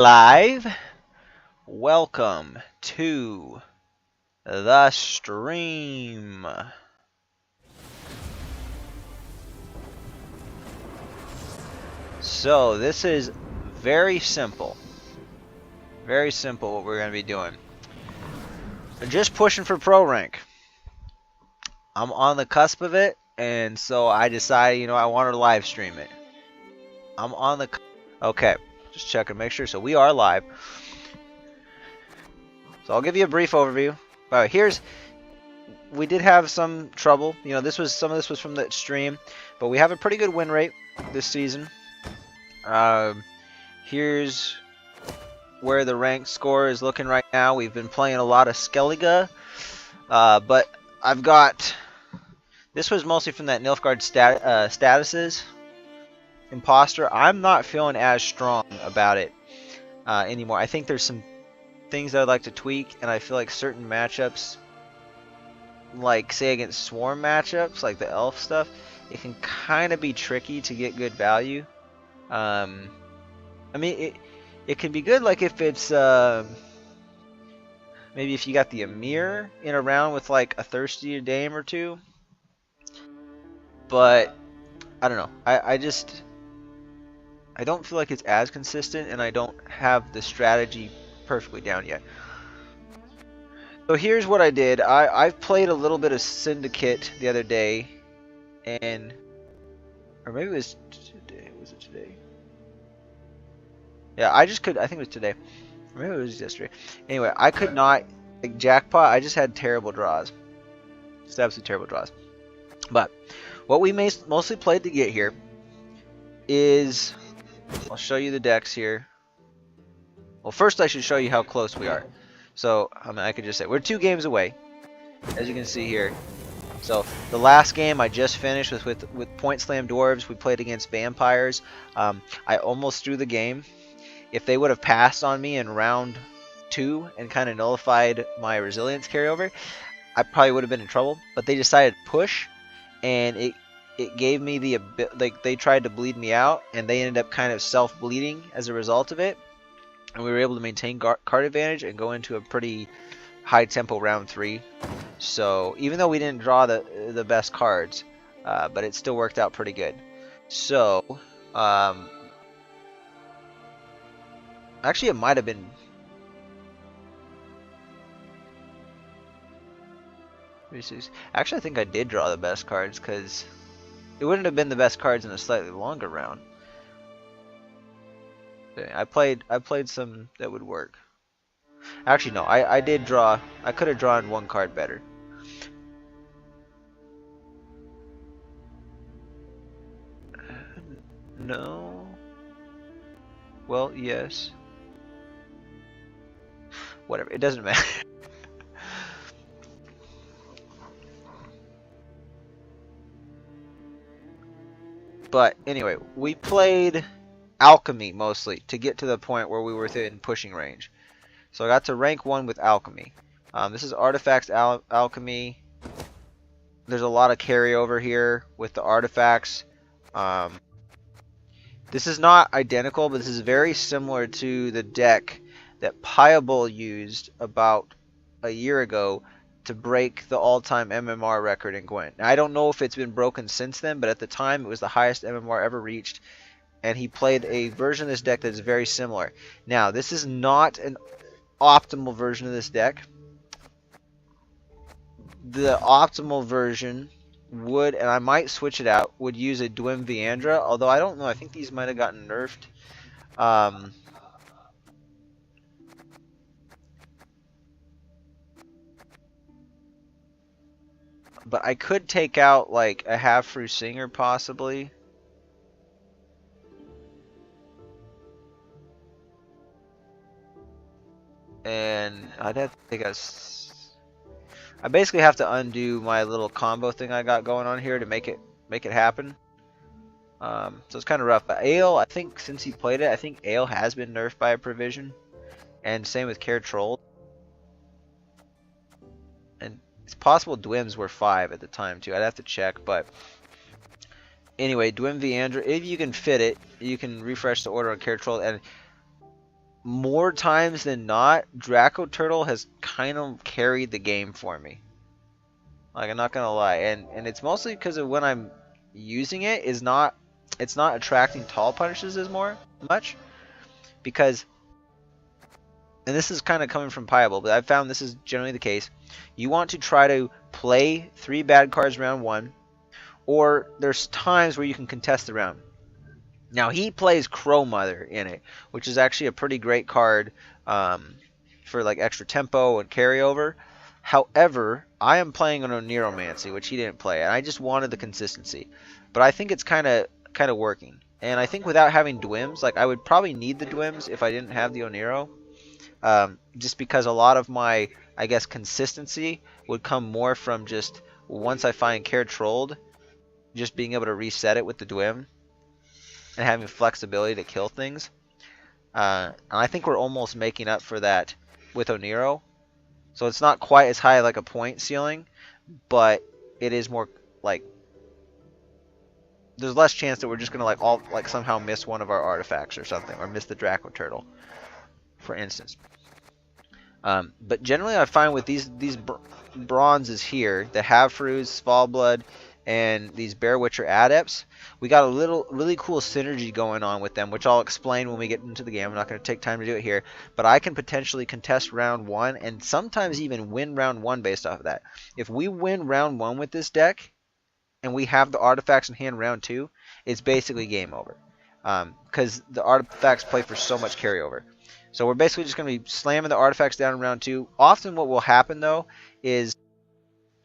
Live. Welcome to the stream. So this is very simple. Very simple what we're going to be doing. We're just pushing for pro rank. I'm on the cusp of it, and so I decided, I want to live stream it. I'm on the... Okay, just checking, make sure. So we are live. So I'll give you a brief overview. All right, we did have some trouble. Some of this was from the stream, but we have a pretty good win rate this season. Here's where the ranked score is looking right now. We've been playing a lot of Skellige, but I've got... This was mostly from that Nilfgaard statuses. Imposter. I'm not feeling as strong about it anymore. I think there's some things that I'd like to tweak, and I feel like certain matchups, like say against swarm matchups, like the elf stuff, it can kind of be tricky to get good value. I mean, it can be good like if it's maybe if you got the Emir in a round with like a thirsty dame or two, but I don't know. I don't feel like it's as consistent, and I don't have the strategy perfectly down yet. So here's what I did. I've played a little bit of Syndicate the other day, and or maybe it was today. Was it today? Yeah, I think it was today. Or maybe it was yesterday. Anyway, I could not like jackpot. I just had terrible draws. Just absolutely terrible draws. But what we mostly played to get here is, I'll show you the decks here. Well, first I should show you how close we are. So, I could just say, we're 2 games away, as you can see here. So, the last game I just finished was with Point Slam Dwarves. We played against Vampires. I almost threw the game. If they would have passed on me in round 2 and kind of nullified my resilience carryover, I probably would have been in trouble. But they decided to push, and it gave me the like they tried to bleed me out, and they ended up kind of self-bleeding as a result of it. And we were able to maintain card advantage and go into a pretty high tempo round 3. So even though we didn't draw the best cards, but it still worked out pretty good. So actually it might have been... Actually, I think I did draw the best cards, because it wouldn't have been the best cards in a slightly longer round. I played some that would work. Actually, no, I did draw. I could have drawn 1 card better. No. Well, yes. Whatever. It doesn't matter. But anyway, we played Alchemy mostly to get to the point where we were within pushing range. So I got to rank 1 with Alchemy. This is Artifacts Alchemy. There's a lot of carryover here with the artifacts. This is not identical, but this is very similar to the deck that Piable used about a year ago to break the all-time MMR record in Gwent. Now, I don't know if it's been broken since then, but at the time it was the highest MMR ever reached, and he played a version of this deck that is very similar. Now, this is not an optimal version of this deck. The optimal version would, and I might switch it out, would use a Dwim Viandra, although I don't know, I think these might have gotten nerfed. But I could take out like a half-through Singer possibly. And I'd have to take a... I basically have to undo my little combo thing I got going on here to make it happen. So it's kind of rough. But Ale, I think since he played it, I think Ale has been nerfed by a provision. And same with Care Troll. And it's possible Dwims were 5 at the time too. I'd have to check, but anyway, Dwim Viandra, if you can fit it, you can refresh the order on Care Troll. And more times than not, Draco Turtle has kind of carried the game for me. Like, I'm not gonna lie, and it's mostly because of when I'm using it is not, it's not attracting tall punishes as much because, and this is kind of coming from Piable, but I've found this is generally the case. You want to try to play 3 bad cards round 1, or there's times where you can contest the round. Now he plays Crow Mother in it, which is actually a pretty great card for like extra tempo and carryover. However, I am playing an Oneromancy, which he didn't play, and I just wanted the consistency. But I think it's kind of working. And I think without having Dwims, like I would probably need the Dwims if I didn't have the Onero, just because a lot of my, I guess, consistency would come more from just once I find Care Trolled, just being able to reset it with the Dwim and having flexibility to kill things. And I think we're almost making up for that with Onero. So it's not quite as high like a point ceiling, but it is more like there's less chance that we're just gonna like somehow miss one of our artifacts or something, or miss the Draco Turtle, for instance. But generally, I find with these bronzes here, the Havfru's, Fallblood, and these Bear Witcher Adepts, we got a really cool synergy going on with them, which I'll explain when we get into the game. I'm not going to take time to do it here, but I can potentially contest round 1 and sometimes even win round 1 based off of that. If we win round 1 with this deck and we have the artifacts in hand round 2, it's basically game over, because the artifacts play for so much carryover. So we're basically just going to be slamming the artifacts down in round 2. Often what will happen though is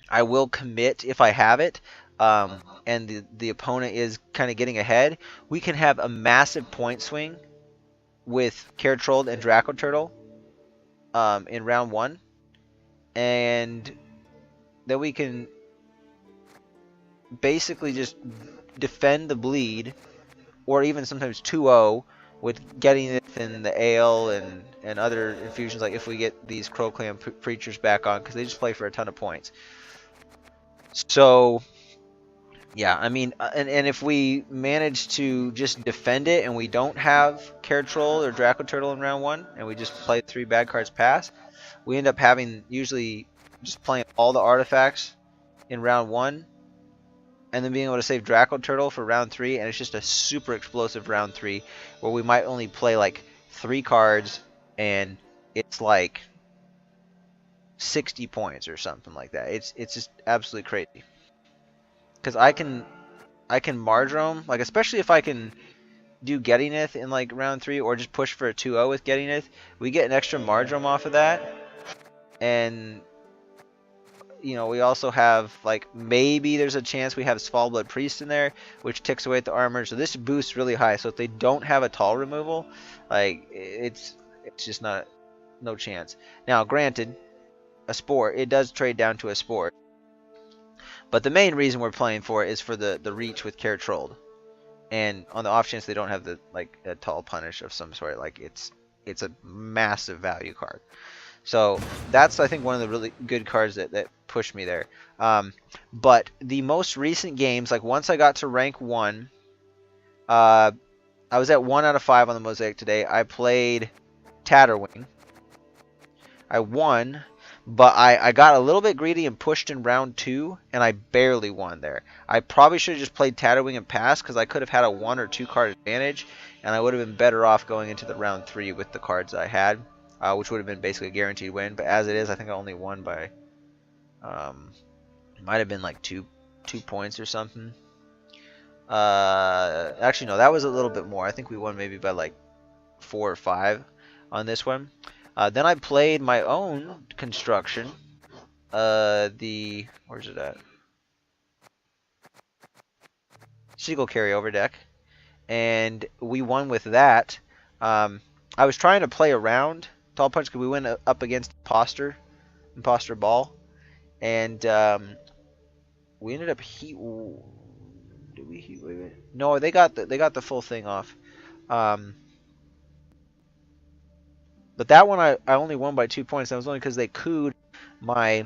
I will commit if I have it, and the opponent is kind of getting ahead. We can have a massive point swing with Care Trolled and Draco Turtle in round 1, and then we can basically just defend the bleed, or even sometimes 2-0 with getting it in the ale and other infusions, like if we get these Crow Clan Preachers back on, because they just play for a ton of points. So yeah, I mean, and if we manage to just defend it and we don't have Care Troll or Draco Turtle in round 1, and we just play 3 bad cards pass, we end up having usually just playing all the artifacts in round 1, and then being able to save Draco Turtle for round 3, and it's just a super explosive round 3 where we might only play like 3 cards and it's like 60 points or something like that. It's just absolutely crazy. Because I can Mardrome, like especially if I can do Gettynith in like round 3, or just push for a 2-0 with Gettynith, we get an extra Mardrome off of that. And you know, we also have like maybe there's a chance we have Svalblood Priest in there, which ticks away at the armor. So this boosts really high. So if they don't have a tall removal, like it's just no chance. Now granted, a Sport, it does trade down to a Sport. But the main reason we're playing for it is for the reach with Care Trolled, and on the off chance they don't have the like a tall punish of some sort, like it's a massive value card. So that's, I think, one of the really good cards that pushed me there. But the most recent games, like once I got to rank 1, I was at 1 out of 5 on the Mosaic today. I played Tatterwing. I won. But I got a little bit greedy and pushed in round 2, and I barely won there. I probably should have just played Tatterwing and passed, because I could have had a 1 or 2 card advantage, and I would have been better off going into the round 3 with the cards I had, which would have been basically a guaranteed win. But as it is, I think I only won by, it might have been like 2 points or something. Actually, no, that was a little bit more. I think we won maybe by like 4 or 5 on this one. Then I played my own construction, where's it at? Seagull Carryover deck, and we won with that. I was trying to play around Tall Punch because we went up against Imposter Ball, and we ended up did we heat? Wait. No, they got the full thing off. But that one I only won by 2 points. That was only because they cooed my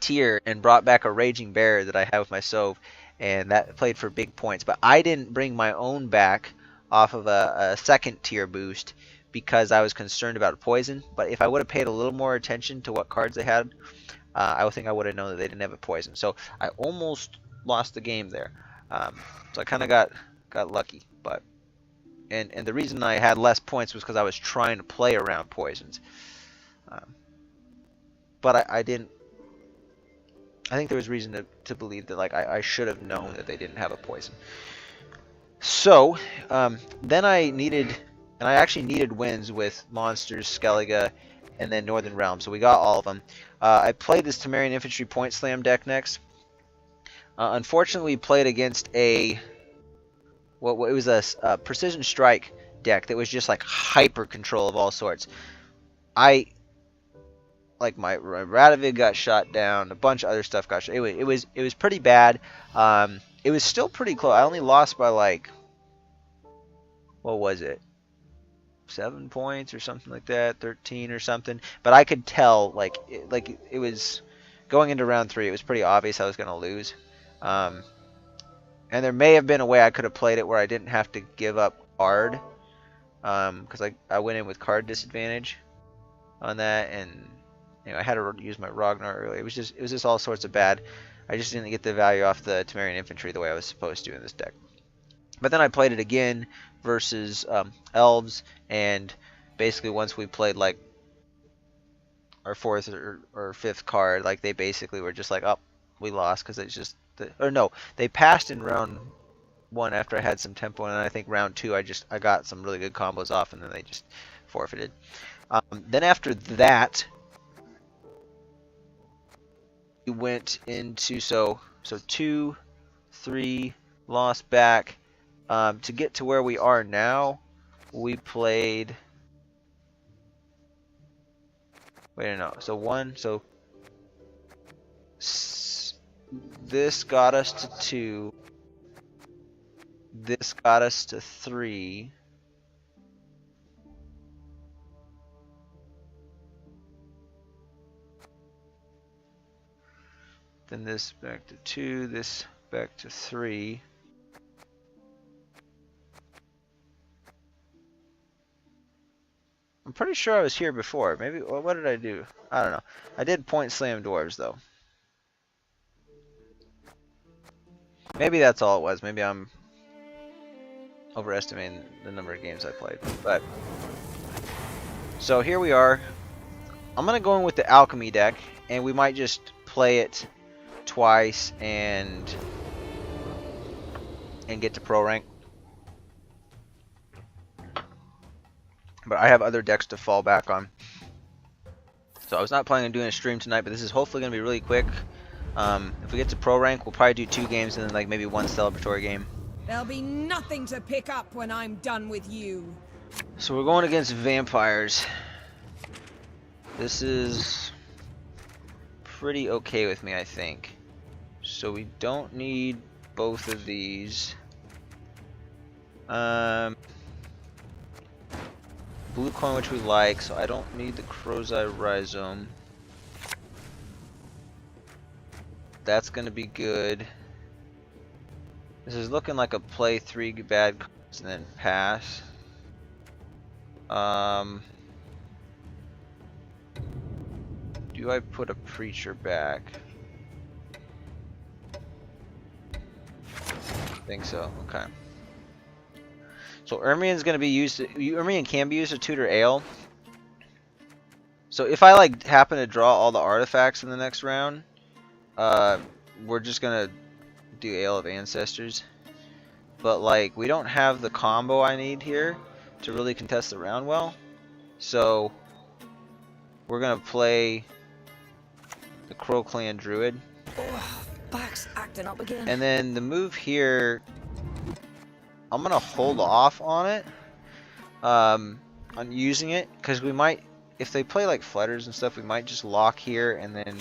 tier and brought back a Raging Bear that I have with my Sove, and that played for big points. But I didn't bring my own back off of a second tier boost because I was concerned about poison. But if I would have paid a little more attention to what cards they had, I would think I would have known that they didn't have a poison. So I almost lost the game there. So I kind of got lucky. But and the reason I had less points was because I was trying to play around poisons. But I didn't. I think there was reason to believe that like I should have known that they didn't have a poison. So then I actually needed wins with Monsters, Skellige, and then Northern Realm. So we got all of them. I played this Temerian Infantry Point Slam deck next. Unfortunately, we played against it was a Precision Strike deck that was just like hyper control of all sorts. My Radovid got shot down, a bunch of other stuff got shot. It was pretty bad. It was still pretty close. I only lost by like, what was it? 7 points or something like that, 13 or something. But I could tell it was going into round 3. It was pretty obvious I was going to lose. And there may have been a way I could have played it where I didn't have to give up card, because I went in with card disadvantage on that, and I had to use my Ragnar earlier. It was just all sorts of bad. I just didn't get the value off the Temerian Infantry the way I was supposed to in this deck. But then I played it again versus Elves, and basically once we played like our 4th or 5th card, like they basically were just like, oh, we lost, because it's just they passed in round 1 after I had some tempo, and I think round 2 I got some really good combos off, and then they just forfeited. Then after that, we went into so 2, 3, lost back. To get to where we are now, we played. Wait, no. So 1. So this got us to 2. This got us to 3. Then this back to 2. This back to 3. I'm pretty sure I was here before. Maybe, what did I do? I don't know. I did point slam dwarves though. Maybe that's all it was. Maybe I'm overestimating the number of games I played. But so here we are. I'm gonna go in with the alchemy deck, and we might just play it twice and get to pro rank. But I have other decks to fall back on. So I was not planning on doing a stream tonight, but this is hopefully going to be really quick. If we get to pro rank, we'll probably do 2 games and then like maybe 1 celebratory game. There'll be nothing to pick up when I'm done with you. So we're going against vampires. This is pretty okay with me, I think. So we don't need both of these. Blue coin, which we like, so I don't need the Crow's Eye Rhizome. That's gonna be good. This is looking like a play 3 bad cards and then pass. Do I put a Preacher back? I think so. Okay. So Ermian's gonna be used. Ermian can be used to tutor Ale. So if I like happen to draw all the artifacts in the next round, we're just gonna do Ale of Ancestors. But like we don't have the combo I need here to really contest the round well. So we're gonna play the Crow Clan Druid. Oh, back's acting up again. And then the move here, I'm gonna hold off on it, on using it, because we might, if they play like Flutters and stuff, we might just lock here and then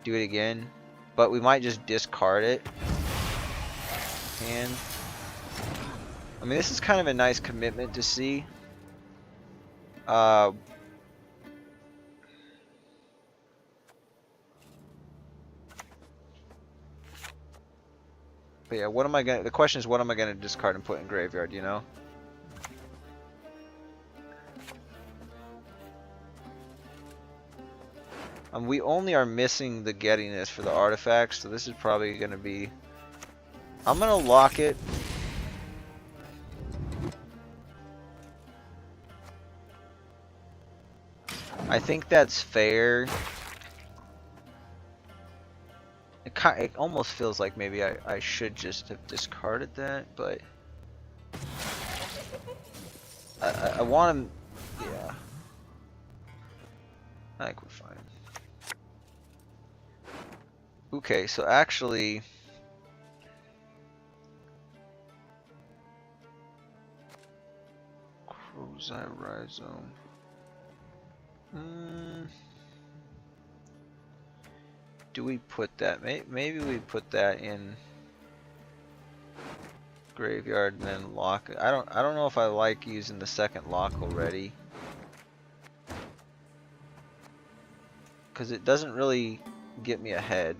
do it again. But we might just discard it. And I mean, this is kind of a nice commitment to see. But yeah, what am I gonna? The question is, what am I gonna discard and put in graveyard? You know. We only are missing the gettiness for the artifacts, so this is probably going to be... I'm going to lock it. I think that's fair. It almost feels like maybe I should just have discarded that, but... I want him... Yeah. I think we're fine. Okay, so actually... Crozai Rhizome. Do we put that? Maybe we put that in graveyard and then lock it. I don't know if I like using the second lock already, because it doesn't really get me ahead.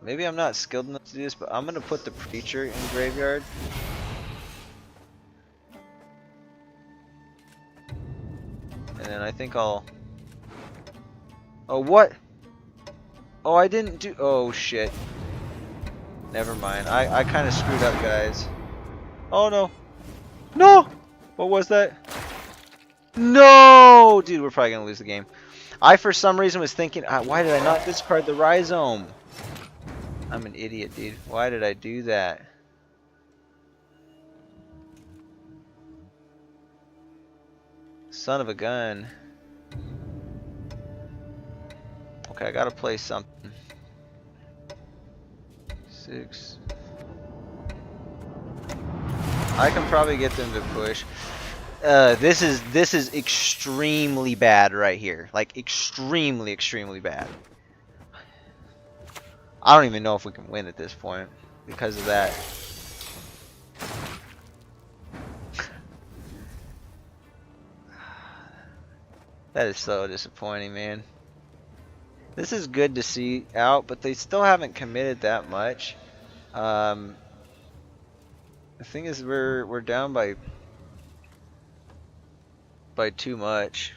Maybe I'm not skilled enough to do this, but I'm gonna put the Preacher in graveyard. And then I think I'll... Oh, what? Oh, I didn't do... Oh, shit. Never mind. I kind of screwed up, guys. Oh, no. No! What was that? No! Dude, we're probably going to lose the game. I, for some reason, was thinking, why did I not discard the Rhizome? I'm an idiot, dude. Why did I do that? Son of a gun. Okay, I gotta play something. 6. I can probably get them to push. This is extremely bad right here. Like extremely bad. I don't even know if we can win at this point because of that. That is so disappointing, man. This is good to see out, but they still haven't committed that much. The thing is, we're down by too much.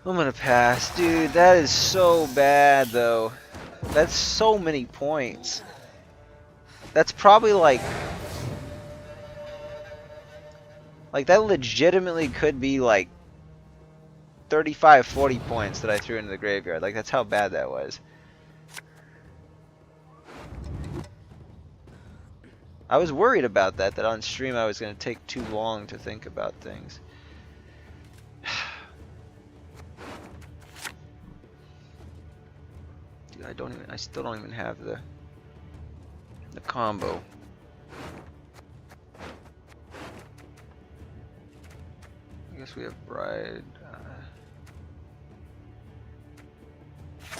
I'm gonna pass, dude. That is so bad, though. That's so many points. That's probably like that legitimately could be like 35, 40 points that I threw into the graveyard. Like, that's how bad that was. I was worried about that on stream I was going to take too long to think about things. Dude, I still don't even have the combo. I guess we have Bride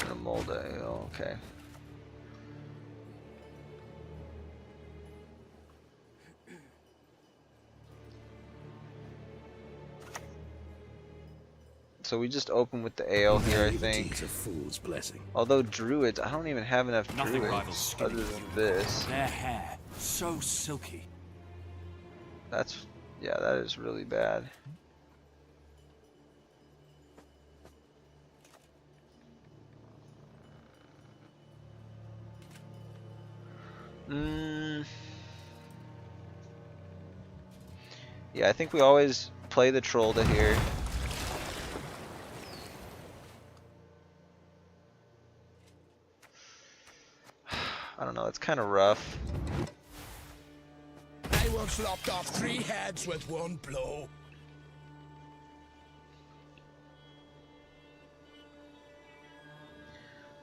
and a Molda. Oh, okay. So we just open with the ale here, I think. Although druids, I don't even have enough druids other than this. Their hair so silky. That's, yeah, that is really bad. Yeah, I think we always play the troll to here. I don't know, it's kind of rough. I once lopped off 3 heads with 1 blow.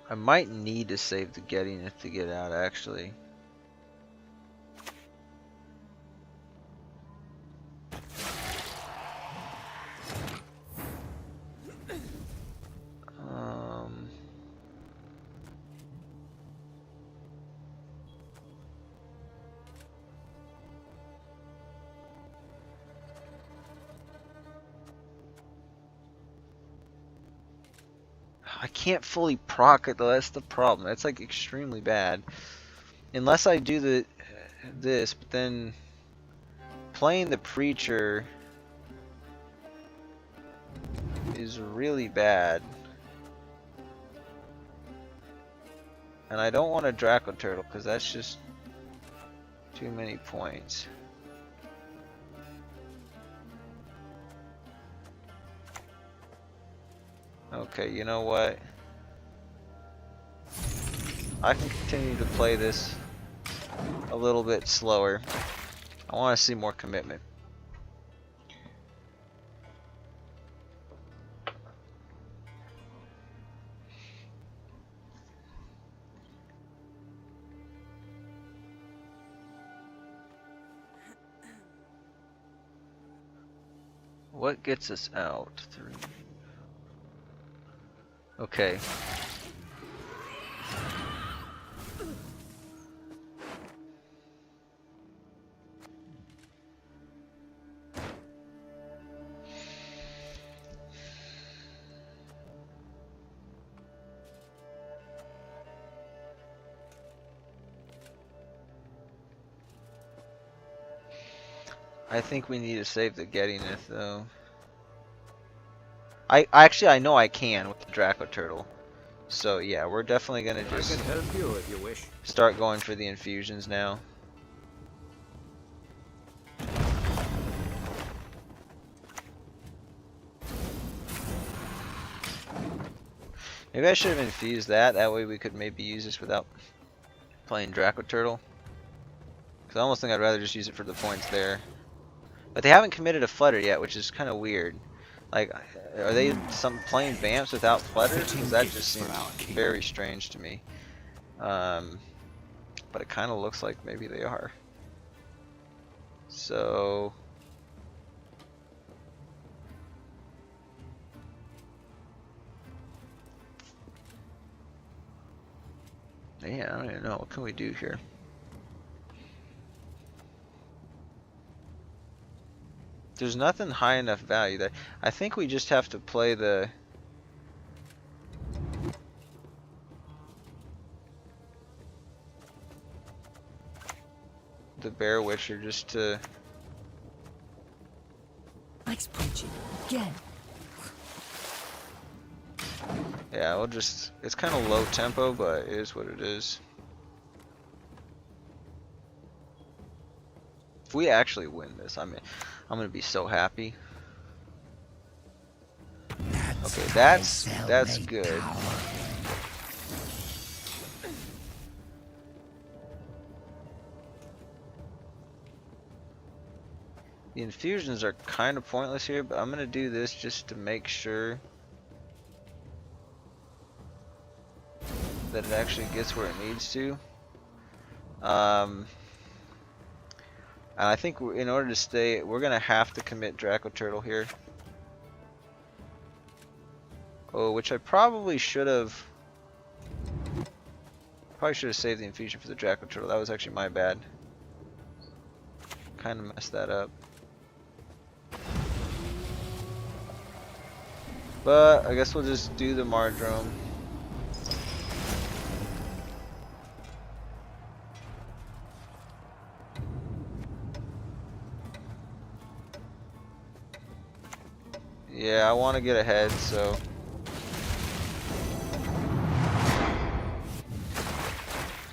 I might need to save the getting to get out, actually. I can't fully proc it though. That's the problem. That's like extremely bad. Unless I do this, but then playing the preacher is really bad. And I don't want a Draco Turtle because that's just too many points. Okay, you know what? I can continue to play this a little bit slower. I want to see more commitment. What gets us out? 3. Okay. I think we need to save the Gettyneth though. I know I can with the Draco Turtle. So yeah, we're definitely gonna just I can help you if you wish. start going for the infusions now. Maybe I should have infused that. That way we could maybe use this without playing Draco Turtle. Because I almost think I'd rather just use it for the points there. But they haven't committed a Flutter yet, which is kind of weird. Like, are they playing Vamps without Flutter? Because that just seems very strange to me. But it kind of looks like maybe they are. So... yeah, I don't even know. What can we do here? There's nothing high enough value that I think we just have to play the Bear Witcher just to. Nice punching again. Yeah, we'll just. It's kind of low tempo, but it is what it is. If we actually win this, I'm gonna be so happy. Okay, that's good. The infusions are kind of pointless here, but I'm gonna do this just to make sure that it actually gets where it needs to. And I think in order to stay, we're gonna have to commit Draco Turtle here. Oh, which I probably should have. Probably should have saved the infusion for the Draco Turtle. That was actually my bad. Kind of messed that up. But I guess we'll just do the Mardrome. Yeah, I want to get ahead, so.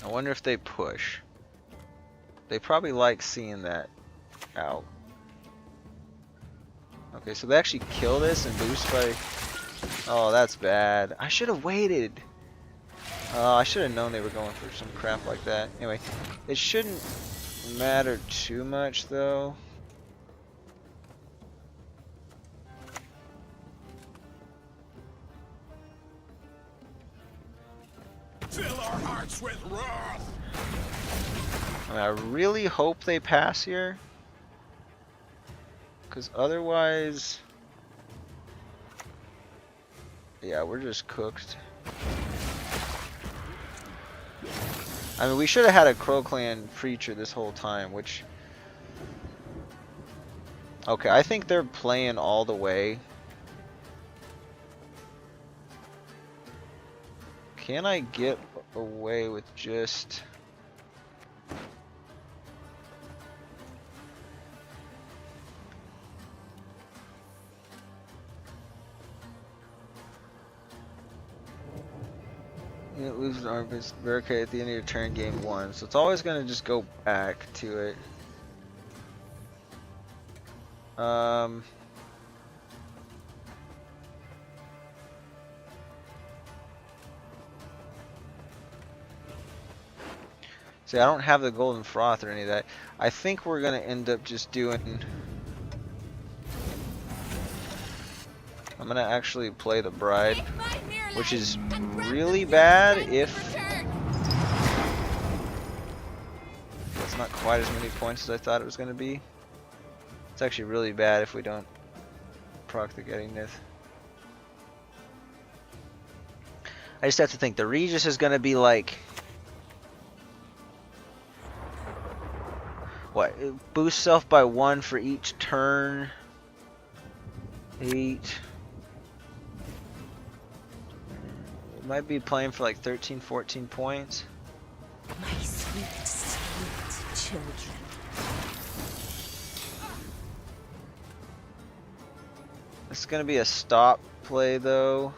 I wonder if they push. They probably like seeing that out. Okay, so they actually kill this and boost by. Oh, that's bad. I should have waited. I should have known they were going for some crap like that. Anyway, it shouldn't matter too much though. Fill our hearts with wrath. I mean, I really hope they pass here. Because otherwise... yeah, we're just cooked. I mean, we should have had a Crow Clan Preacher this whole time, which... okay, I think they're playing all the way. Can I get away with just... It loses an armor barricade at the end of your turn, game 1. So it's always going to just go back to it. See, I don't have the golden froth or any of that. I think we're going to end up just doing... I'm going to actually play the bride, which is really bad if... It's not quite as many points as I thought it was going to be. It's actually really bad if we don't proc the getting myth. I just have to think, the Regis is going to be like... What? It boosts self by 1 for each turn. 8. It might be playing for like 13, 14 points. My sweet, sweet children. It's gonna be a stop play though.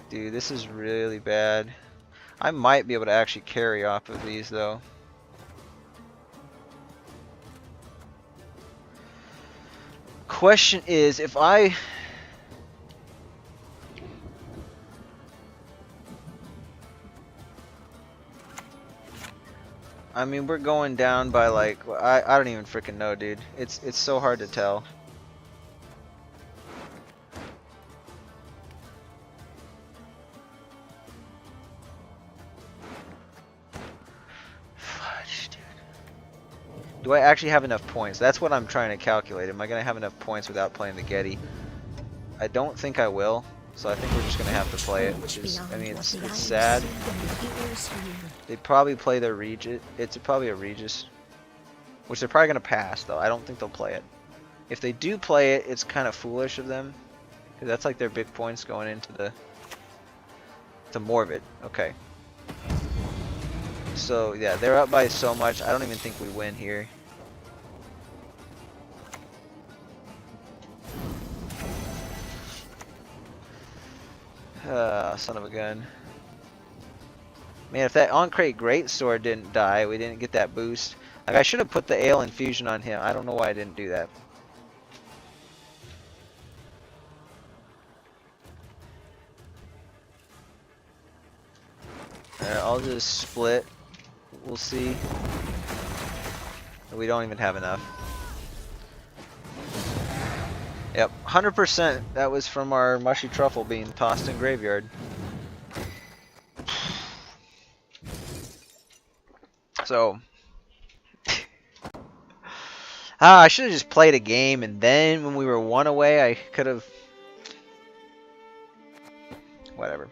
Dude, this is really bad. I might be able to actually carry off of these though. Question is, if I... I mean, we're going down by like... I don't even freaking know, dude. It's so hard to tell. Do I actually have enough points? That's what I'm trying to calculate. Am I going to have enough points without playing the Getty? I don't think I will, so I think we're just going to have to play it, which is, I mean, it's sad. They probably play their Regis. It's probably a Regis, which they're probably going to pass, though. I don't think they'll play it. If they do play it, it's kind of foolish of them, because that's like their big points going into the... to Morbid. Okay. So, yeah, they're up by so much. I don't even think we win here. Son of a gun. Man, if that on-crate greatsword didn't die, we didn't get that boost. Like, I should have put the ale infusion on him. I don't know why I didn't do that. I'll just split. We'll see. We don't even have enough. Yep, 100%. That was from our mushy truffle being tossed in graveyard. So, I should have just played a game, and then when we were 1 away, I could have. Whatever.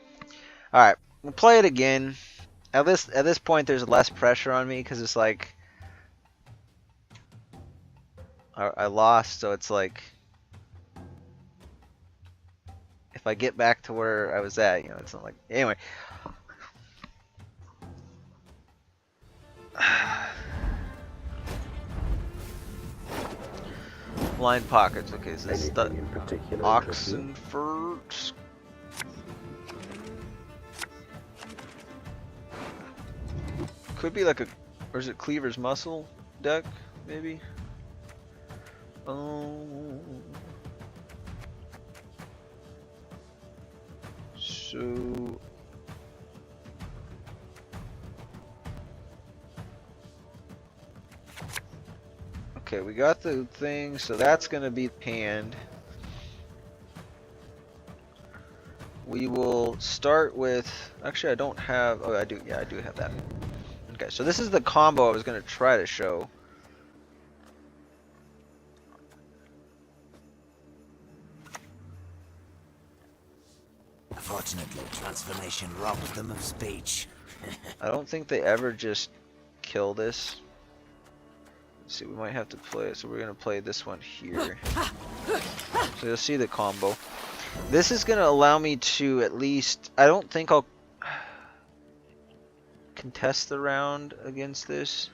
All right, we'll play it again. At this point, there's less pressure on me because it's like I lost, so it's like if I get back to where I was at, you know, it's not like anyway. Blind pockets. Okay, so this is the Oxenford. Could be like a, or is it Cleaver's Muscle deck, maybe? Oh. So. Okay, we got the thing, so that's gonna be panned. We will start with, actually I don't have, oh I do, yeah I do have that. Okay, so this is the combo I was going to try to show. Unfortunately, transformation robs them of speech. I don't think they ever just kill this. Let's see, we might have to play it, so we're going to play this one here. So you'll see the combo. This is going to allow me to at least... I don't think I'll contest the round against this,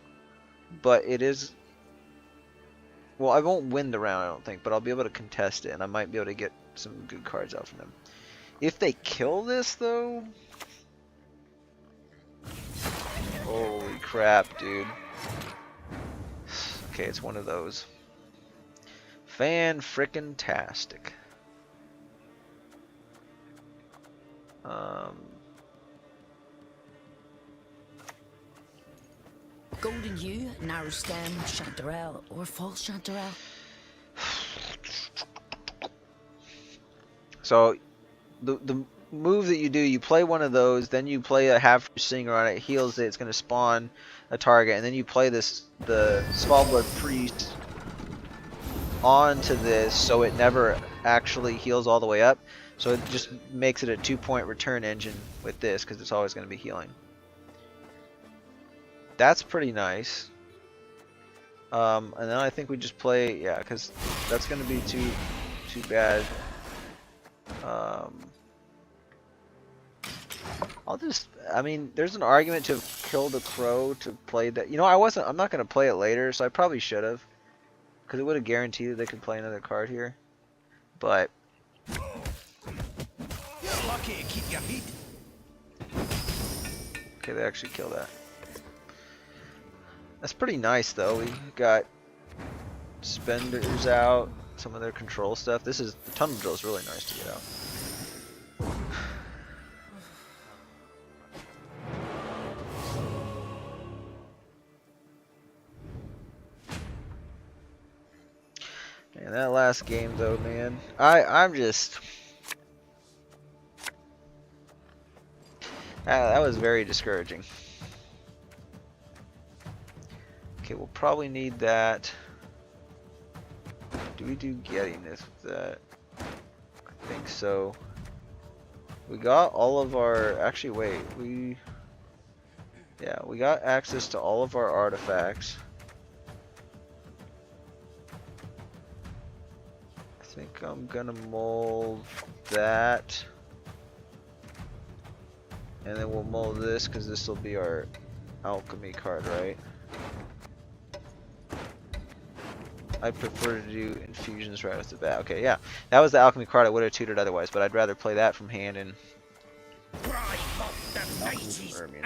but it is... Well, I won't win the round, I don't think, but I'll be able to contest it, and I might be able to get some good cards out from them. If they kill this, though... Holy crap, dude. Okay, it's one of those. Fan-frickin-tastic. Golden hue, narrow stem, chanterelle, or false chanterelle. So, the move that you do, you play one of those, then you play a half singer on it, heals it, it's going to spawn a target, and then you play the Small Blood Priest onto this, so it never actually heals all the way up. So it just makes it a 2-point return engine with this, because it's always going to be healing. That's pretty nice. And then I think we just play, yeah, because that's going to be too bad. I'll just, I mean, there's an argument to kill the crow to play that. You know, I'm not going to play it later, so I probably should have. Because it would have guaranteed that they could play another card here. But... You're lucky to keep your heat. Okay, they actually killed that. That's pretty nice, though. We got spenders out, some of their control stuff. The tunnel drill is really nice to get out. And that last game, though, man, I'm just... that was very discouraging. Okay, we'll probably need that. Do we do getting this with that? I think so. We got all of our... Actually, wait. Yeah, we got access to all of our artifacts. I think I'm gonna mold that. And then we'll mold this, because this will be our alchemy card, right? I prefer to do infusions right off the bat. Okay, yeah. That was the alchemy card I would have tutored otherwise, but I'd rather play that from hand and...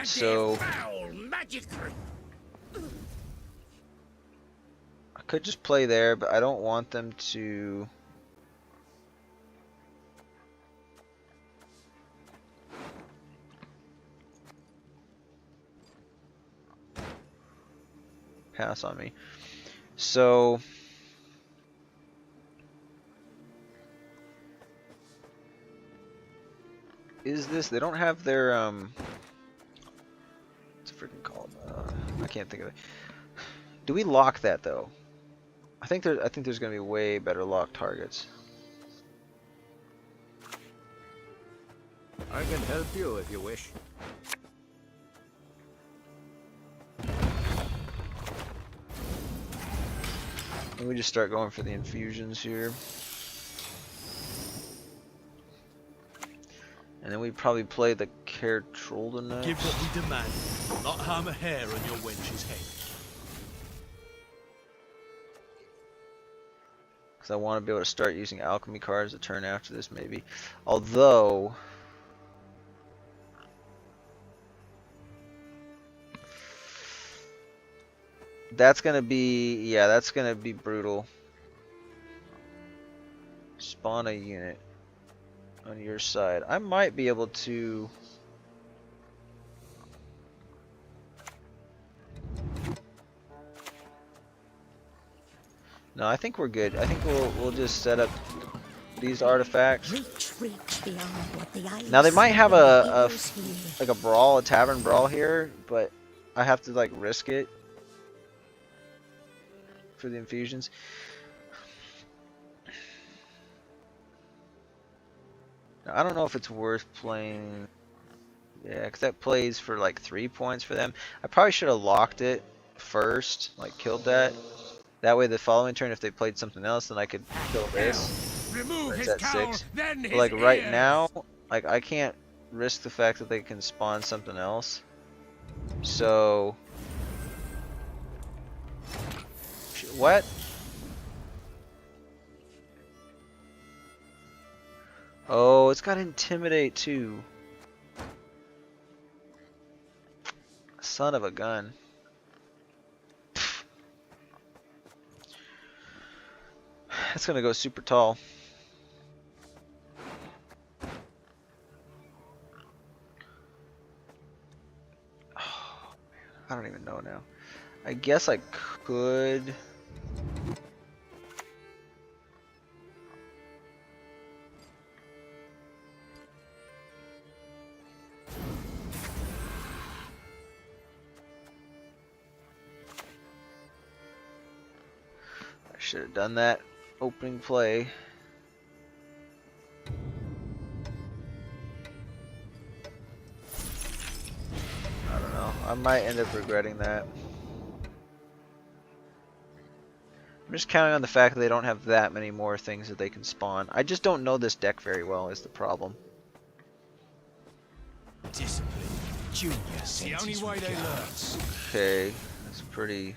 So... I could just play there, but I don't want them to... pass on me. So... is this... They don't have their... what's it freaking called? I can't think of it. Do we lock that, though? I think there's going to be way better lock targets. I can help you if you wish. And we just start going for the infusions here. And then we probably play the Kertrolda next. Give what we demand, not harm a hair on your wench's head. Because I want to be able to start using alchemy cards a turn after this, maybe. Although... that's gonna be... yeah, that's gonna be brutal. Spawn a unit on your side. I might be able to... no, I think we're good. I think we'll just set up these artifacts. Reach beyond what the eyes Now they might have a see. like a brawl, a tavern brawl here, but I have to like risk it for the infusions. Now, I don't know if it's worth playing. Yeah, because that plays for like 3 points for them. I probably should have locked it first, like killed that. That way the following turn, if they played something else, then I could kill this. Remove It's his at cowl, 6. then But his like right ears. now, like I can't risk the fact that they can spawn something else. So what? Oh, it's got intimidate too. Son of a gun. That's gonna go super tall. I don't even know now. I guess I could. I should have done that opening play. I don't know. I might end up regretting that. I'm just counting on the fact that they don't have that many more things that they can spawn. I just don't know this deck very well is the problem. Discipline. Junior It's the only way they learn. Okay, that's pretty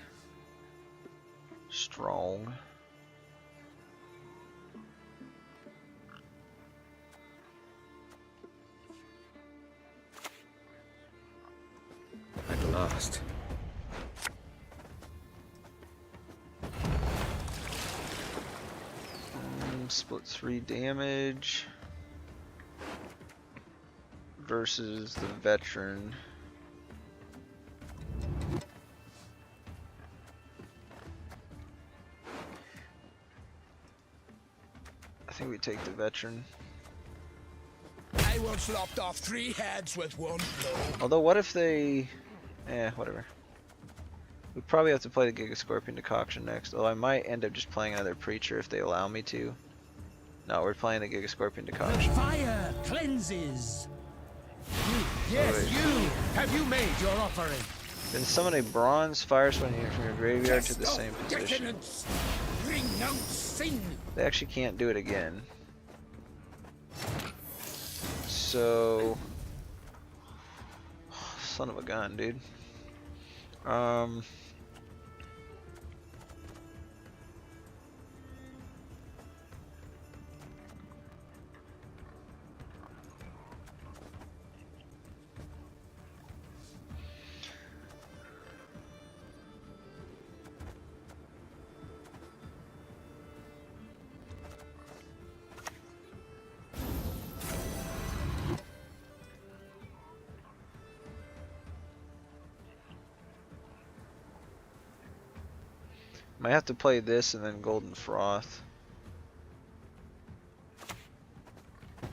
strong. At last. Split 3 damage versus the veteran. I think we take the veteran. I once lopped off 3 heads with one blow. Although, what if they... whatever. We probably have to play the Giga Scorpion Decoction next. Although I might end up just playing another Preacher if they allow me to. No, we're playing the Giga Scorpion Decoction. fire cleanses. Yes, you! Have you made your offering? Then summon a bronze fire swan unit from your graveyard to the same position. Dissonance. Ring out sin. They actually can't do it again. So... Son of a gun, dude. Might have to play this and then Golden Froth.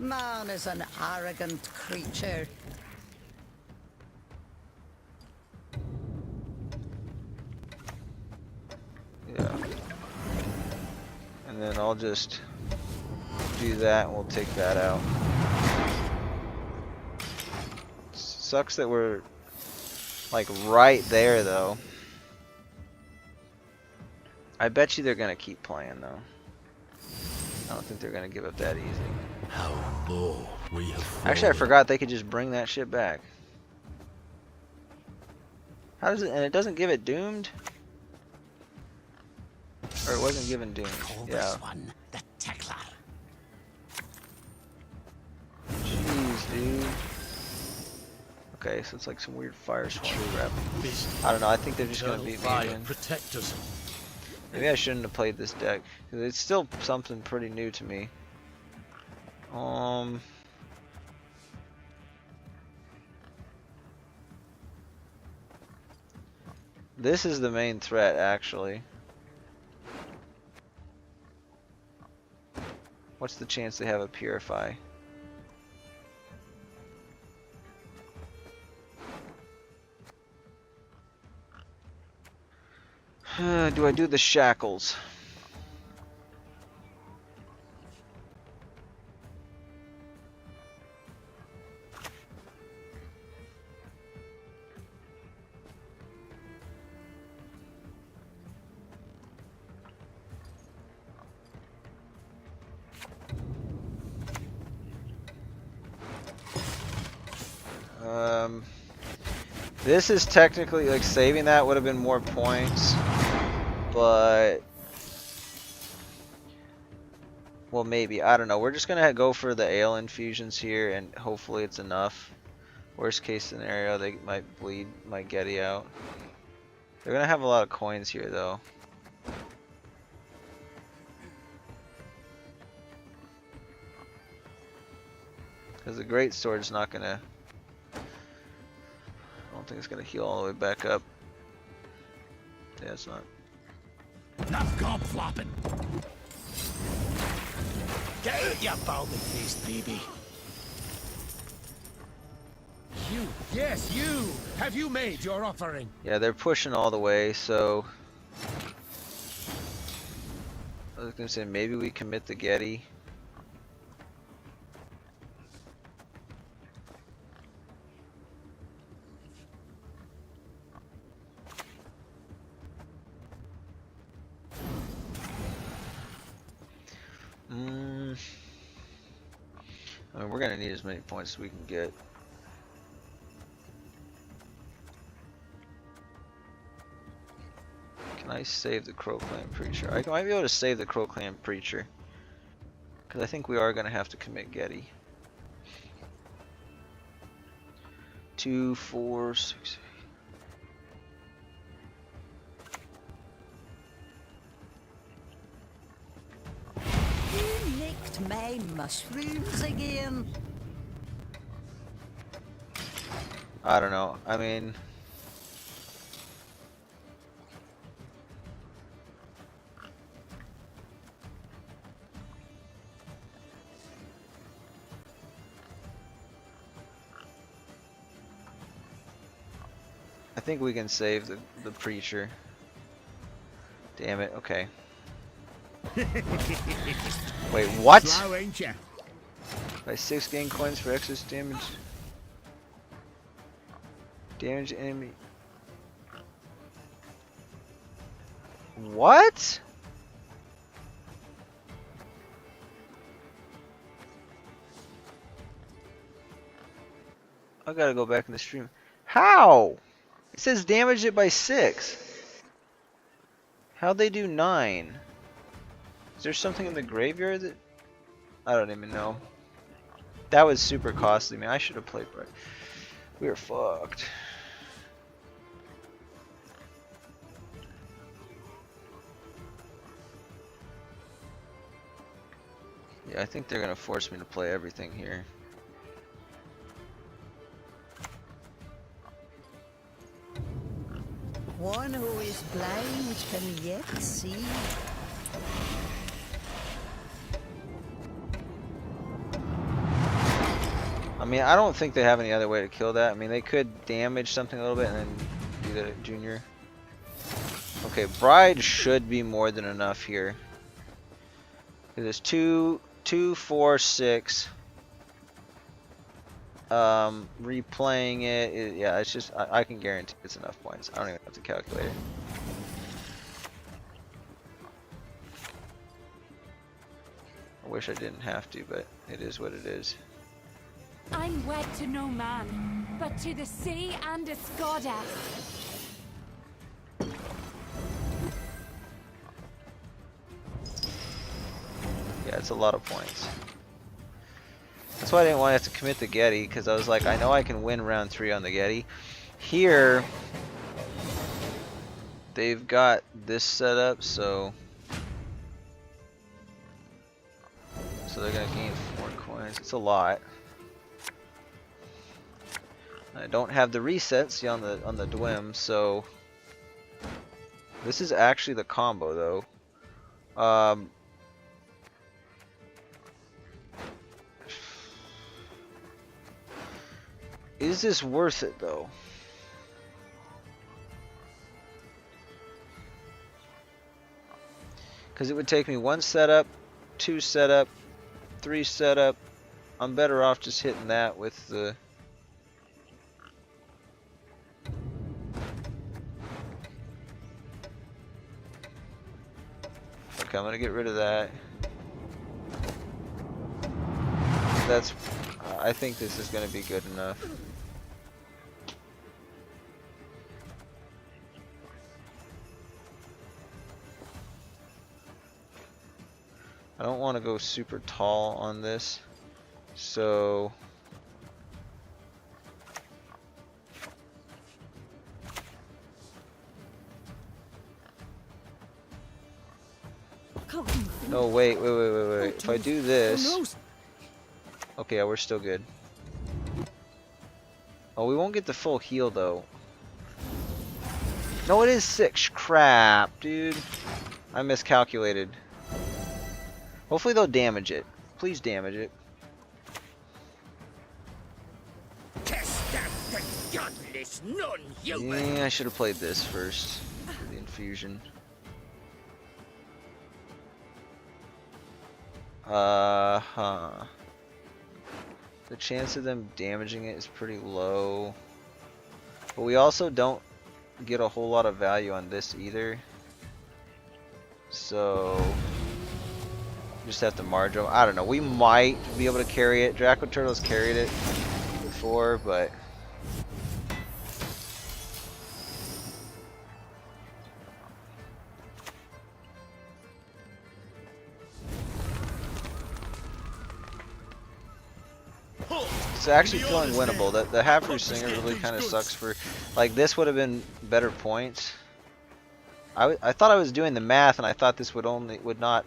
Man is an arrogant creature. Yeah. And then I'll just do that and we'll take that out. Sucks that we're like right there though. I bet you they're gonna keep playing though. I don't think they're gonna give up that easy. How low we have fallen. Actually, I forgot they could just bring that shit back. How does it? And it doesn't give it doomed? Or it wasn't given doomed. Call Yeah. this one the Tickler. Jeez, dude. Okay, so it's like some weird fire swarm crap. Fist. I don't know. I think they're just gonna Eternal beat me fire again. protect us. Maybe I shouldn't have played this deck because it's still something pretty new to me. This is the main threat, actually. What's the chance they have a Purify? Do I do the Shackles? This is technically, like, saving that would have been more points, but well, maybe, I don't know. We're just gonna go for the ale infusions here, and hopefully it's enough. Worst case scenario, they might bleed my Getty out. They're gonna have a lot of coins here, though. Because the great sword's not gonna. I don't think it's gonna heal all the way back up. Yeah, it's not. Enough gob flopping. Get out, you balding-faced baby. You, yes, you! Have you made your offering? Yeah, they're pushing all the way, so I was gonna say maybe we commit the Getty. I mean, we're gonna need as many points as we can get. Can I save the Crow Clan Preacher? I might be able to save the Crow Clan Preacher. Because I think we are gonna have to commit Getty. 2, 4, 6, 8. You nicked my mushrooms again. I don't know. I mean, I think we can save the Preacher. Damn it, okay. Wait, what? Slow, ain't ya? By 6 gain coins for excess damage. Damage enemy. What? I gotta go back in the stream. How? It says damage it by 6. How'd they do 9? Is there something in the graveyard that I don't even know? That was super costly, man. I should have played right. We were fucked. Yeah, I think they're gonna force me to play everything here. One who is blind can yet see. I mean, I don't think they have any other way to kill that. I mean, they could damage something a little bit and then do that at Junior. Okay, Bride should be more than enough here. It's 2, 4, 6. Replaying it, yeah, it's just, I can guarantee it's enough points. I don't even have to calculate it. I wish I didn't have to, but it is what it is. I'm wed to no man, but to the sea and its goddess. Yeah, it's a lot of points. That's why I didn't want to have to commit the Getty, because I was like, I know I can win round 3 on the Getty. Here, they've got this set up, so they're gonna gain 4 coins. It's a lot. I don't have the resets on the Dwim, so this is actually the combo though. Is this worth it though? Because it would take me 1 setup, 2 setup, 3 setup. I'm better off just hitting that with the. Okay, I'm gonna get rid of that. That's. I think this is gonna be good enough. I don't want to go super tall on this, so no, wait. If I do this, okay, yeah, we're still good. Oh, we won't get the full heal though. No, it is 6. Crap, dude. I miscalculated. Hopefully they'll damage it. Please damage it. Test out the godless non-human. Yeah, I should have played this first for the infusion. The chance of them damaging it is pretty low. But we also don't get a whole lot of value on this either. So just have to marge them. I don't know. We might be able to carry it. Draco Turtles carried it before, but it's actually feeling winnable. The half-roof singer really kind of sucks for, like, this would have been better points. I thought I was doing the math, and I thought this would not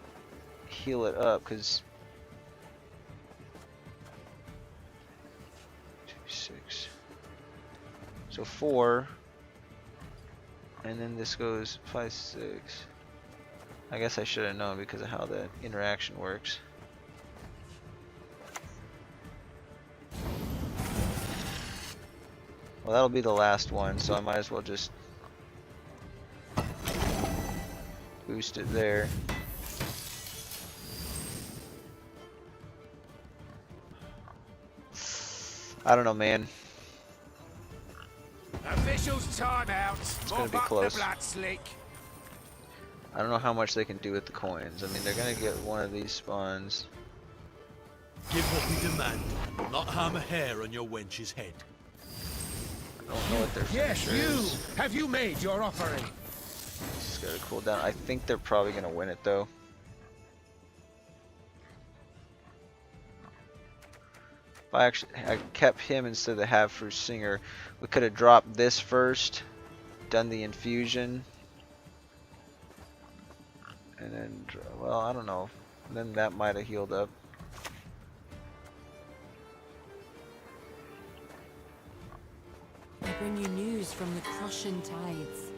heal it up, because 2, 6, so 4, and then this goes 5, 6. I guess I should have known because of how that interaction works. Well, that'll be the last one, so I might as well just boost it there. I don't know, man. Officials timeout. It's gonna be close. I don't know how much they can do with the coins. I mean, they're gonna get one of these spawns. Give what we demand, not harm a hair on your wench's head. I don't know what their finisher is. Have you made your offering? Just gotta cool down. I think they're probably gonna win it though. If I kept him instead of the half-fruit singer, we could have dropped this first, done the infusion, and then, well, I don't know. Then that might have healed up. I bring you news from the crushing tides.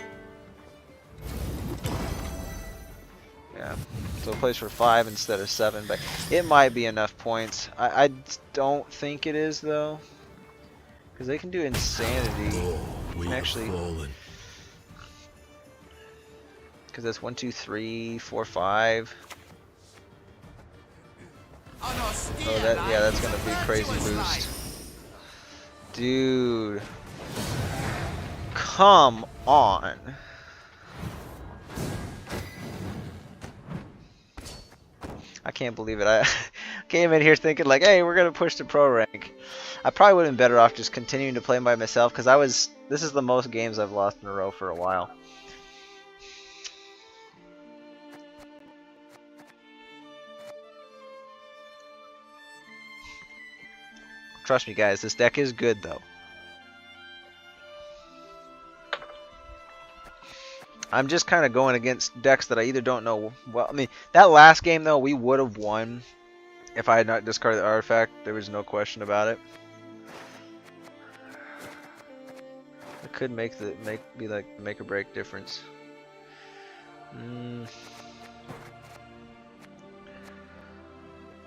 Yeah, so it plays for 5 instead of 7, but it might be enough points. I don't think it is though, because they can do insanity. And actually, because that's 1, 2, 3, 4, 5. Oh, that's gonna be a crazy boost, dude. Come on. I can't believe it. I came in here thinking like, hey, we're gonna push to pro rank. I probably would have been better off just continuing to play by myself, because this is the most games I've lost in a row for a while. Trust me guys, this deck is good though. I'm just kind of going against decks that I either don't know well. I mean, that last game though, we would have won if I had not discarded the artifact. There was no question about it. It could be like make or break difference.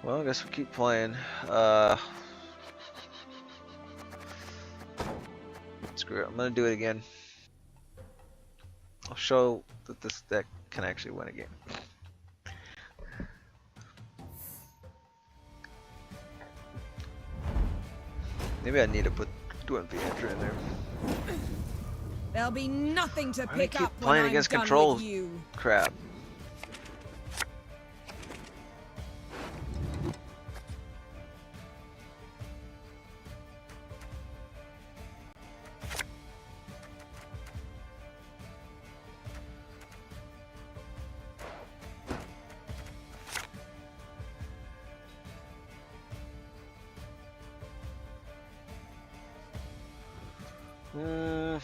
Well, I guess we'll keep playing. Screw it. I'm gonna do it again. I'll show that this deck can actually win a game. Maybe I need to put Gwent in there. There'll be nothing to pick keep up playing when against I'm done control. with you. Crap. Hmm.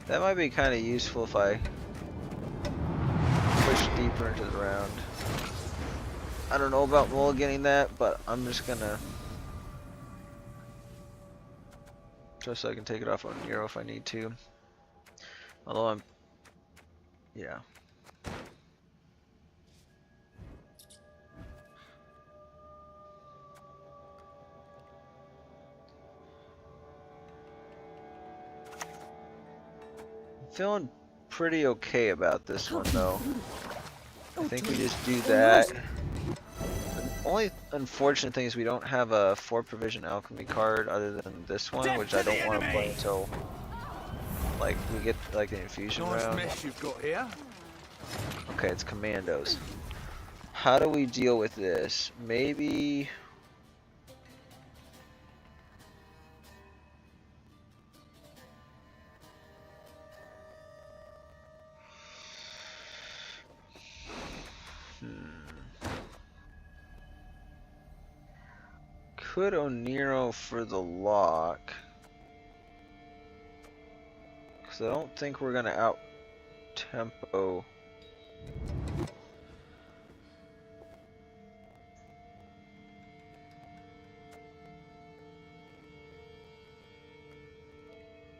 That might be kind of useful if I push deeper into the round. I don't know about mulliganing that, but I'm just gonna just so I can take it off on Nero if I need to. Although I'm, yeah. I'm feeling pretty okay about this one though. I think we just do that. The only unfortunate thing is we don't have a 4 provision alchemy card other than this one, which I don't want to play until like we get like the infusion round. mess you've got here. Okay, it's commandos. How do we deal with this? Maybe could Oniro for the lock. Because I don't think we're gonna out tempo.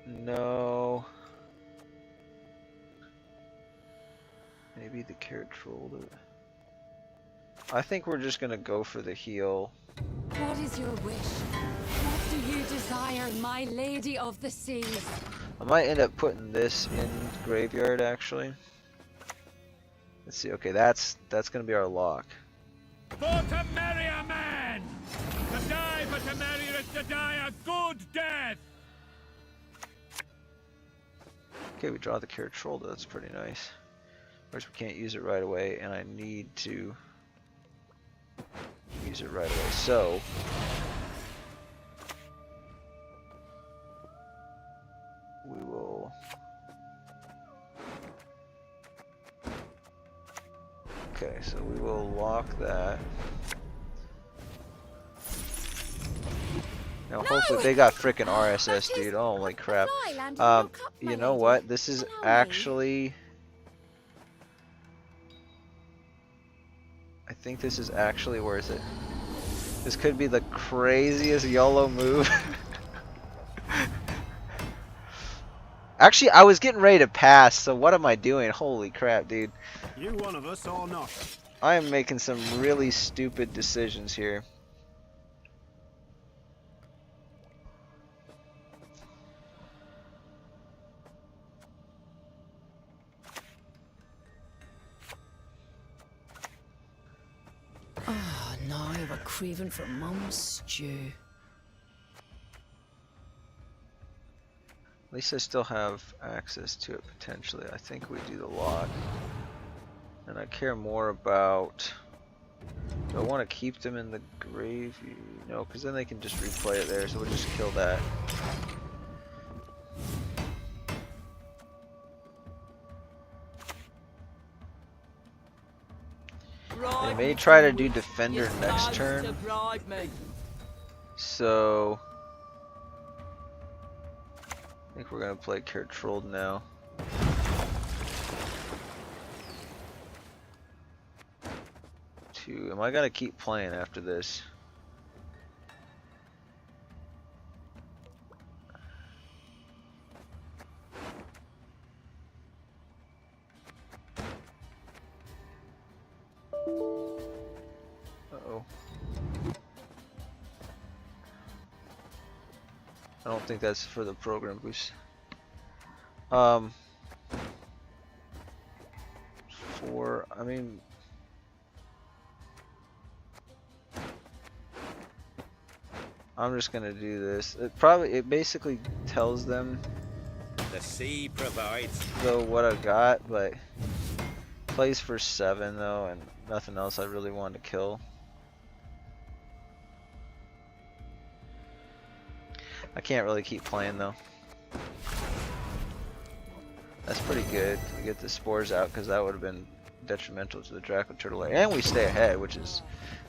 No. Maybe the carrot trolled it. I think we're just gonna go for the heal. What is your wish? What do you desire, my lady of the seas? I might end up putting this in graveyard actually. Let's see. Okay, that's gonna be our lock. For to marry a man! To die but to marry is to die a good death! Okay, we draw the carrot troll. That's pretty nice. Of course, we can't use it right away, and I need to use it right away. So we will. Okay, so we will lock that. Now, hopefully, they got frickin' RSS, dude. Holy crap. You know what? This is actually. I think this is actually worth it. This could be the craziest YOLO move. Actually, I was getting ready to pass, so what am I doing? Holy crap, dude. You one of us or not? I am making some really stupid decisions here. Oh, now I have a craving for mum's stew. At least I still have access to it potentially. I think we do the lock. And I care more about... Do I want to keep them in the grave? No, because then they can just replay it there, so we'll just kill that. They may try to do Defender next turn. So... I think we're going to play Controlled now. Am I gonna keep playing after this? Uh-oh. I don't think that's for the program boost. I mean, I'm just gonna do this. It basically tells them The sea provides. though what I got, but plays for 7 though, and nothing else I really wanted to kill. I can't really keep playing though. That's pretty good. We get the spores out because that would have been detrimental to the Draco Turtle. And we stay ahead, which is,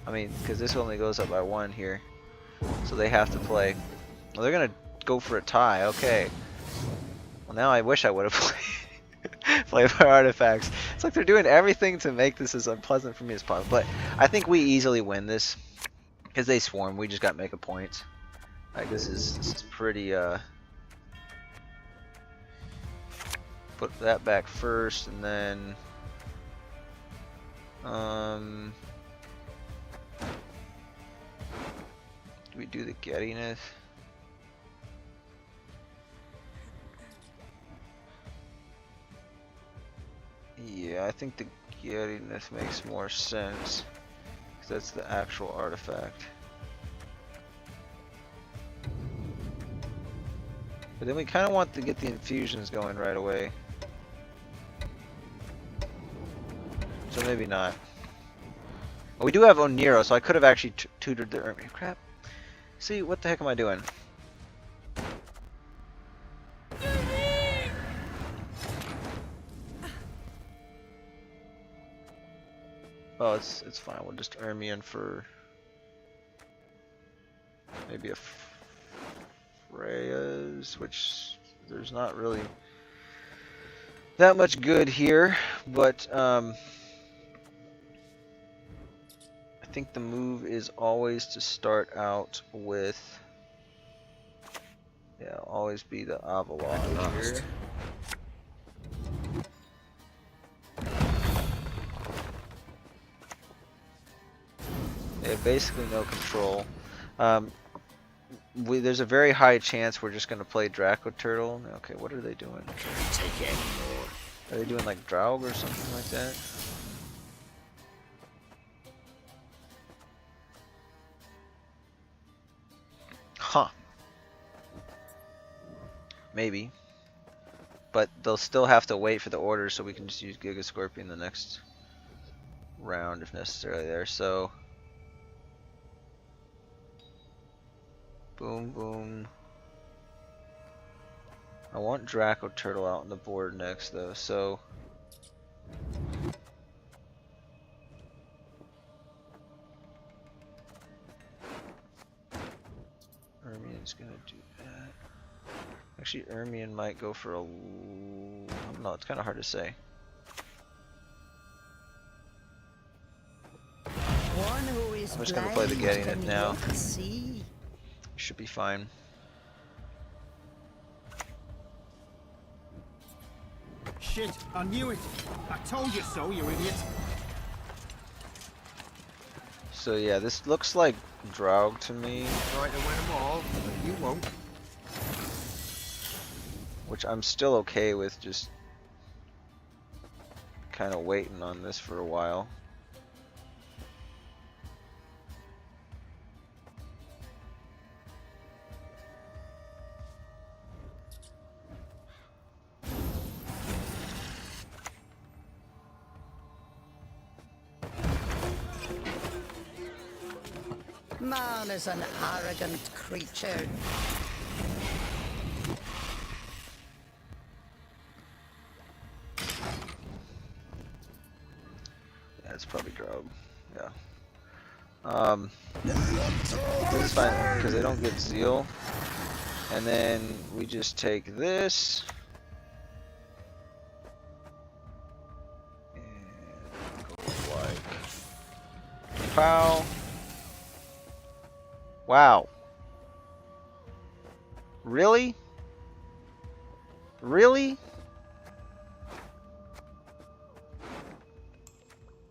I mean, because this only goes up by 1 here. So they have to play. Well, they're going to go for a tie. Okay. Well, now I wish I would have played my artifacts. It's like they're doing everything to make this as unpleasant for me as possible. But I think we easily win this because they swarm. We just got to make a point. Like, this is pretty, put that back first, and then do we do the giddiness? Yeah, I think the giddiness makes more sense because that's the actual artifact. But then we kind of want to get the infusions going right away. So maybe not. Well, we do have Oniro, so I could have actually tutored the army. Crap. See, what the heck am I doing? Oh, it's fine. We'll just Ermion for maybe a Freya's, which there's not really that much good here, but I think the move is always to start out with, yeah, always be the Avalon here. They have basically no control. There's a very high chance we're just going to play Draco Turtle. Okay, what are they doing? Can't take any more. Are they doing like Draug or something like that? Huh. Maybe. But they'll still have to wait for the order, so we can just use Giga Scorpion the next round if necessary there. So boom, boom. I want Draco Turtle out on the board next, though, so Ermion's gonna do that. Actually, Ermion might go for a... I don't know, it's kind of hard to say. One who is I'm just gonna play the getting it now. See. Should be fine. Shit, I knew it. I told you so, you idiot. So yeah, this looks like Draug to me, Try to win them all, but you won't. which I'm still okay with, just kind of waiting on this for a while. Man is an arrogant creature. Yeah, it's probably Draug. Yeah. This is fine because they don't get Zeal. And then we just take this. And go like pow. Wow. Really? Really?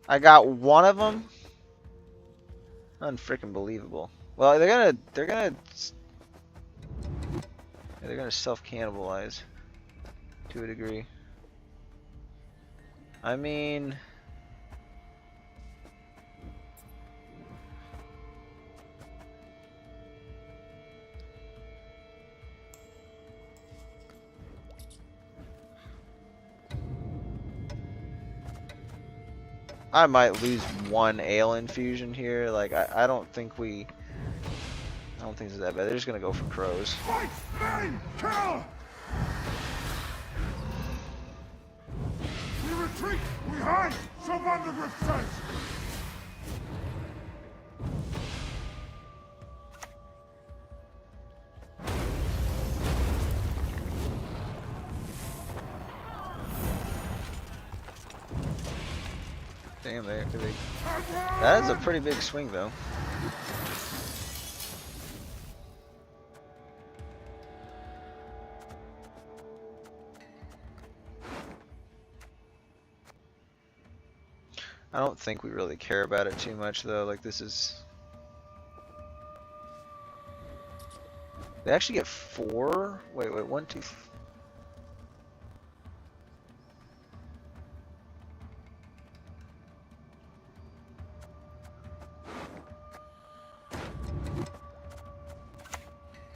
I got one of them? Unfreaking believable. Well, they're gonna self-cannibalize to a degree. I mean, I might lose one ale infusion here. Like I don't think it's that bad. They're just gonna go for crows. Fight, bang, kill! Retreat behind Savannah says. Damn, that is a pretty big swing, though. I don't think we really care about it too much, though. Like, this is... They actually get 4? Wait, 1, 2...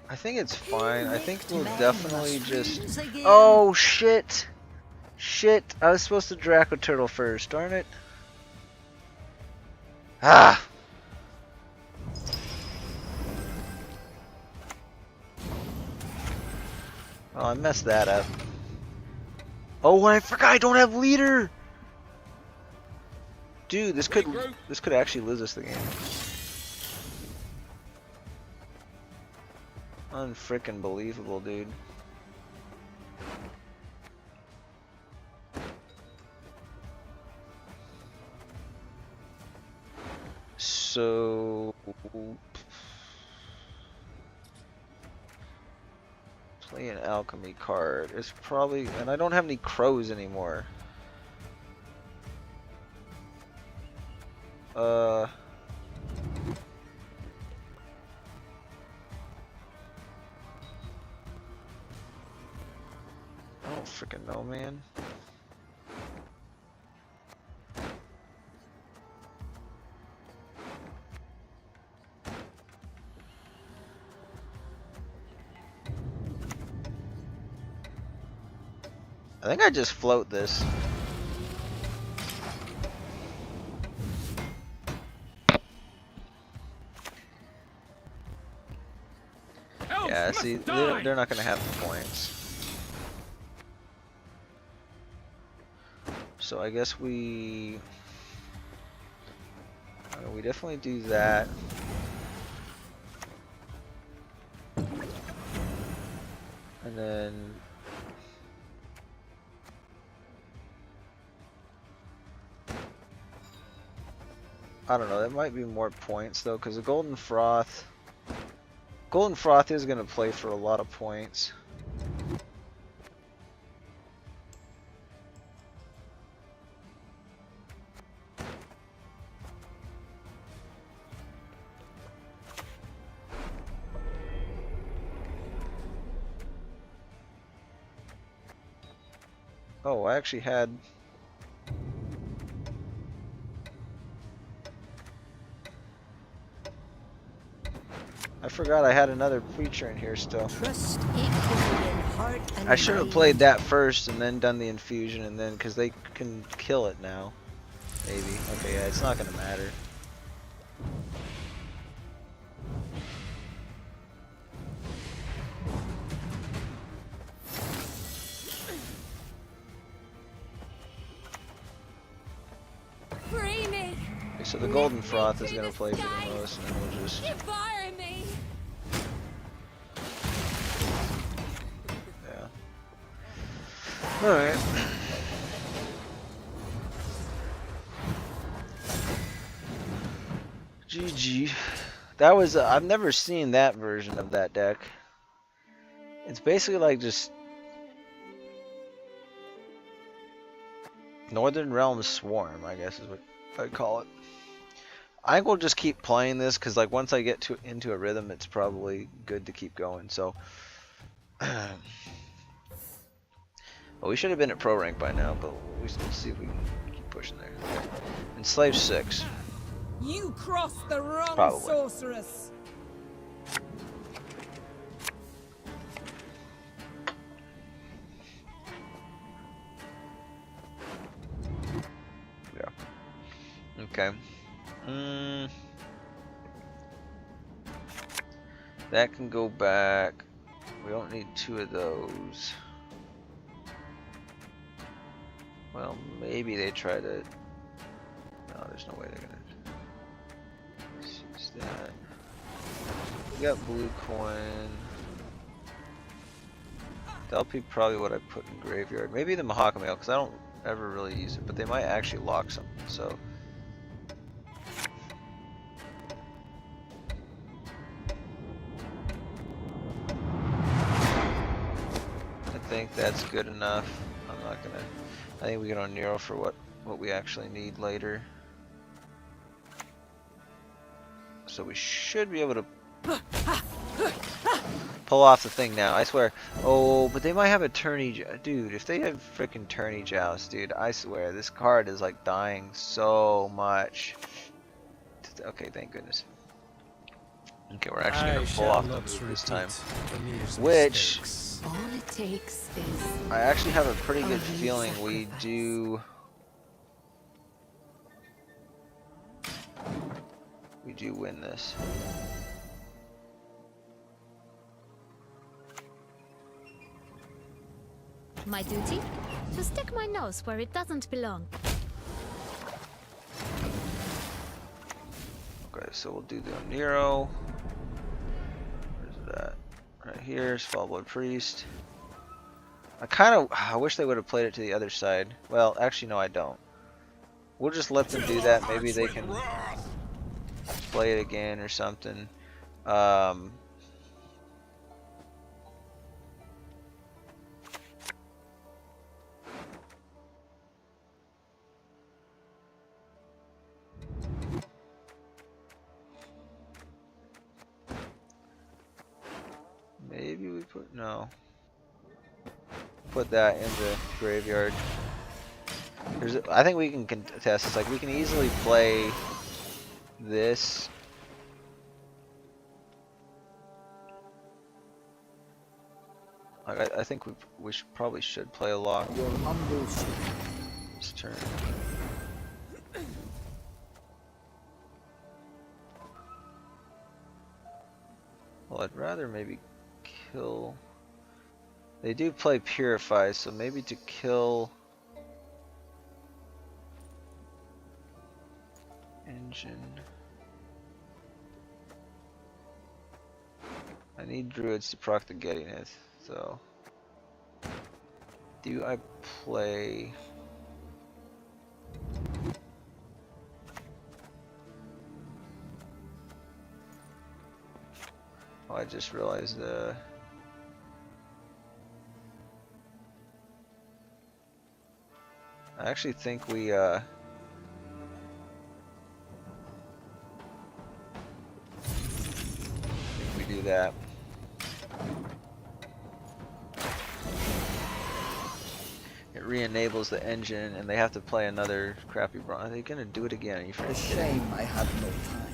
I think it's fine. I think we'll definitely just... Oh, shit! Shit! I was supposed to Draco Turtle first, darn it. Ah! Oh, I messed that up. Oh, I forgot I don't have leader! Dude, this could actually lose us the game. Unfrickin' believable, dude. So play an alchemy card. It's probably, and I don't have any crows anymore. I don't freaking know, man. I think I just float this. Yeah, see, they're not gonna have the points. So I guess we definitely do that. And then I don't know, that might be more points though, because the Golden Froth is going to play for a lot of points. Oh, I actually had... I forgot I had another preacher in here still. I should have played that first and then done the infusion and then, because they can kill it now. Maybe. Okay, yeah, it's not going to matter. Free me. Okay, so the Golden Froth is going to play for the most, and then we'll just... Devour me. Yeah. Alright. GG. That was... I've never seen that version of that deck. It's basically like just... Northern Realms Swarm, I guess is what I'd call it. I think we'll just keep playing this because, like, once I get into a rhythm, it's probably good to keep going. So, well, we should have been at pro rank by now, but we'll see if we can keep pushing there. Okay. Enslave 6. You crossed the wrong Probably. sorceress. Yeah. Okay. That can go back. We don't need 2 of those. Well, maybe they try to. No, there's no way they're gonna. Seize that. We got blue coin. That'll be probably what I put in graveyard. Maybe the Mahakam Ale, because I don't ever really use it, but they might actually lock something. So. I think that's good enough. I'm not gonna. I think we get on Nero for what we actually need later. So we should be able to pull off the thing now. I swear. Oh, but they might have a tourney, dude. If they have freaking tourney joust, dude, I swear this card is like dying so much. Okay, thank goodness. Okay, we're actually gonna pull off the move this time. Which. All it takes is... I actually have a pretty good feeling we do win this. My duty? To stick my nose where it doesn't belong. Okay, so we'll do the Nero. Where's that? Right here, Small Blood Priest. I wish they would have played it to the other side. Well, actually, no, I don't. We'll just let them do that. Maybe they can play it again or something. Maybe we put that in the graveyard. I think we can contest this. Like, we can easily play this. I think we probably should play a lock this turn. Well, I'd rather maybe kill. They do play Purify, so maybe to kill Engine. I need Druids to proc the Gettyneth, so do I play? Oh, I just realized I actually think we do that. It re-enables the engine, and they have to play another crappy bronze. Are they gonna do it again? Are you freaking kidding? Shame I had no time.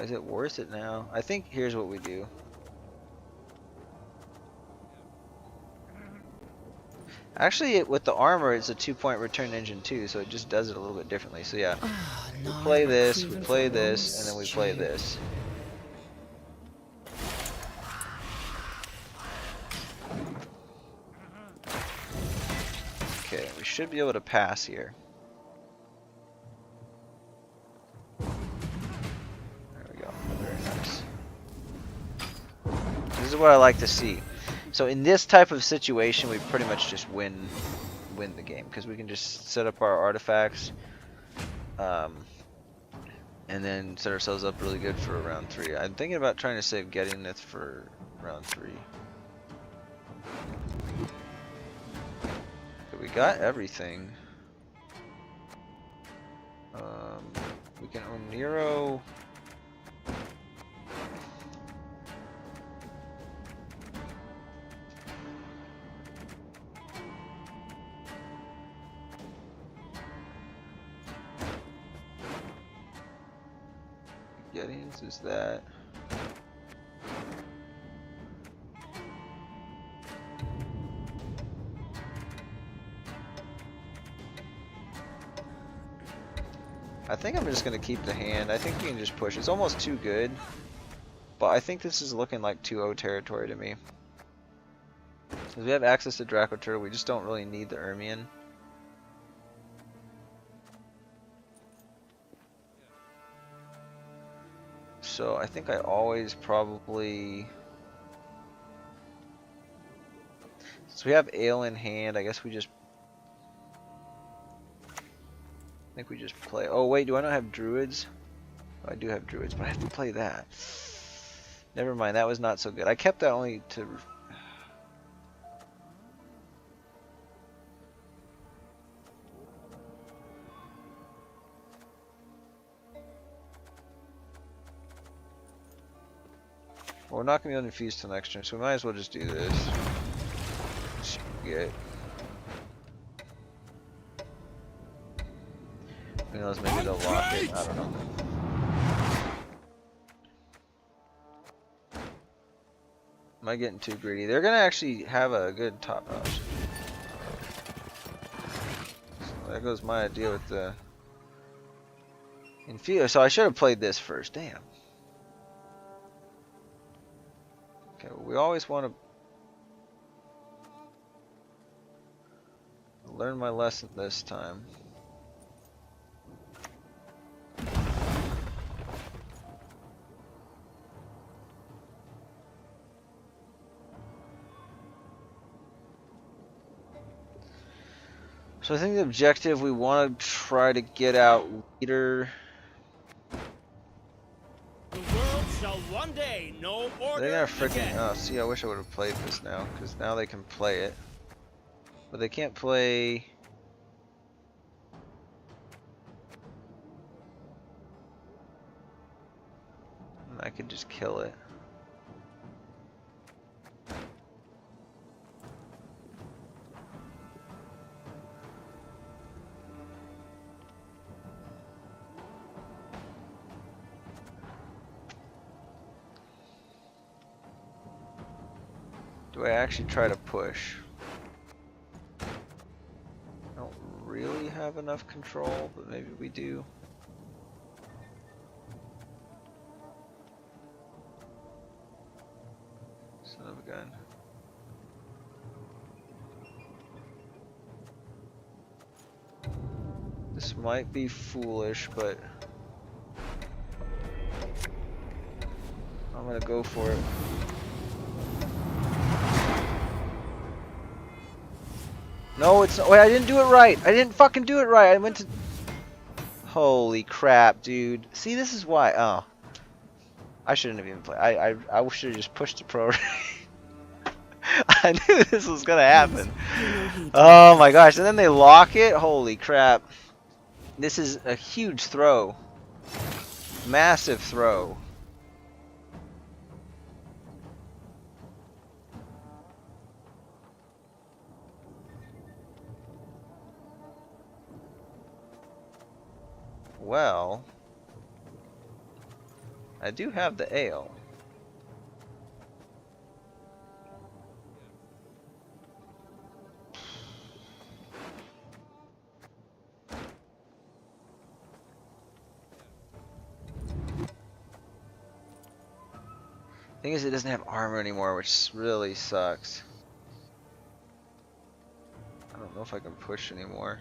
Is it worth it now? I think here's what we do. Actually, with the armor, it's a 2-point return engine too, so it just does it a little bit differently. So yeah, we play this, and then we play this. Okay, we should be able to pass here. This is what I like to see. So in this type of situation, we pretty much just win the game because we can just set up our artifacts, and then set ourselves up really good for round 3. I'm thinking about trying to save Gettyneth for round 3. But we got everything. We can own Nero. Gettings is that. I think I'm just gonna keep the hand. I think we can just push. It's almost too good. but I think this is looking like 2-0 territory to me. Because we have access to Draco Turtle, we just don't really need the Ermion. So I think I always probably... So we have Ale in hand, I guess we just... I think we just play... Oh wait, do I not have Druids? Oh, I do have Druids, but I have to play that. Never mind, that was not so good. I kept that only to... Well, we're not going to be able to infuse till next turn, so we might as well just do this. Get. Who knows, maybe they'll lock it, I don't know. Am I getting too greedy? They're going to actually have a good top option. So there goes my idea with the infuse. So I should have played this first, damn. Okay, well, we always want to learn my lesson this time. So I think the objective, we want to try to get out leader. The world shall one day know order. They're gonna freaking. Oh, see, I wish I would have played this now, because now they can play it. But they can't play. I could just kill it. Do I actually try to push? I don't really have enough control, but maybe we do. Son of a gun. This might be foolish, but I'm gonna go for it. No, it's not. Wait, I didn't do it right. I didn't fucking do it right. I went to... Holy crap, dude. See, this is why. Oh. I shouldn't have even played. I should have just pushed the pro. I knew this was gonna happen. Oh my gosh. And then they lock it? Holy crap. This is a huge throw. Massive throw. Well, I do have the ale. Thing is, it doesn't have armor anymore, which really sucks. I don't know if I can push anymore.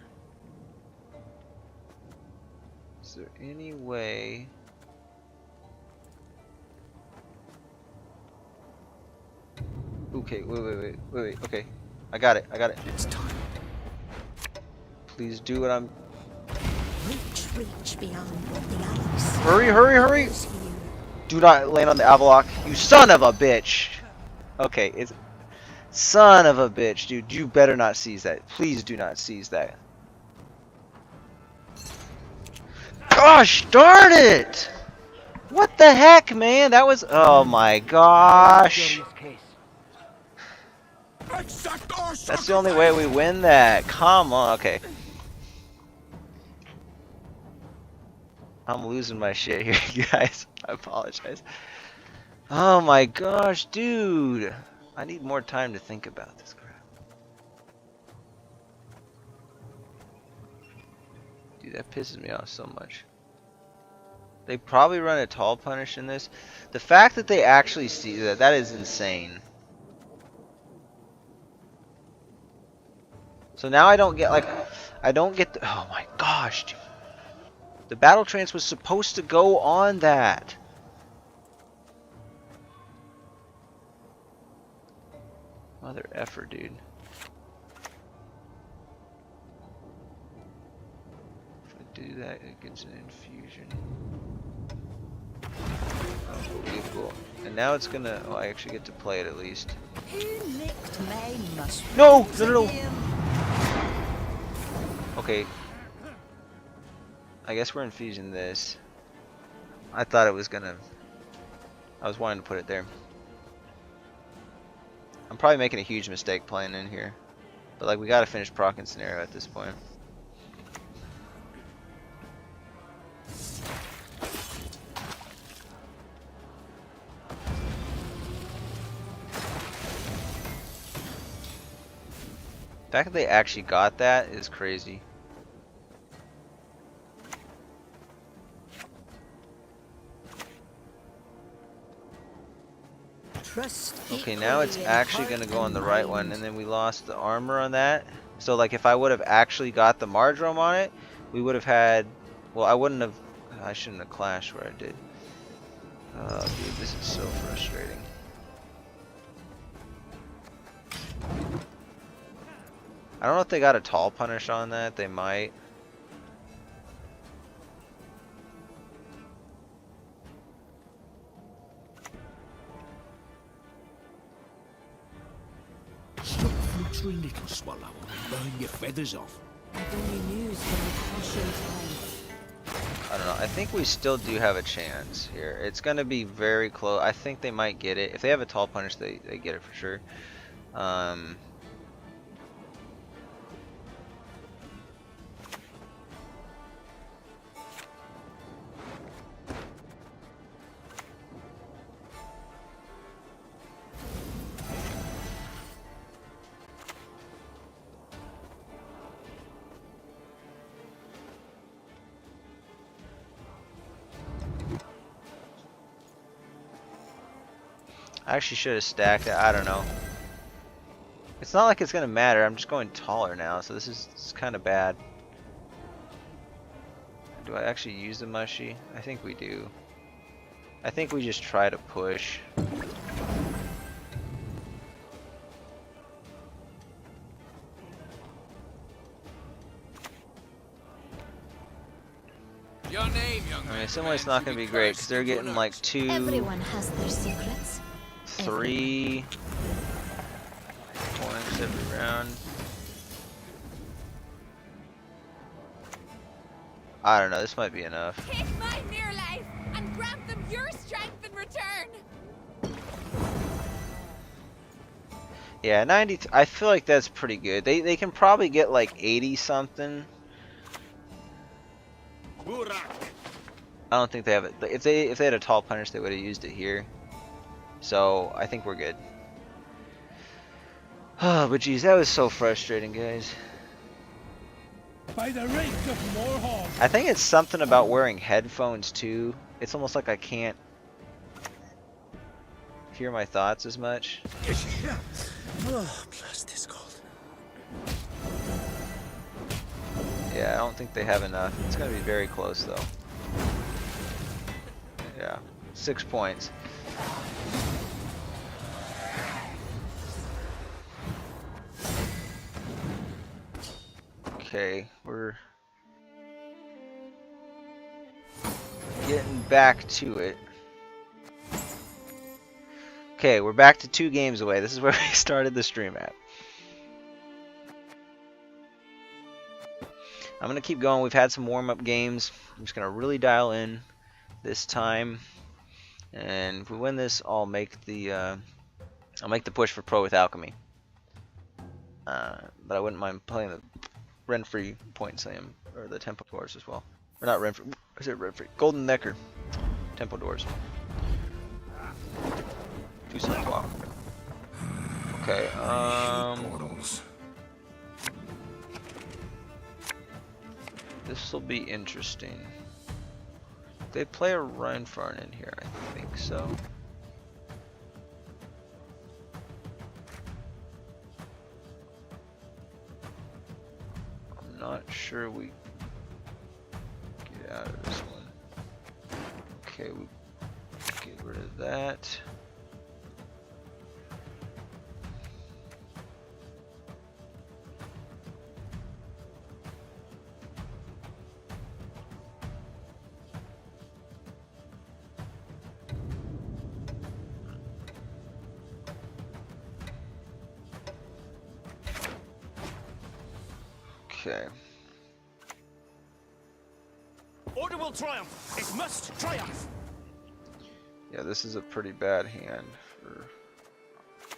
Is there any way? Okay, wait. Okay, I got it. It's time. Please do what I'm. Reach beyond the alleys. Hurry! Do not land on the Avalok, you son of a bitch! Okay, it's son of a bitch, dude. You better not seize that. Please do not seize that. Gosh darn it! What the heck, man? That was. Oh my gosh. That's the only way we win that. Come on. Okay. I'm losing my shit here, you guys. I apologize. Oh my gosh, dude. I need more time to think about this crap. Dude, that pisses me off so much. They probably run a tall punish in this. The fact that they actually see that is insane. So now I don't get the, oh my gosh, dude. The battle trance was supposed to go on that. Mother effer, dude. If I do that, it gets an infusion. Unbelievable. And now it's gonna, oh, I actually get to play it at least. No! No, no, no! Okay. I guess we're infusing this. I thought it was gonna, I was wanting to put it there. I'm probably making a huge mistake playing in here. But like, we gotta finish proc and scenario at this point. The fact that they actually got that is crazy. Okay, now it's actually going to go on the right one, and then we lost the armor on that. So like, if I would have actually got the Mardrome on it, we would have had, well, I wouldn't have, I shouldn't have clashed where I did. Oh dude, this is so frustrating. I don't know if they got a tall punish on that, they might. Stop fluttering, little swallow, and burn your feathers off. I've only news from the caution time. I don't know, I think we still do have a chance here. It's gonna be very close. I think they might get it. If they have a tall punish, they get it for sure. I actually should have stacked it. I don't know. It's not like it's gonna matter. I'm just going taller now, so this is kind of bad. Do I actually use the mushy? I think we do. I think we just try to push. Your name, young man. I mean, some way it's not gonna be great because they're getting like 2, Everyone has their secrets. 3 points every round. I don't know. This might be enough. Take my near life and grant them your strength in return. Yeah, 90. I feel like that's pretty good. They can probably get like 80 something. I don't think they have it. If they had a tall punish, they would have used it here. So I think we're good. Oh, but geez, that was so frustrating, guys. By the reek of more hogs. I think it's something about wearing headphones too. It's almost like I can't hear my thoughts as much. Oh, bless this cold. Yeah, I don't think they have enough. It's gonna be very close though. Yeah, 6 points. Okay, we're getting back to it. Okay, we're back to 2 games away. This is where we started the stream at. I'm going to keep going. We've had some warm-up games. I'm just going to really dial in this time. And if we win this, I'll make the push for Pro with Alchemy. But I wouldn't mind playing the Renfrey Point Slam, or the Tempo Doors as well. Or not Renfrey, I said Renfrey. Golden Necker. Tempo Doors. 2 Sunblock. Okay, this will be interesting. They play a Rheinfarn in here, I think so. I'm not sure we get out of this one. Okay, we get rid of that. Okay. Order will triumph. It must triumph. Yeah, this is a pretty bad hand for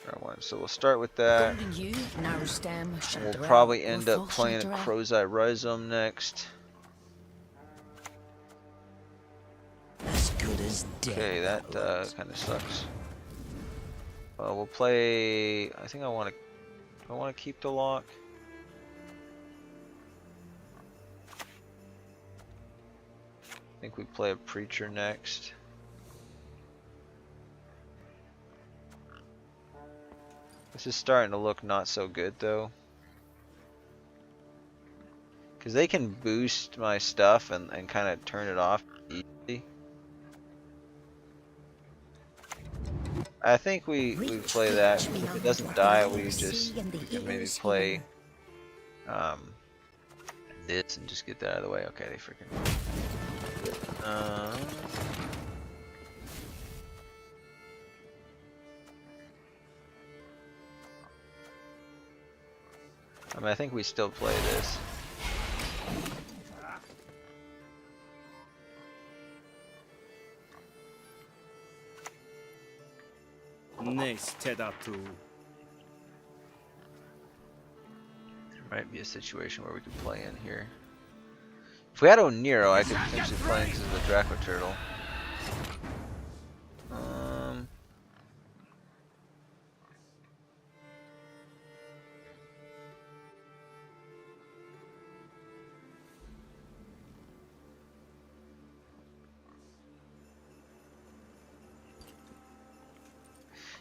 round one. So we'll start with that. Golden Hue, narrow stem, And we'll Chanterelle, probably or end up false playing a Chanterelle. Crow's Eye Rhizome next. As good as dead. Okay, that kind of sucks. We'll play. I think I want to. I want to keep the lock. I think we play a Preacher next. This is starting to look not so good though. Because they can boost my stuff and kind of turn it off easily. I think we play that. If it doesn't die, we can maybe play this and just get that out of the way. Okay, they freaking. I mean, I think we still play this. There Might be a situation where we could play in here. If we had Oniro, I could potentially play into the Draco Turtle.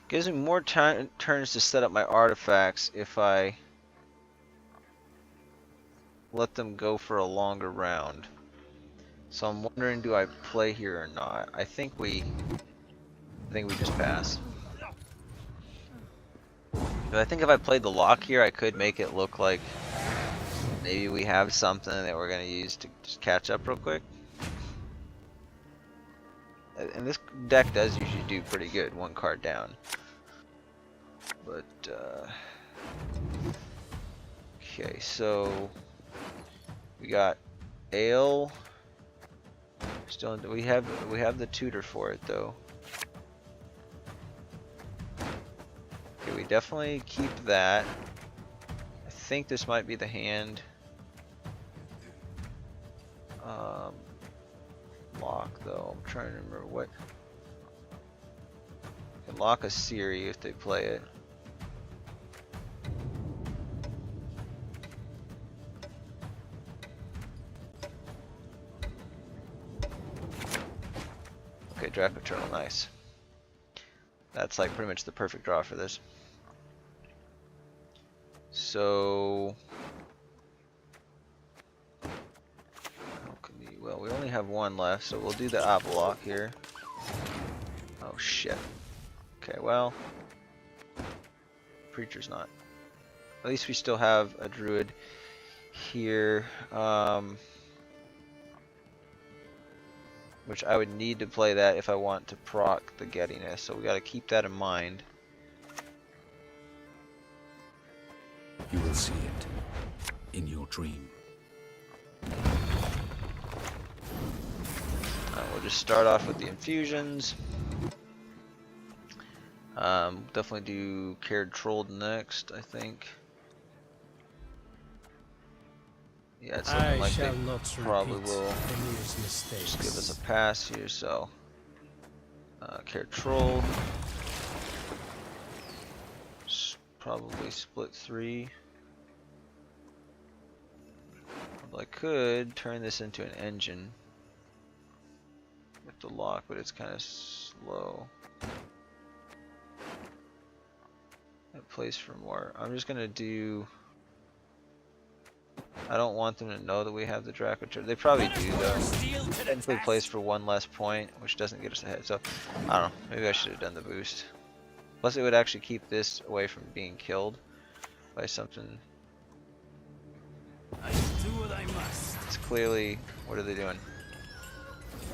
Gives me more turns to set up my artifacts if I let them go for a longer round. So I'm wondering, do I play here or not? I think we just pass. But I think if I played the lock here, I could make it look like maybe we have something that we're gonna use to just catch up real quick. And this deck does usually do pretty good, one card down. But okay, so we got Ale. Still, we have the tutor for it though. Okay, we definitely keep that. I think this might be the hand. Lock though. I'm trying to remember what. Can lock a Siri if they play it. Okay, Draco Turtle, nice. That's like pretty much the perfect draw for this. So, well, we only have one left, so we'll do the Avalok here. Oh shit. Okay, well, Preacher's not. At least we still have a Druid here, which I would need to play that if I want to proc the Gettyness, so we got to keep that in mind. You will see it in your dream. We'll just start off with the infusions. Definitely do Cared Trolled next, I think. Yeah, it's looking like they probably will just give us a pass here, so Cared Trolled. Probably split 3. Well, I could turn this into an engine. with the lock, but it's kind of slow. It plays for more. I'm just gonna do. I don't want them to know that we have the Draco Turtle. They probably do though. Technically plays for one less point, which doesn't get us ahead. So I don't know. Maybe I should have done the boost. Plus, it would actually keep this away from being killed by something. I do what I must. It's clearly. What are they doing?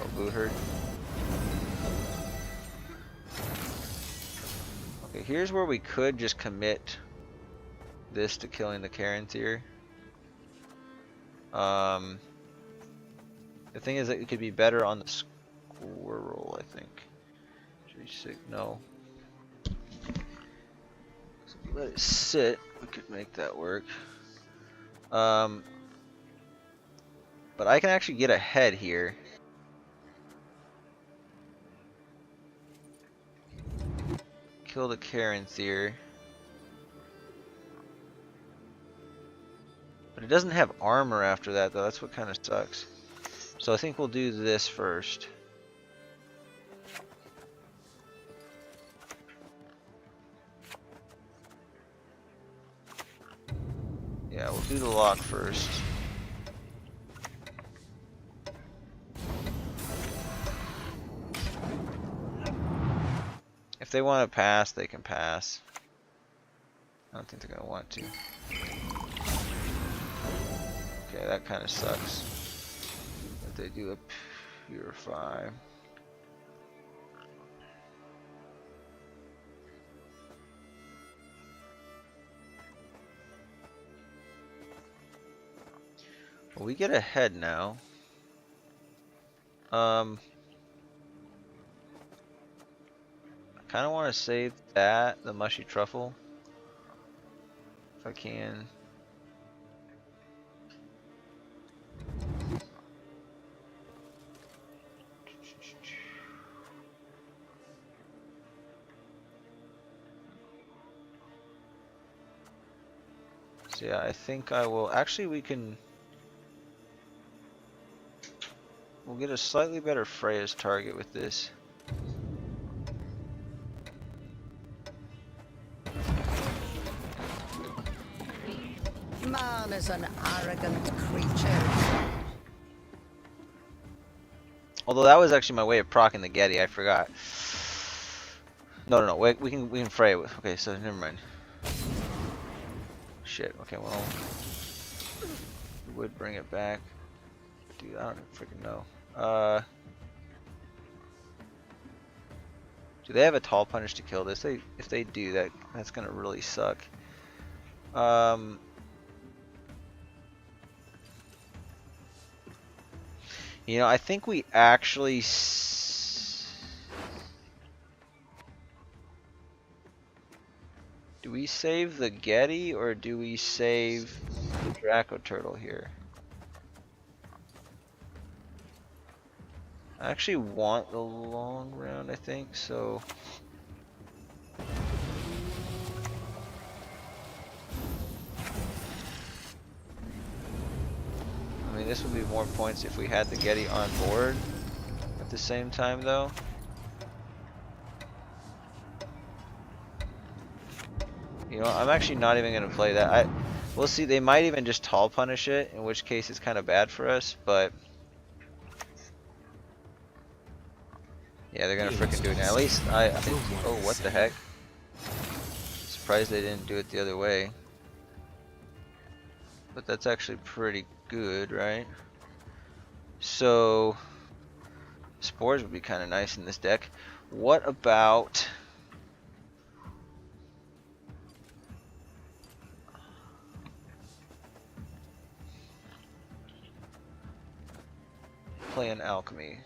Oh, Boo Herd. Okay, here's where we could just commit this to killing the Caranthir. The thing is that it could be better on the squirrel, I think. 36, no. So if we let it sit, we could make that work. But I can actually get ahead here. Kill the Caranthir. But it doesn't have armor after that though, that's what kind of sucks. So I think we'll do this first. Yeah, we'll do the lock first. If they want to pass, they can pass. I don't think they're going to want to. Okay, that kind of sucks. If they do a purify. Well, we get ahead now. I kind of want to save that, the mushy truffle, if I can. So yeah, I think I will. Actually, we'll get a slightly better Freya's target with this. Man is an arrogant creature. Although that was actually my way of proccing the Getty, I forgot. No. Wait, we can fray it with. Okay, so never mind. Shit. Okay, well, we would bring it back. Dude, I don't freaking know. Do they have a tall punish to kill this? If they do, that's gonna really suck. You know, I think we actually do we save the Getty or do we save the Draco Turtle here? I actually want the long round, I think, so I mean, this would be more points if we had the Getty on board at the same time, though. You know, I'm actually not even going to play that. We'll see. They might even just tall punish it, in which case it's kind of bad for us, but yeah, they're going to freaking do it now. At least I think. Oh, what the heck? Surprised they didn't do it the other way. But that's actually pretty good, right? So spores would be kind of nice in this deck. What about playing alchemy?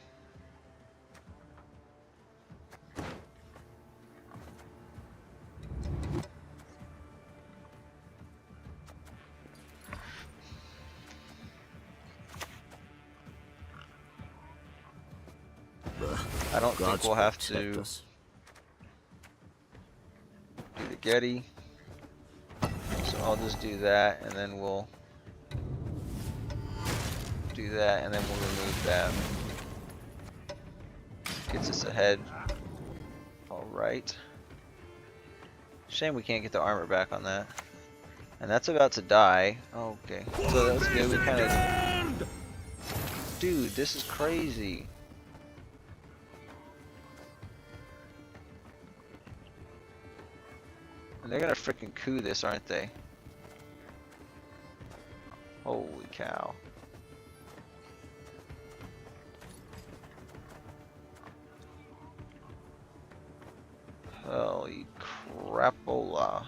I don't think we'll have to do the Getty, so I'll just do that, and then we'll do that, and then we'll remove that. Gets us ahead. Alright. Shame we can't get the armor back on that. And that's about to die. Okay. So that was good. We kind of... Dude, this is crazy. And they're gonna freaking coup this, aren't they? Holy cow. Holy crapola.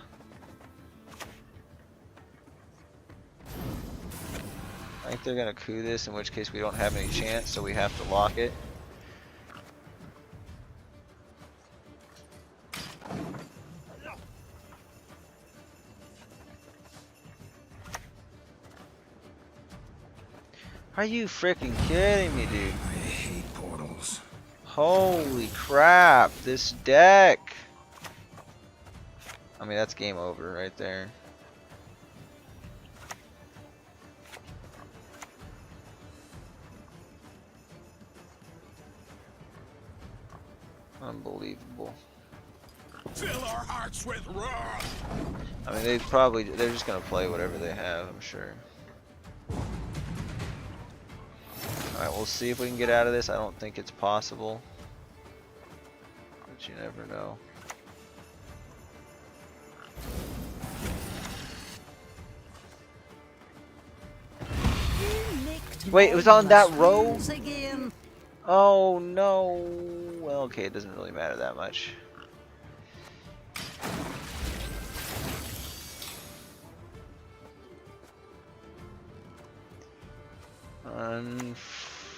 I think they're gonna coup this, in which case we don't have any chance, so we have to lock it. Are you freaking kidding me, dude? I hate portals. Holy crap, this deck! I mean, that's game over right there. Unbelievable. Fill our hearts with wrath. I mean, they're just gonna play whatever they have, I'm sure. Alright, we'll see if we can get out of this. I don't think it's possible, but you never know. Wait, it was on that row? Oh no. Well, okay, it doesn't really matter that much.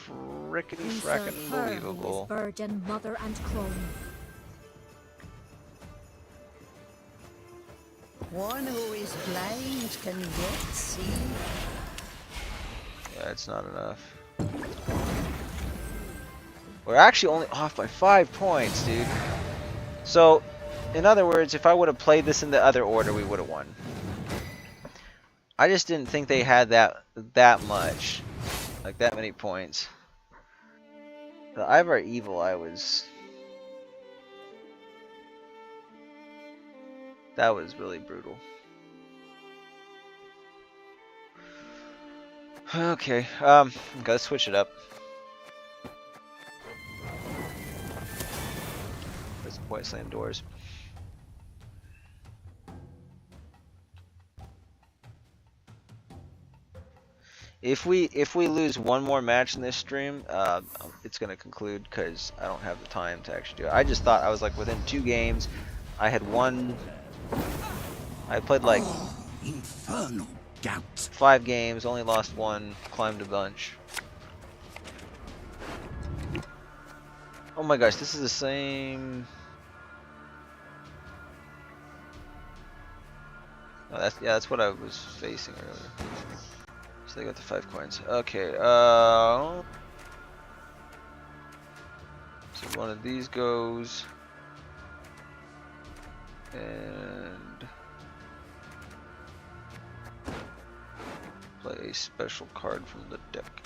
Frickety frackin' unbelievable. Virgin mother and crone. One who is blind can yet see. Yeah, it's not enough. We're actually only off by 5 points, dude. So, in other words, if I would have played this in the other order, we would have won. I just didn't think they had that much. Like, that many points. The Ivar Evil, that was really brutal. Okay, let's switch it up. There's the point slam doors. If we lose one more match in this stream, it's gonna conclude because I don't have the time to actually do it. I just thought I was like within 2 games. I had won. I played like Infernal gout. 5 games, only lost 1, climbed a bunch. Oh my gosh, this is the same. Oh, that's what I was facing earlier. So they got the 5 coins. Okay, so one of these goes, and play a special card from the deck.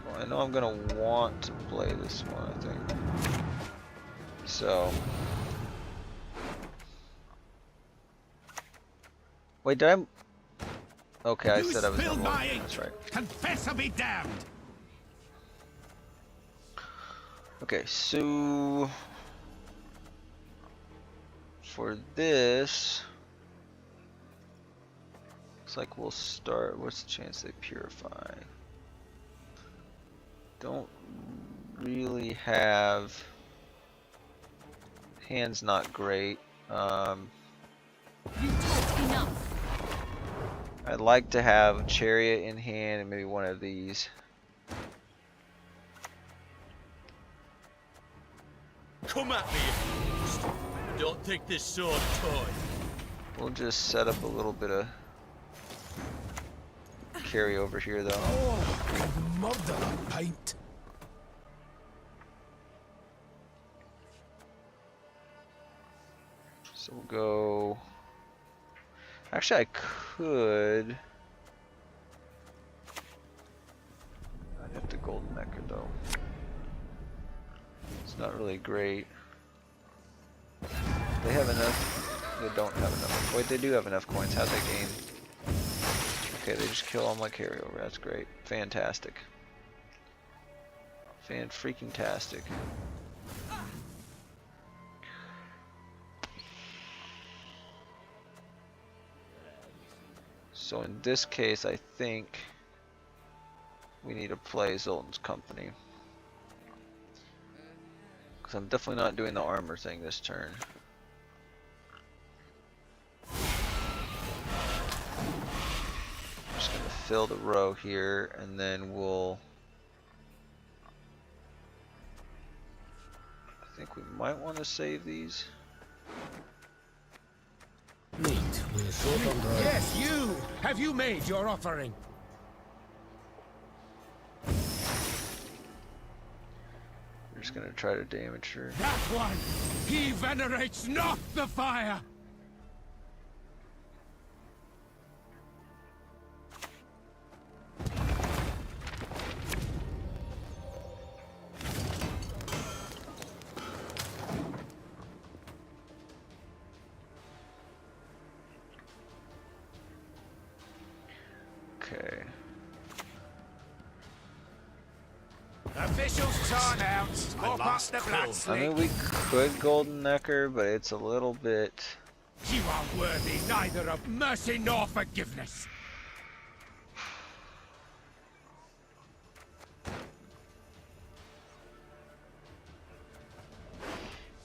Well, I know I'm gonna want to play this one, I think. So, wait, did I? Okay, I said I was gonna roll. That's right. Confess or be damned. Okay, so for this, looks like we'll start. What's the chance they purify? Don't really have. Hand's not great. I'd like to have Chariot in hand and maybe one of these. Come at me, if you don't take this sword toy. We'll just set up a little bit of carry over here, though. Oh, murder a pint. So we'll go. Actually, I could. I'd have to golden necker though. It's not really great. They have enough. They don't have enough. Wait, they do have enough coins. How'd they gain? Okay, they just kill all my carryover. That's great. Fantastic. Fan-freaking-tastic. So in this case, I think we need to play Zoltan's Company. Because I'm definitely not doing the armor thing this turn. I'm just going to fill the row here, and then we'll... I think we might want to save these. Neat. We're short on time. Yes, you! Have you made your offering? We're just going to try to damage her. That one! He venerates not the fire! Okay. Officials turn out. Mop up the blood I slick. mean, we could golden necker, but it's a little bit... You are worthy neither of mercy nor forgiveness.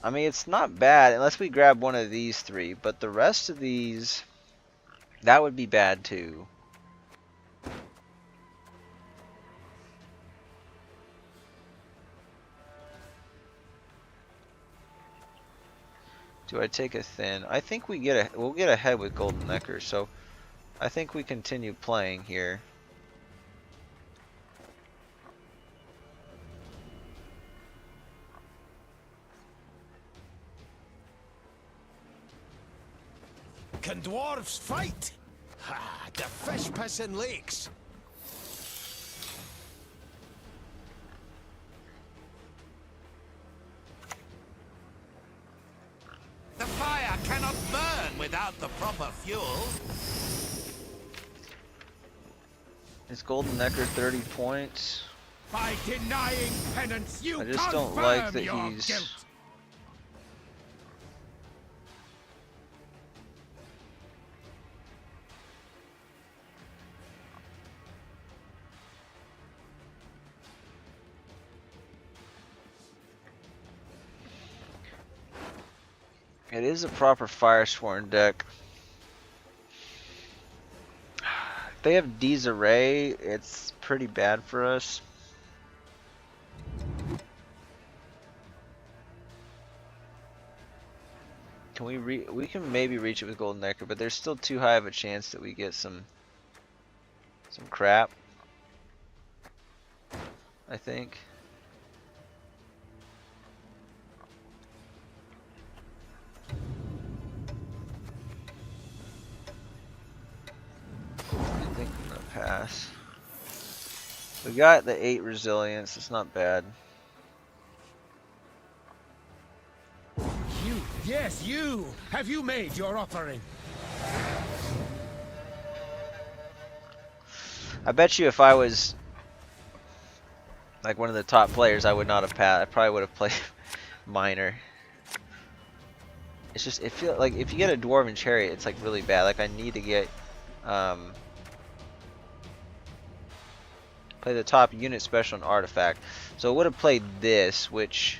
I mean, it's not bad unless we grab one of these three, but the rest of these, that would be bad too. Do I take a thin? I think we'll get ahead with golden necker, so I think we continue playing here. Can dwarves fight? Ha! The fish pissing lakes. The fire cannot burn without the proper fuel. Is golden necker 30 points? By denying penance, you I just don't like confirm that your he's... guilt. It is a proper Firesworn deck. If they have Disarray, it's pretty bad for us. Can we can maybe reach it with golden necker, but there's still too high of a chance that we get some crap, I think. I think I'm gonna pass. We got the 8 resilience, it's not bad. You, yes, you! Have you made your offering? I bet you if I was like one of the top players, I would not have passed. I probably would have played minor. It's just, it feels like if you get a dwarven chariot, it's like really bad. Like I need to get play the top unit special and artifact. So I would have played this, which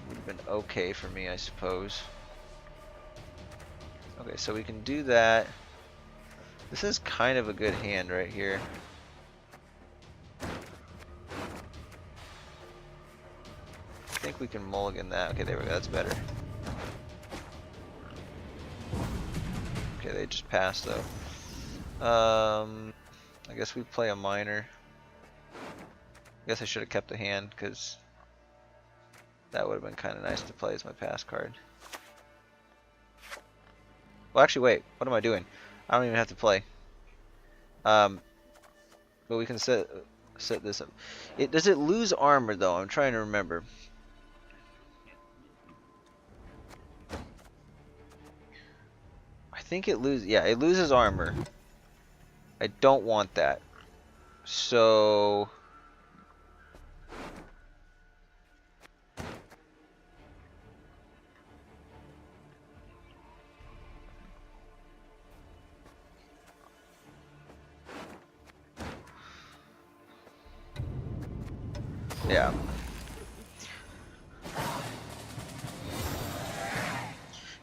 would have been okay for me, I suppose. Okay, so we can do that. This is kind of a good hand right here. I think we can mulligan that. Okay, there we go. That's better. Okay, they just passed though. I guess we play a minor. I guess I should have kept the hand because that would have been kind of nice to play as my pass card. Well, actually, wait. What am I doing? I don't even have to play. But we can set this up. Does it lose armor though? I'm trying to remember. I think it loses. Yeah, it loses armor. I don't want that. So. Yeah.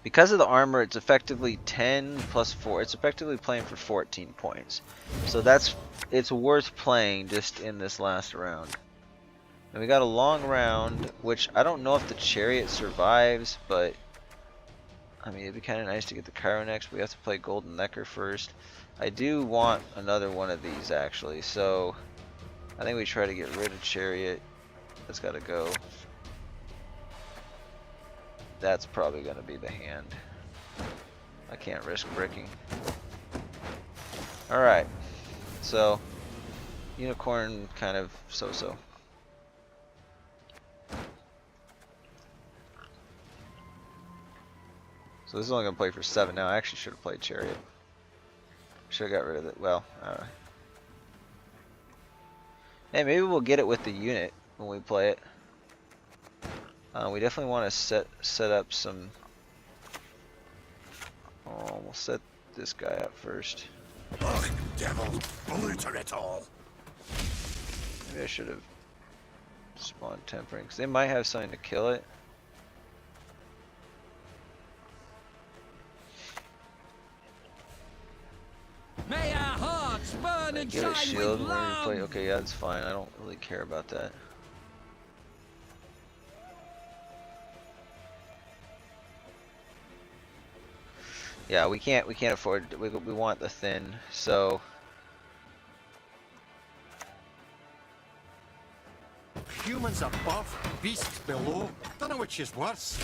Because of the armor, it's effectively 10 plus 4. It's effectively playing for 14 points. So it's worth playing just in this last round. And we got a long round, which I don't know if the chariot survives, but I mean, it'd be kind of nice to get the Cairo next. We have to play Golden Necker first. I do want another one of these actually, so I think we try to get rid of chariot. That's got to go. That's probably going to be the hand. I can't risk bricking. Alright. So, unicorn kind of so-so. So this is only going to play for 7 now. I actually should have played chariot. Should have got rid of it. Well, hey, maybe we'll get it with the unit when we play it. We definitely want to set up some. Oh, we'll set this guy up first. Ugh, devil, polluter it all. Maybe I should have spawned tempering, because they might have something to kill it. May our hearts burn and Get a shine shield with whenever you love. play. Okay, yeah, that's fine. I don't really care about that. Yeah, we can't afford. We want the thin. So Humans above, beasts below. Don't know which is worse.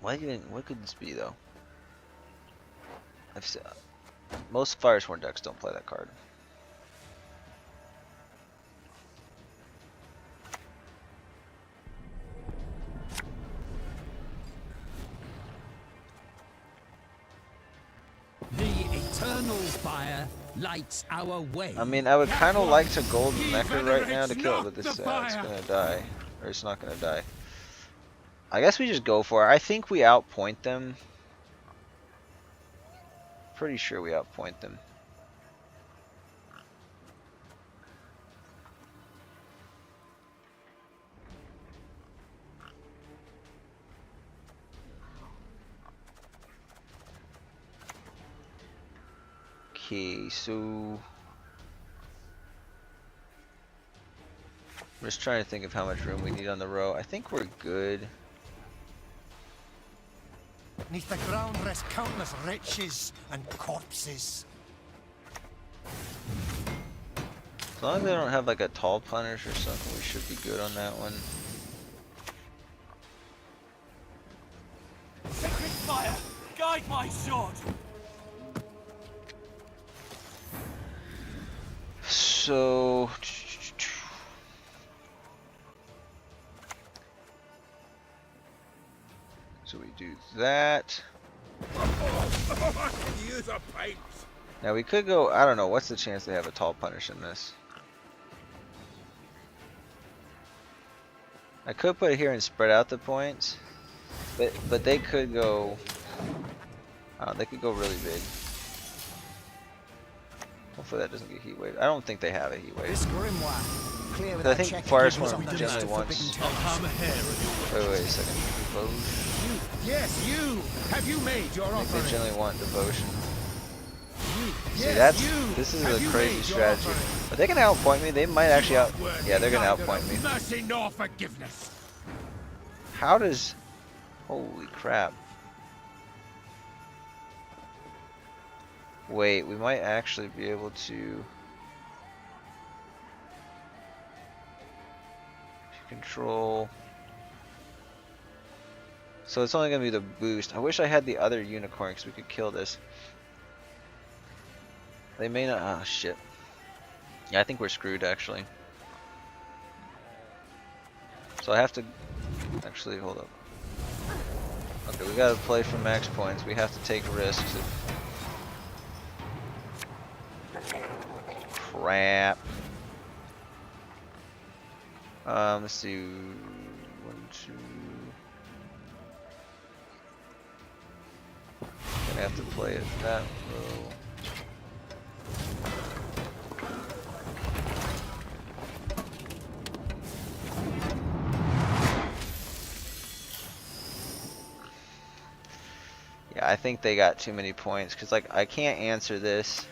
what could this be though? Most Firesworn decks don't play that card. The eternal fire lights our way. I mean, I would kind of like to Golden Necker right now to kill it, but this it's gonna die, or it's not gonna die. I guess we just go for it. I think we outpoint them. Pretty sure we outpoint them. Okay, so I'm just trying to think of how much room we need on the row. I think we're good. Neath the ground rest countless riches and corpses. As long as they don't have like a tall punish or something, we should be good on that one. Sacred fire, guide my sword. So we do that. Use a pipe. Now we could go, I don't know, what's the chance they have a tall punish in this? I could put it here and spread out the points, but they could go really big. Hopefully that doesn't get heat wave. I don't think they have a heat wave. This grimoire, clear I think Firesworn generally wants. Not harm a hair on your way. Wait a second. Devotion. Yes, you. Have you made your I think offering? they generally want devotion. See, Yes, this is Have a you crazy made your strategy. offering? But they can outpoint me. They might actually out. Yeah, they're gonna Neither outpoint me. Mercy nor forgiveness. How does? Holy crap! Wait, we might actually be able to control So it's only going to be the boost. I wish I had the other unicorn because we could kill this. They may not. Oh, shit. Yeah, I think we're screwed, actually. So I have to... Actually, hold up. Okay, we gotta play for max points. We have to take risks. Crap. Let's see. 1, 2. Gonna have to play it that low. Yeah, I think they got too many points because, like, I can't answer this.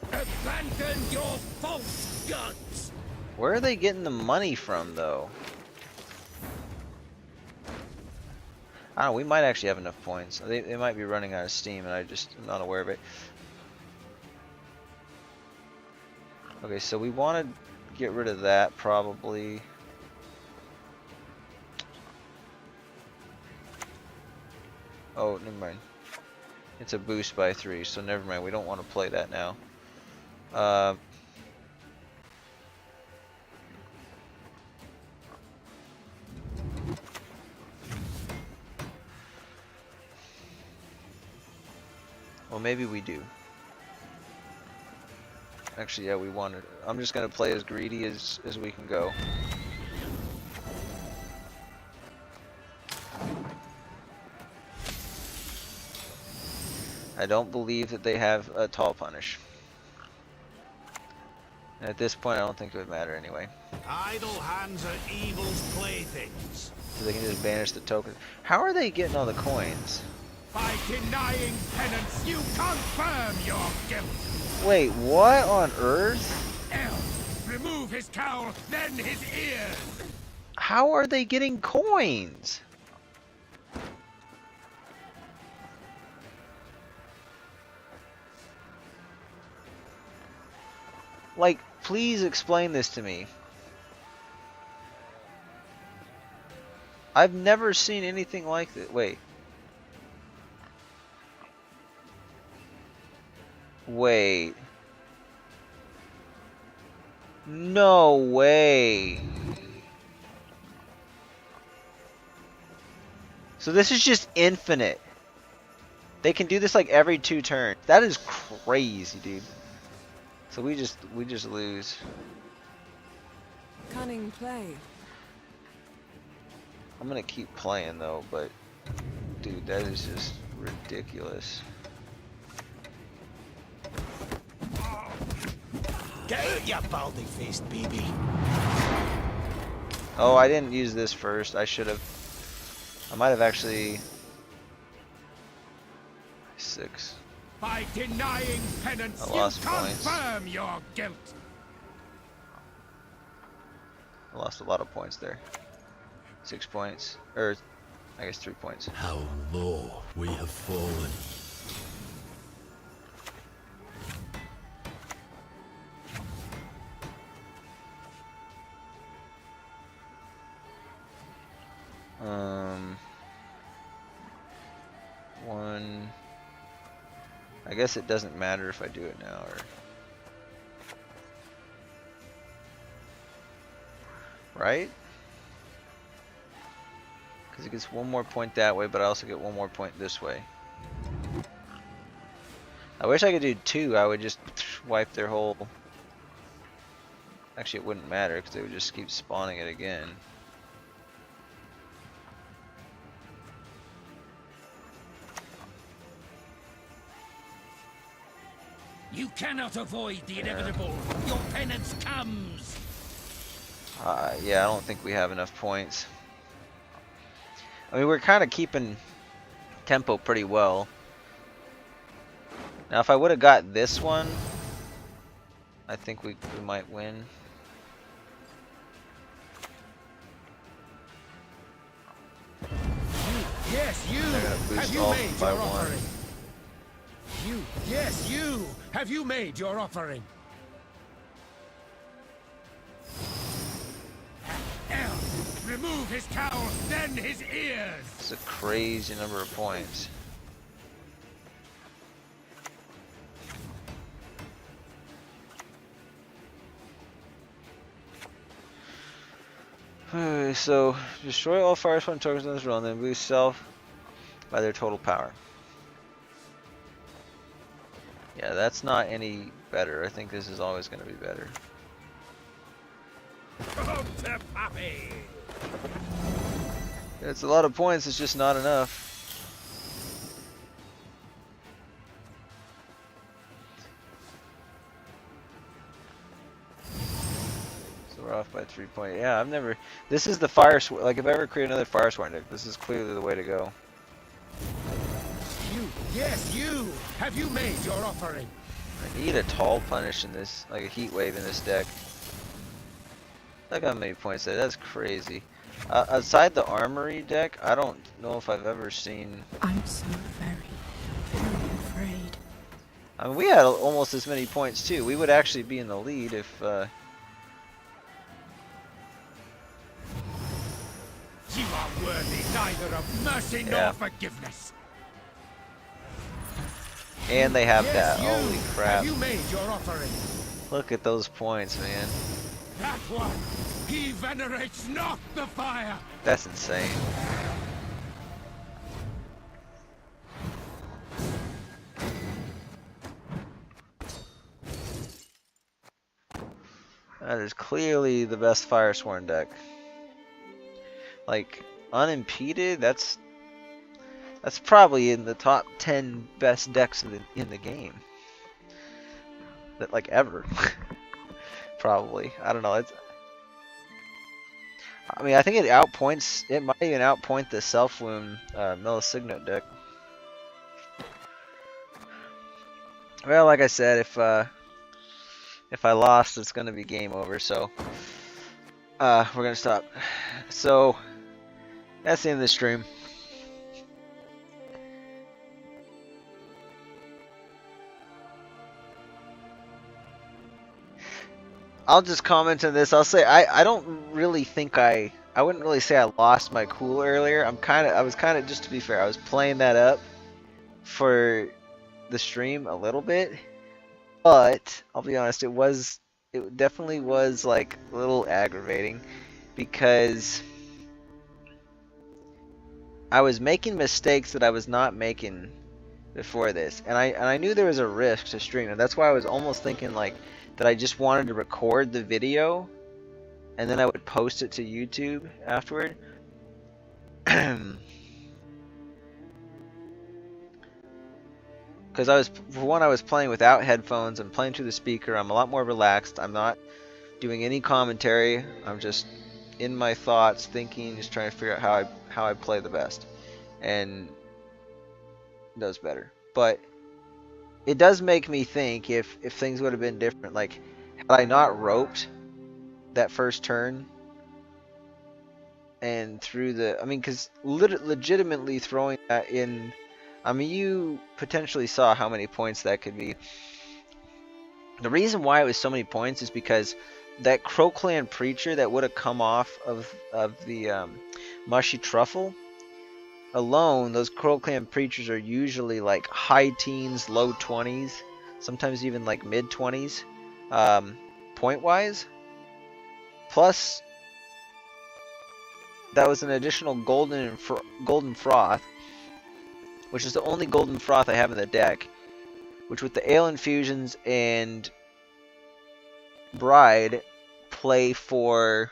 Abandon your false gods! Where are they getting the money from, though? I don't know, we might actually have enough points. They might be running out of steam and I just am not aware of it. Okay, so we want to get rid of that probably. Oh, never mind. It's a boost by 3, so never mind. We don't want to play that now. Well, maybe we do. Actually, yeah, we wanted. I'm just gonna play as greedy as we can go. I don't believe that they have a tall punish. And at this point, I don't think it would matter anyway. Idle hands are evil's playthings. So they can just banish the token. How are they getting all the coins? By denying penance, you confirm your guilt. Wait, what on earth? Elf, remove his cowl, then his ears. How are they getting coins? Like, please explain this to me. I've never seen anything like this. Wait. Wait. No way. So this is just infinite. They can do this like every 2 turns. That is crazy, dude. So we just lose. Cunning play. I'm gonna keep playing though, but dude, that is just ridiculous. Get out, you baldy-faced baby. Oh, I didn't use this first. I should have. I might have actually. 6. By denying penance, I you lost points. confirm your guilt. I lost a lot of points there. 6 points, or I guess 3 points. How low we have fallen. One. I guess it doesn't matter if I do it now or. Right? Because it gets 1 more point that way, but I also get 1 more point this way. I wish I could do 2. I would just wipe their whole. Actually, it wouldn't matter because they would just keep spawning it again. You cannot avoid the inevitable. Your penance comes. Yeah, I don't think we have enough points. I mean, we're kind of keeping tempo pretty well. Now, if I would have got this one, I think we might win. Yes, you. They're gonna boost Have you all made by your 1. offering? You. Yes, you. Have you made your offering? remove his cowl, then his ears. It's a crazy number of points. So destroy all Firespawn tokens on this run, then boost self by their total power. Yeah, that's not any better. I think this is always going to be better. Come to Pappy. It's a lot of points, it's just not enough. So we're off by 3 points. Yeah, I've never... This is the fire... Like, if I ever create another Firesworn deck, this is clearly the way to go. You, yes, you! Have you made your offering? I need a tall punish in this, like a heat wave in this deck. Look how many points there. That's crazy. Aside the armory deck, I don't know if I've ever seen. I'm so very, very afraid. I mean, we had almost as many points too. We would actually be in the lead if. You are worthy neither of mercy nor forgiveness. And they have Yes, that. Holy crap! Have you made your offering? Look at those points, man. That one, he venerates not the fire. That's insane. That is clearly the best Firesworn deck. Like, unimpeded, that's probably in the top 10 best decks in the game. That, like, ever. Probably. I don't know. I mean, I think it might even outpoint the Self-Wound Millicigno deck. Well, like I said, if I lost, it's gonna be game over, so we're gonna stop. So that's the end of the stream. I'll just comment on this. I'll say I don't really think I wouldn't really say I lost my cool earlier. I was kind of, just to be fair, I was playing that up for the stream a little bit, but I'll be honest, it definitely was like a little aggravating because I was making mistakes that I was not making before this, and I knew there was a risk to stream, and that's why I was almost thinking like that I just wanted to record the video and then I would post it to YouTube afterward. Because for one, I was playing without headphones. I'm playing through the speaker. I'm a lot more relaxed. I'm not doing any commentary. I'm just in my thoughts, thinking, just trying to figure out how I play the best, and it does better. But it does make me think if things would have been different. Like, had I not roped that first turn and threw the, I mean, because legitimately throwing that in, I mean, you potentially saw how many points that could be. The reason why it was so many points is because that Crow Clan Preacher that would have come off of the Mushy Truffle alone, those Crow Clan Preachers are usually like high teens, low 20s, sometimes even like mid 20s, point wise. Plus, that was an additional Golden Froth, which is the only Golden Froth I have in the deck, which with the Ale Infusions and Bride play for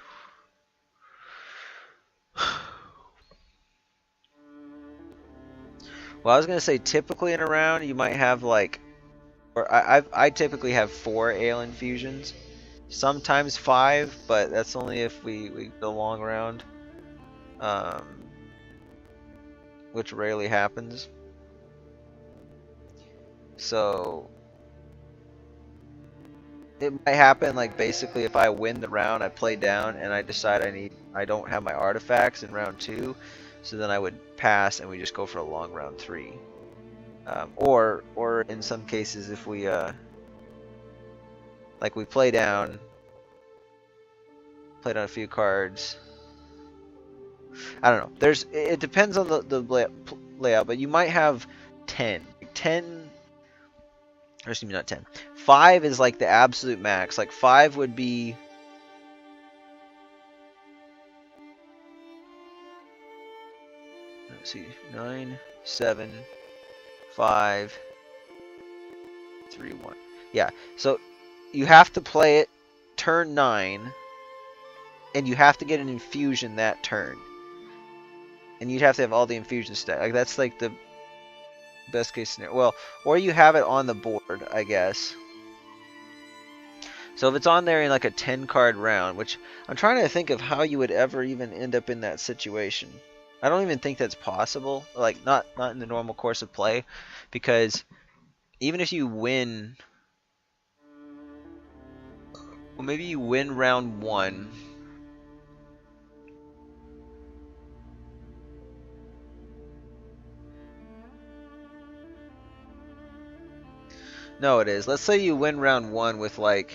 well, I was gonna say typically in a round you might have like, or I typically have 4 Ale Infusions, sometimes 5, but that's only if we go long round, which rarely happens. So it might happen like basically if I win the round, I play down and I decide I don't have my artifacts in round 2, so then I would pass and we just go for a long round 3. Or in some cases if we like we play down a few cards, I don't know. It depends on the layout, but you might have 10. 10, or excuse me, not 10. 5 is like the absolute max. Like 5 would be. Let's see, 9, 7, 5, 3, 1. Yeah, so you have to play it turn 9, and you have to get an infusion that turn. And you'd have to have all the infusions stacked. Like that's like the best case scenario. Well, or you have it on the board, I guess. So if it's on there in like a 10 card round, which I'm trying to think of how you would ever even end up in that situation. I don't even think that's possible. Like not in the normal course of play, because even if you win, well, maybe you win round 1. No, it is. Let's say you win round 1 with like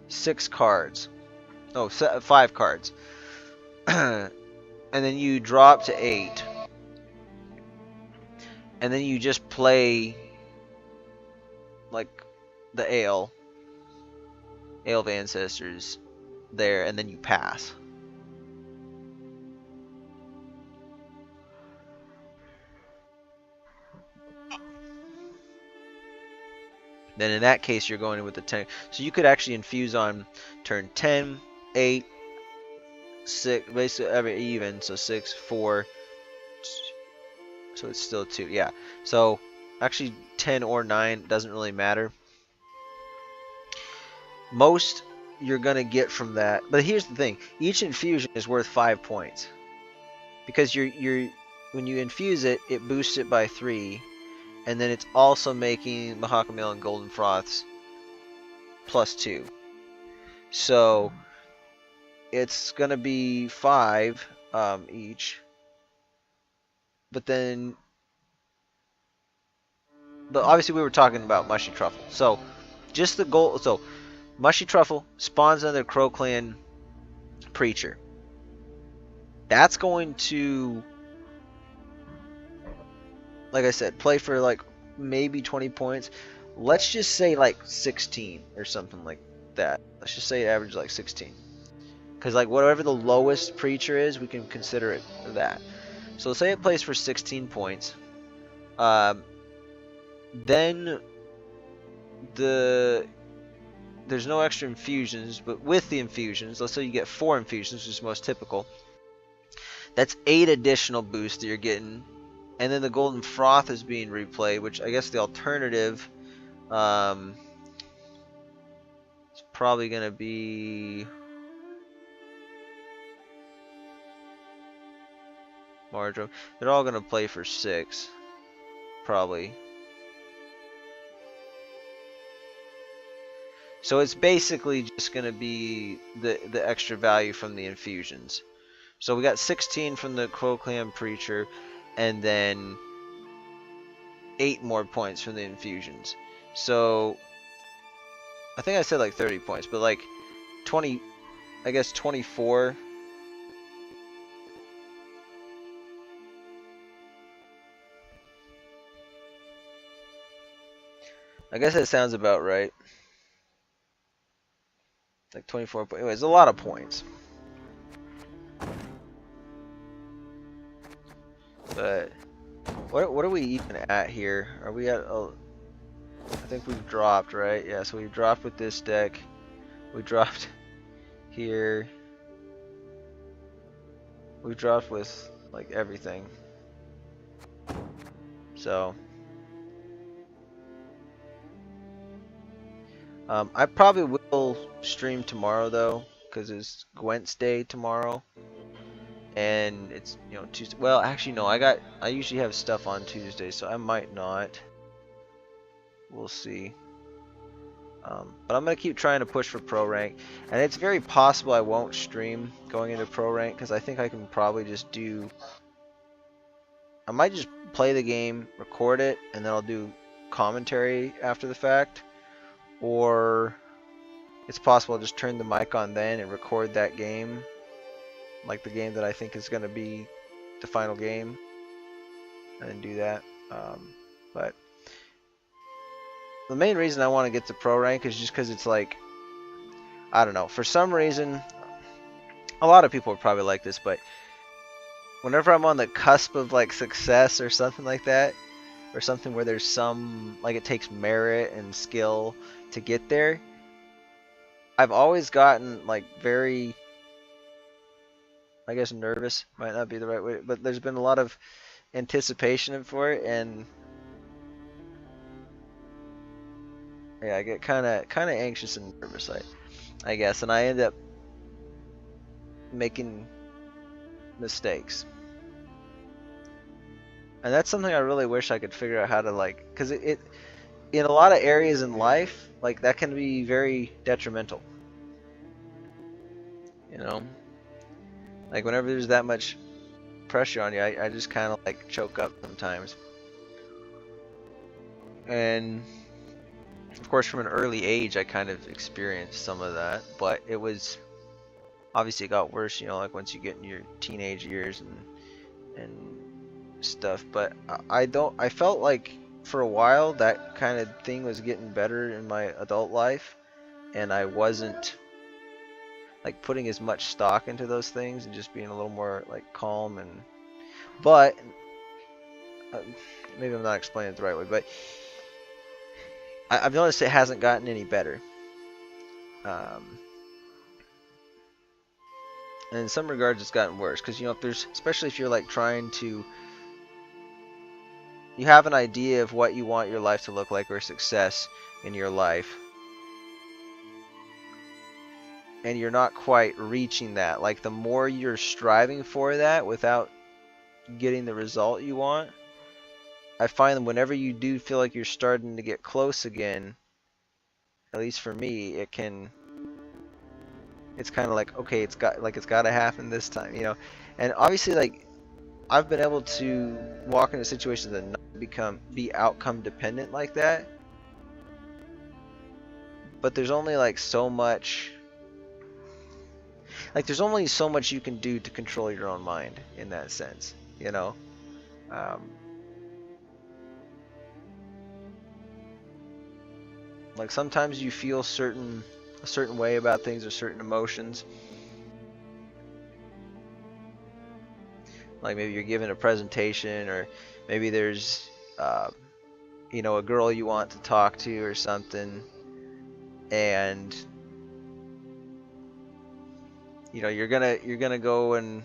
6 cards. Oh, 5 cards. And then you drop to 8. And then you just play like the Ale of Ancestors there, and then you pass. Then in that case, you're going in with the 10. So you could actually infuse on turn 10, 8, 6, basically every even. So 6, 4. So it's still 2. Yeah. So actually 10 or 9 doesn't really matter. Most you're going to get from that. But here's the thing. Each infusion is worth 5 points. Because when you infuse it, it boosts it by 3. And then it's also making Mahakam and Golden Froths +2. So it's going to be 5 each. But obviously we were talking about Mushy Truffle. So just the gold. So Mushy Truffle spawns another Crow Clan Preacher. That's going to, like I said, play for like maybe 20 points. Let's just say like 16 or something like that. Let's just say it averages like 16. Because like whatever the lowest Preacher is, we can consider it that. So say it plays for 16 points. Then there's no extra infusions, but with the infusions, let's say you get 4 infusions, which is most typical. That's 8 additional boosts that you're getting. And then the Golden Froth is being replayed, which I guess the alternative is probably going to be Marjoram. They're all going to play for 6, probably. So it's basically just going to be the extra value from the infusions. So we got 16 from the Crow Clan Preacher, and then 8 more points from the infusions. So I think I said like 30 points, but like 20, I guess 24. I guess that sounds about right. Like 24 points. Anyways, a lot of points. But what are we even at here? Are we at? I think we've dropped, right? Yeah. So we've dropped with this deck. We dropped here. We dropped with like everything. So I probably will stream tomorrow though, because it's GWENT's day tomorrow, and it's, you know, Tuesday. Well, actually no, I usually have stuff on Tuesday, so I might not. We'll see. But I'm gonna keep trying to push for pro rank, and it's very possible I won't stream going into pro rank, because I think I can probably just do. I might just play the game, record it, and then I'll do commentary after the fact, or it's possible to just turn the mic on then and record that game, like the game that I think is going to be the final game, and then do that. But the main reason I want to get to pro rank is just because it's like, I don't know, for some reason, a lot of people are probably like this, but whenever I'm on the cusp of like success or something like that, or something where there's some, like it takes merit and skill to get there, I've always gotten like very, I guess nervous might not be the right way, but there's been a lot of anticipation for it, and yeah, I get kind of anxious and nervous, I guess, and I end up making mistakes. And that's something I really wish I could figure out how to, like, because it in a lot of areas in life, like, that can be very detrimental. You know? Like, whenever there's that much pressure on you, I just kind of, like, choke up sometimes. And, of course, from an early age, I kind of experienced some of that. But it was, obviously it got worse, you know, like, once you get in your teenage years and stuff. But I felt like for a while that kind of thing was getting better in my adult life, and I wasn't like putting as much stock into those things and just being a little more like calm. And but maybe I'm not explaining it the right way, but I've noticed it hasn't gotten any better. And in some regards it's gotten worse, because, you know, if there's, especially if you're like trying to, you have an idea of what you want your life to look like, or success in your life, and you're not quite reaching that. Like, the more you're striving for that without getting the result you want, I find that whenever you do feel like you're starting to get close again, at least for me, it's kind of like, okay, it's got to happen this time, you know. And obviously, like, I've been able to walk into situations and not be outcome dependent like that. But there's only like so much, there's only so much you can do to control your own mind in that sense, you know. Like, sometimes you feel a certain way about things, or certain emotions. Like, maybe you're giving a presentation, or maybe there's you know, a girl you want to talk to or something, and you know, you're gonna go and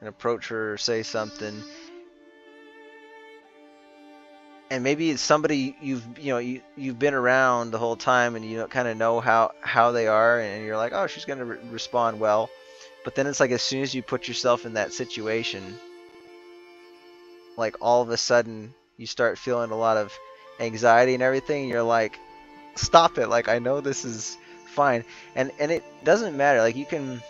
approach her or say something, and maybe it's somebody you've been around the whole time, and you kind of know how they are, and you're like, oh, she's gonna respond well. But then it's like, as soon as you put yourself in that situation, like, all of a sudden you start feeling a lot of anxiety and everything, and you're like, stop it, like, I know this is fine. And it doesn't matter, like, you can,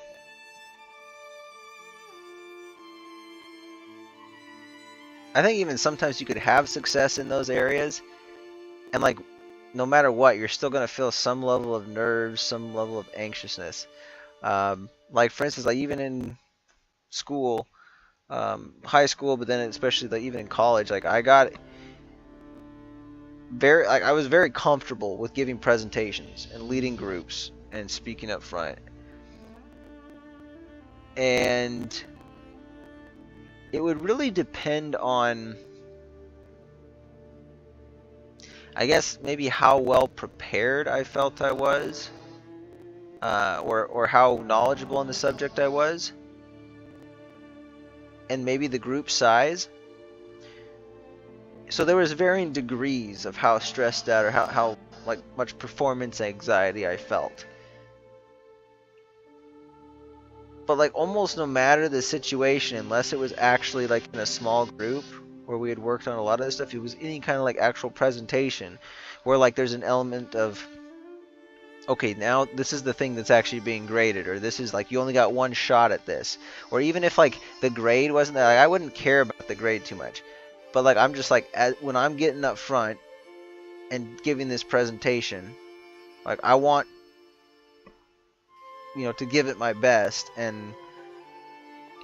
I think even sometimes you could have success in those areas, and like, no matter what, you're still gonna feel some level of nerves, some level of anxiousness. Like, for instance, like, even in school, high school, but then especially like even in college, like, I was very comfortable with giving presentations and leading groups and speaking up front, and it would really depend on, I guess, maybe how well prepared I felt I was, or how knowledgeable in the subject I was, and maybe the group size. So there was varying degrees of how stressed out, or how like much performance anxiety I felt. But like, almost no matter the situation, unless it was actually like in a small group where we had worked on a lot of this stuff, it was any kind of like actual presentation where like there's an element of, okay, now this is the thing that's actually being graded, or this is like, you only got one shot at this. Or even if like the grade wasn't that, like, I wouldn't care about the grade too much. But like, I'm just like, when I'm getting up front and giving this presentation. Like, I want, you know, to give it my best and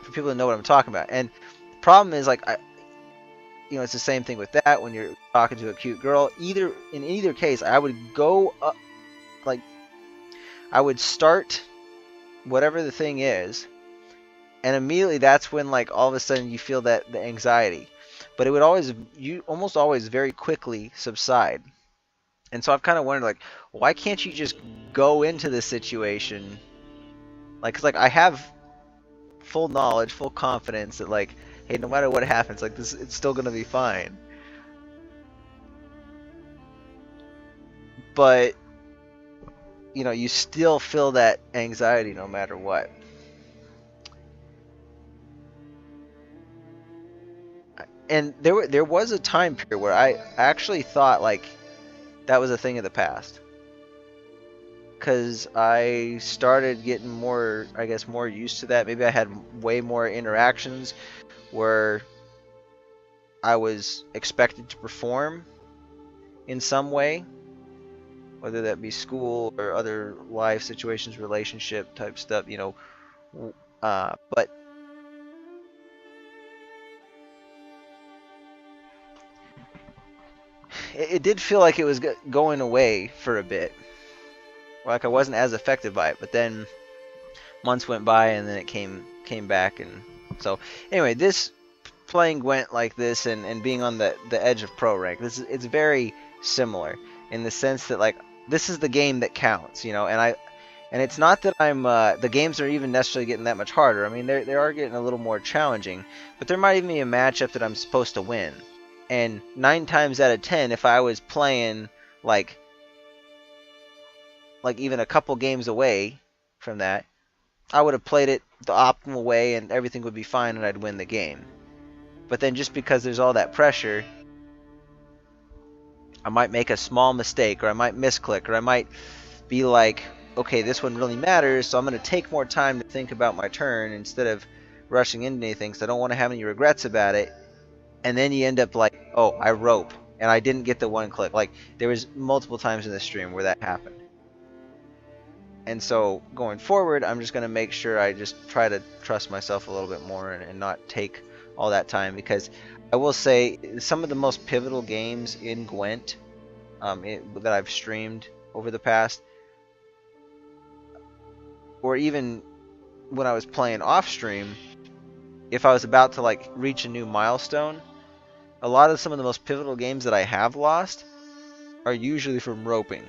for people to know what I'm talking about. And the problem is, like, you know, it's the same thing with that when you're talking to a cute girl. In either case, I would go up, like, I would start whatever the thing is, and immediately that's when, like, all of a sudden you feel the anxiety. But it would almost always very quickly subside. And so I've kind of wondered, like, why can't you just go into this situation? Like, 'cause, like, I have full knowledge, full confidence that, like, hey, no matter what happens, like, this, it's still gonna be fine. But, you know, you still feel that anxiety no matter what. And there was a time period where I actually thought, like, that was a thing of the past. Because I started getting more, I guess, more used to that. Maybe I had way more interactions where I was expected to perform in some way, whether that be school or other life situations, relationship type stuff, you know. But it did feel like it was going away for a bit. Like I wasn't as affected by it, but then months went by and then it came back. And so anyway, this playing Gwent like this and being on the edge of pro rank, it's very similar in the sense that, like, this is the game that counts, you know. And it's not that I'm the games are even necessarily getting that much harder. I mean, they are getting a little more challenging, but there might even be a matchup that I'm supposed to win. And 9 times out of 10, if I was playing like even a couple games away from that, I would have played it the optimal way and everything would be fine and I'd win the game. But then just because there's all that pressure, I might make a small mistake, or I might misclick, or I might be like, okay, this one really matters, so I'm going to take more time to think about my turn instead of rushing into anything, because I don't want to have any regrets about it. And then you end up like, oh, I rope, and I didn't get the one click. Like, there was multiple times in the stream where that happened. And so going forward, I'm just going to make sure I just try to trust myself a little bit more and not take all that time, because I will say some of the most pivotal games in Gwent that I've streamed over the past, or even when I was playing off stream, if I was about to like reach a new milestone, a lot of some of the most pivotal games that I have lost are usually from roping.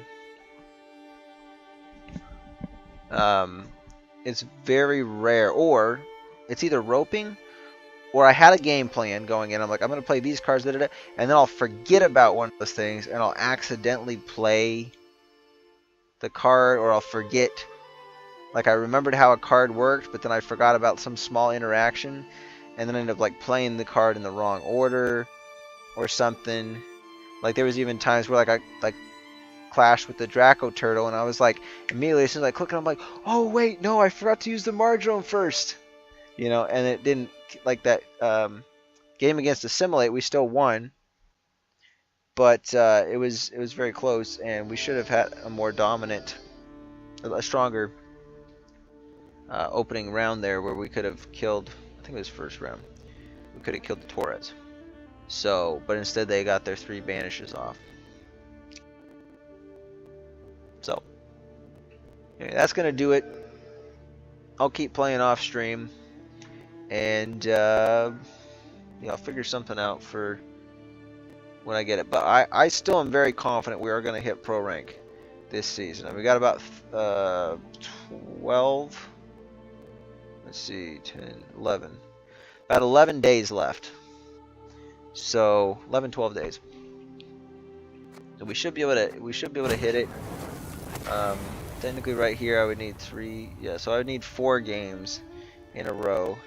It's very rare, or it's either roping or I had a game plan going in. I'm like, I'm going to play these cards, and then I'll forget about one of those things and I'll accidentally play the card, or I'll forget. Like, I remembered how a card worked, but then I forgot about some small interaction, and then I ended up like playing the card in the wrong order or something. Like, there was even times where I clashed with the Draco Turtle, and I was like, immediately as soon as I click, I'm like, oh wait, no, I forgot to use the Mardrone first, you know. And it didn't, like, that game against Assimilate, we still won, but it was very close, and we should have had a more dominant, a stronger opening round there, where we could have killed, I think it was first round, we could have killed the Torres. So, but instead they got their 3 banishes off. So, anyway, that's going to do it. I'll keep playing off stream, and yeah, I'll figure something out for when I get it. But I still am very confident we are going to hit pro rank this season. And we got about 12, let's see, 10, 11, about 11 days left. So 11, 12 days. So we should be able to hit it. Technically right here I would need 3, yeah, so I would need 4 games in a row.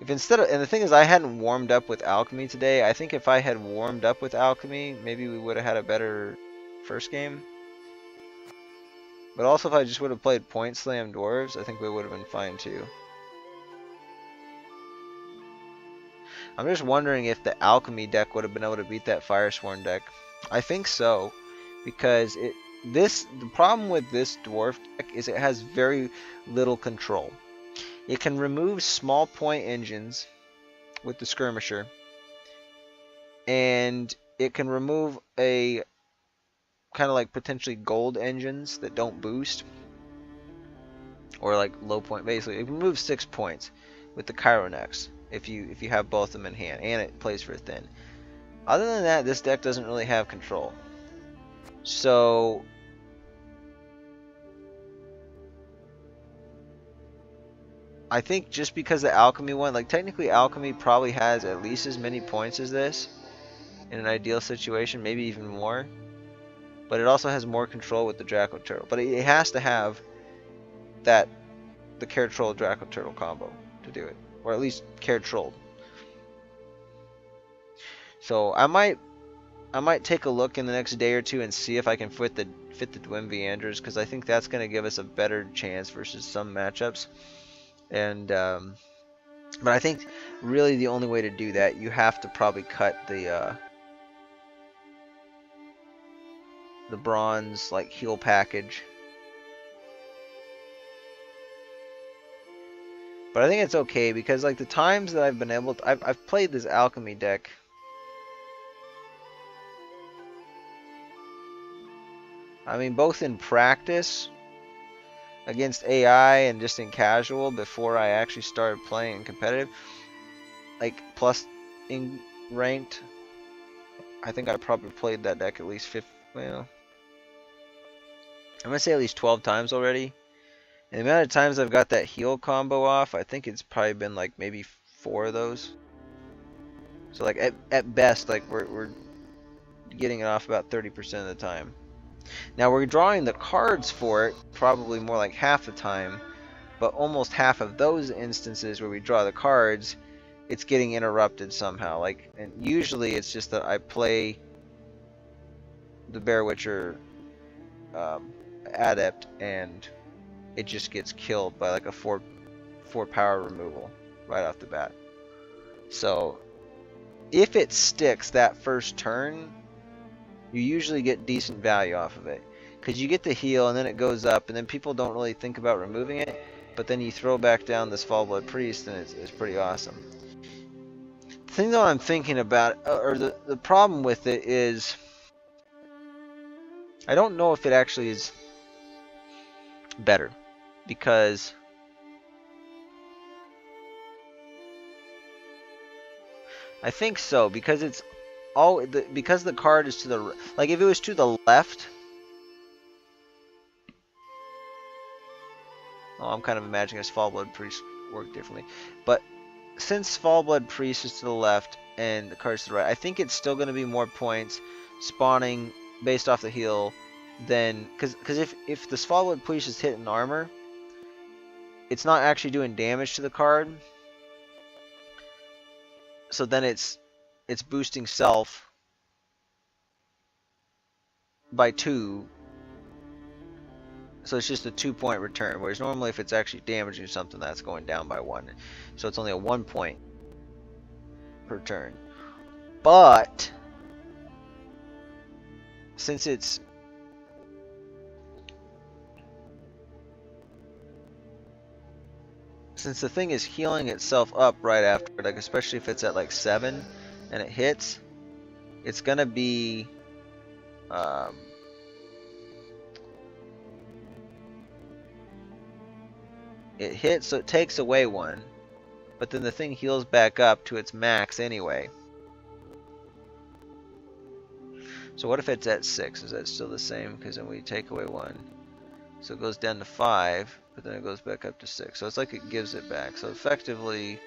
If instead of, and the thing is, I hadn't warmed up with Alchemy today. I think if I had warmed up with Alchemy, maybe we would have had a better first game. But also, if I just would have played Point Slam Dwarves, I think we would have been fine too. I'm just wondering if the Alchemy deck would have been able to beat that Firesworn deck. I think so, because the problem with this Dwarf deck is it has very little control. It can remove small point engines with the Skirmisher, and it can remove a kind of like potentially gold engines that don't boost, or like low point. Basically, it removes 6 points with the Chironex if you have both of them in hand, and it plays for thin. Other than that, this deck doesn't really have control. So I think just because the Alchemy one, like technically Alchemy probably has at least as many points as this in an ideal situation, maybe even more. But it also has more control with the Draco Turtle. But it has to have the Care Troll Draco Turtle combo to do it, or at least Care Trolled. So I might take a look in the next day or two and see if I can fit the Dwym Vianders, because I think that's going to give us a better chance versus some matchups. And but I think really the only way to do that, you have to probably cut the bronze like heal package. But I think it's okay, because like the times that I've been able to, I've played this Alchemy deck. I mean, both in practice against AI and just in casual before I actually started playing competitive, like plus in ranked. I think I probably played that deck at least 50, well, I'm gonna say at least 12 times already. And the amount of times I've got that heal combo off, I think it's probably been like maybe 4 of those. So like at best, like we're getting it off about 30% of the time. Now we're drawing the cards for it probably more like half the time, but almost half of those instances where we draw the cards, it's getting interrupted somehow. Like, and usually it's just that I play the Bear Witcher Adept and it just gets killed by like a 4 power removal right off the bat. So if it sticks that first turn, you usually get decent value off of it, because you get the heal and then it goes up, and then people don't really think about removing it, but then you throw back down this Fallblood Priest and it's pretty awesome. The thing though I'm thinking about, or the problem with it is, I don't know if it actually is better, because I think so, because it's because the card is to the, like if it was to the left, oh, I'm kind of imagining as Fallblood Priest work differently, but since Fallblood Priest is to the left and the card's to the right, I think it's still going to be more points spawning based off the heal than, because if the Fallblood Priest is hitting armor, it's not actually doing damage to the card, so then it's boosting self by 2, so it's just a 2-point return, whereas normally if it's actually damaging something, that's going down by 1, so it's only a 1 point per turn. But since the thing is healing itself up right after, like especially if it's at like 7 and it hits, it's gonna be it hits, so it takes away 1, but then the thing heals back up to its max anyway. So what if it's at 6? Is that still the same? Because then we take away 1, so it goes down to 5, but then it goes back up to 6. So it's like it gives it back. So effectively,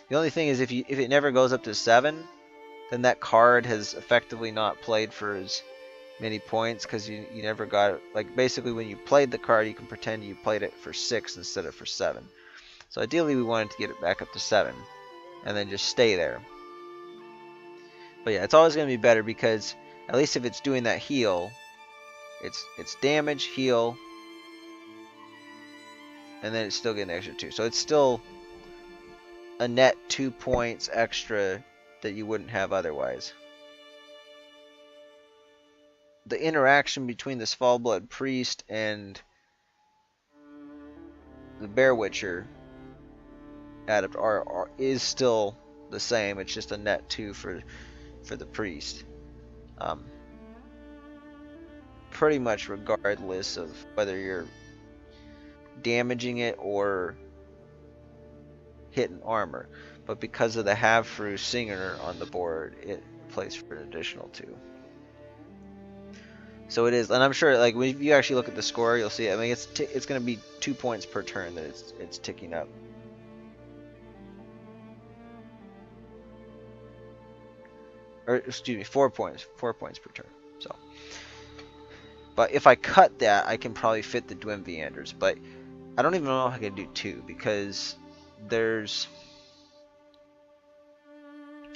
the only thing is if it never goes up to 7, then that card has effectively not played for as many points, because you never got it. Like basically when you played the card, you can pretend you played it for 6 instead of for 7. So ideally we wanted to get it back up to 7 and then just stay there. But yeah, it's always going to be better, because at least if it's doing that heal, it's damage, heal, and then it's still getting extra 2. So it's still a net 2 points extra that you wouldn't have otherwise. The interaction between the Svalbard Priest and the Bear Witcher is still the same. It's just a net 2 for the Priest. Pretty much regardless of whether you're damaging it or hitting armor. But because of the Havfru Singer on the board, it plays for an additional 2. So it is, and I'm sure, like, if you actually look at the score, you'll see. I mean, it's going to be 2 points per turn that it's ticking up. Or excuse me, 4 points per turn. So, but if I cut that, I can probably fit the Dwin Vianders. But I don't even know if I can do 2 because there's.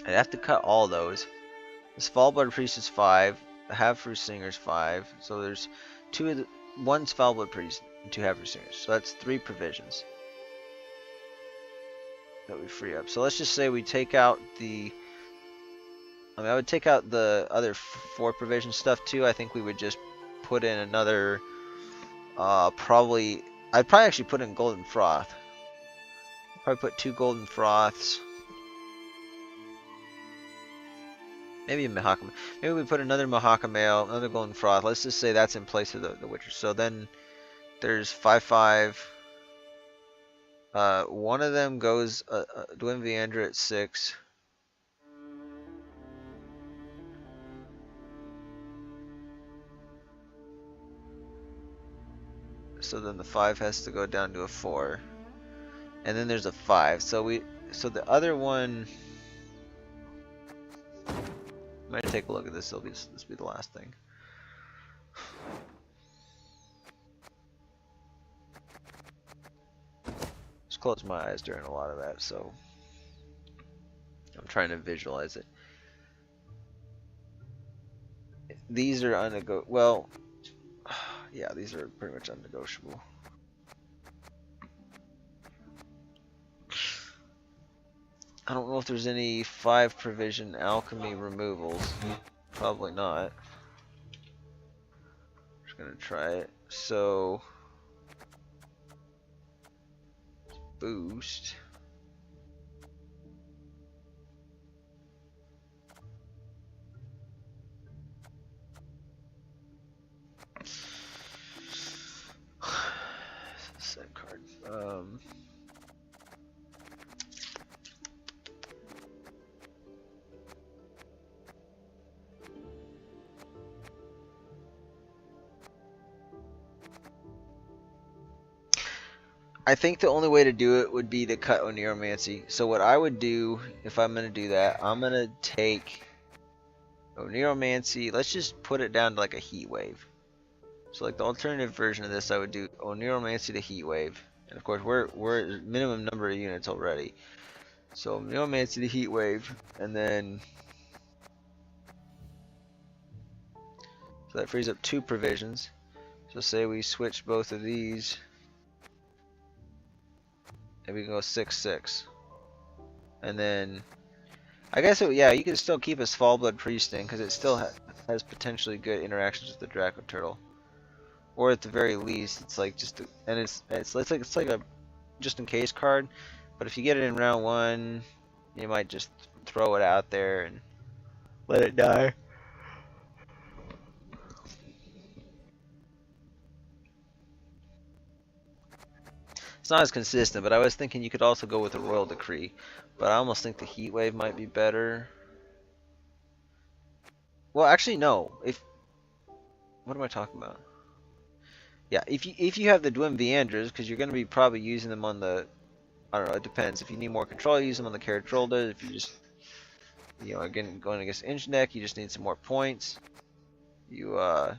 I'd have to cut all those. The Svalbard Priest is 5. The Havfru Singer is 5. So there's 1 Svalbard Priest and 2 Havfru Singers. So that's 3 provisions that we free up. So let's just say we take out the. I would take out the other 4 provision stuff too. I think we would just put in another. I'd probably actually put in Golden Froth. Probably put 2 Golden Froths. Maybe a Mahakam. Maybe we put another Mahakamail, another Golden Froth. Let's just say that's in place of the Witcher. So then there's 5/5. One of them goes Dwin Viandra at 6. So then the 5 has to go down to a 4. And then there's a 5. So the other one. I'm gonna take a look at this. This will be the last thing. Just close my eyes during a lot of that, so I'm trying to visualize it. These are unnegotiable. Well, yeah, these are pretty much unnegotiable. I don't know if there's any 5 provision alchemy removals. Probably not. Just gonna try it. So boost. Set card. I think the only way to do it would be to cut Oneiromancy. So what I would do, if I'm going to do that, I'm going to take Oneiromancy. Let's just put it down to like a Heat Wave. So like the alternative version of this, I would do Oneiromancy to Heat Wave. And of course, we're at minimum number of units already. So Oneiromancy to Heat Wave, and then so that frees up 2 provisions. So say we switch both of these. And we can go 6/6, and then I guess yeah, you can still keep a Svalbard Priest in because it still has potentially good interactions with the Draco Turtle, or at the very least, it's like just it's like a just in case card. But if you get it in round 1, you might just throw it out there and let it die. It's not as consistent, but I was thinking you could also go with a Royal Decree. But I almost think the Heat Wave might be better. Well, actually, no. What am I talking about? Yeah, if you have the Dwin Viandras, because you're going to be probably using them on the. I don't know. It depends. If you need more control, use them on the Caratrolda. If you just, again going against Engine Deck, you just need some more points. You'll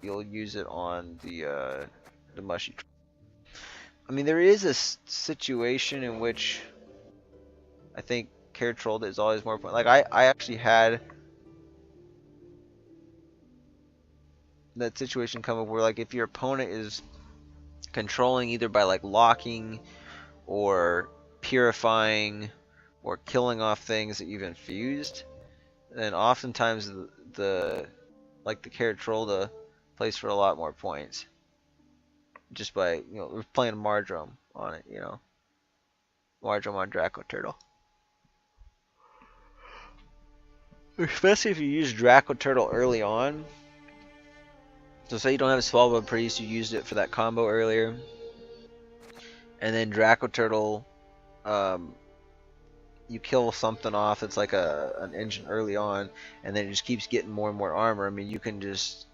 use it on the Mushy. I mean, there is a situation in which I think Caratrolda is always more point. Like I actually had that situation come up where like if your opponent is controlling either by like locking or purifying or killing off things that you've infused, then oftentimes the like the Caratrolda plays for a lot more points. Just by, we're playing Mardrome on it, Mardrome on Draco Turtle. Especially if you use Draco Turtle early on. So say you don't have a Spellbound Priest, you used it for that combo earlier. And then Draco Turtle, you kill something off that's like an engine early on, and then it just keeps getting more and more armor. I mean, you could just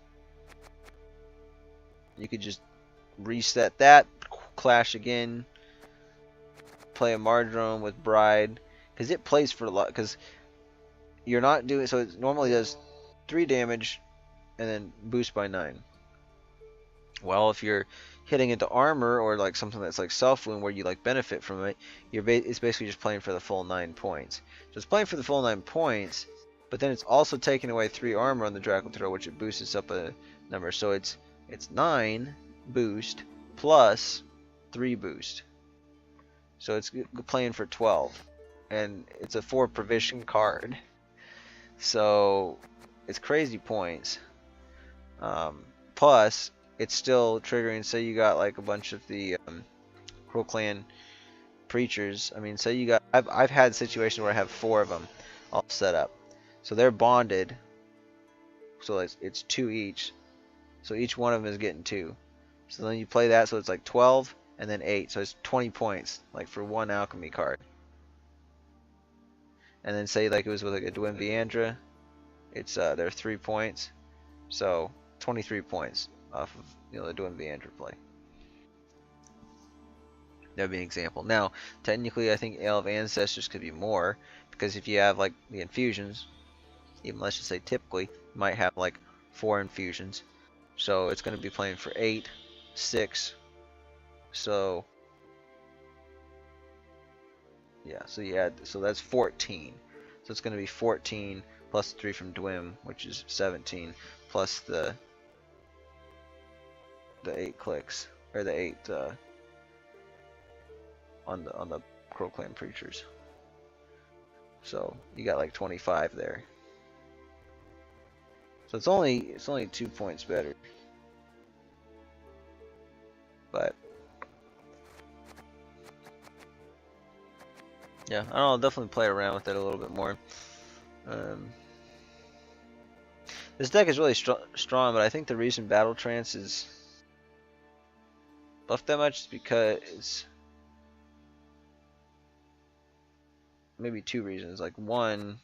reset that, clash again, play a Mardrome with Bride, because it plays for a lot, because you're not doing, so it normally does 3 damage and then boost by 9. Well, if you're hitting into armor or like something that's like self wound where you like benefit from it, it's basically just playing for the full 9 points. So it's playing for the full 9 points, but then it's also taking away 3 armor on the Draco Turtle, which it boosts up a number. So it's 9 boost plus 3 boost. So it's playing for 12, and it's a 4 provision card. So it's crazy points. Plus, it's still triggering. Say you got like a bunch of the Crow Clan preachers. I mean, say you got. I've had situations where I have 4 of them all set up. So they're bonded. So it's 2 each. So each one of them is getting 2. So then you play that. So it's like 12 and then 8. So it's 20 points, like for 1 alchemy card. And then say like it was with like a GWENT Viandra, it's they're 3 points, so 23 points off of the GWENT Viandra play. That'd be an example. Now, technically, I think Ale of Ancestors could be more, because if you have like the infusions, even let's just say typically, you might have like 4 infusions, so it's going to be playing for 8, 6, so. Yeah, so that's 14. So it's going to be 14 plus 3 from Dwim, which is 17, plus the 8 clicks, or the 8 on the Crow Clan preachers. So you got like 25 there. So it's only 2 points better. But yeah, I don't know, I'll definitely play around with it a little bit more. This deck is really strong, but I think the reason Battle Trance is buffed that much is because maybe 2 reasons. Like, one,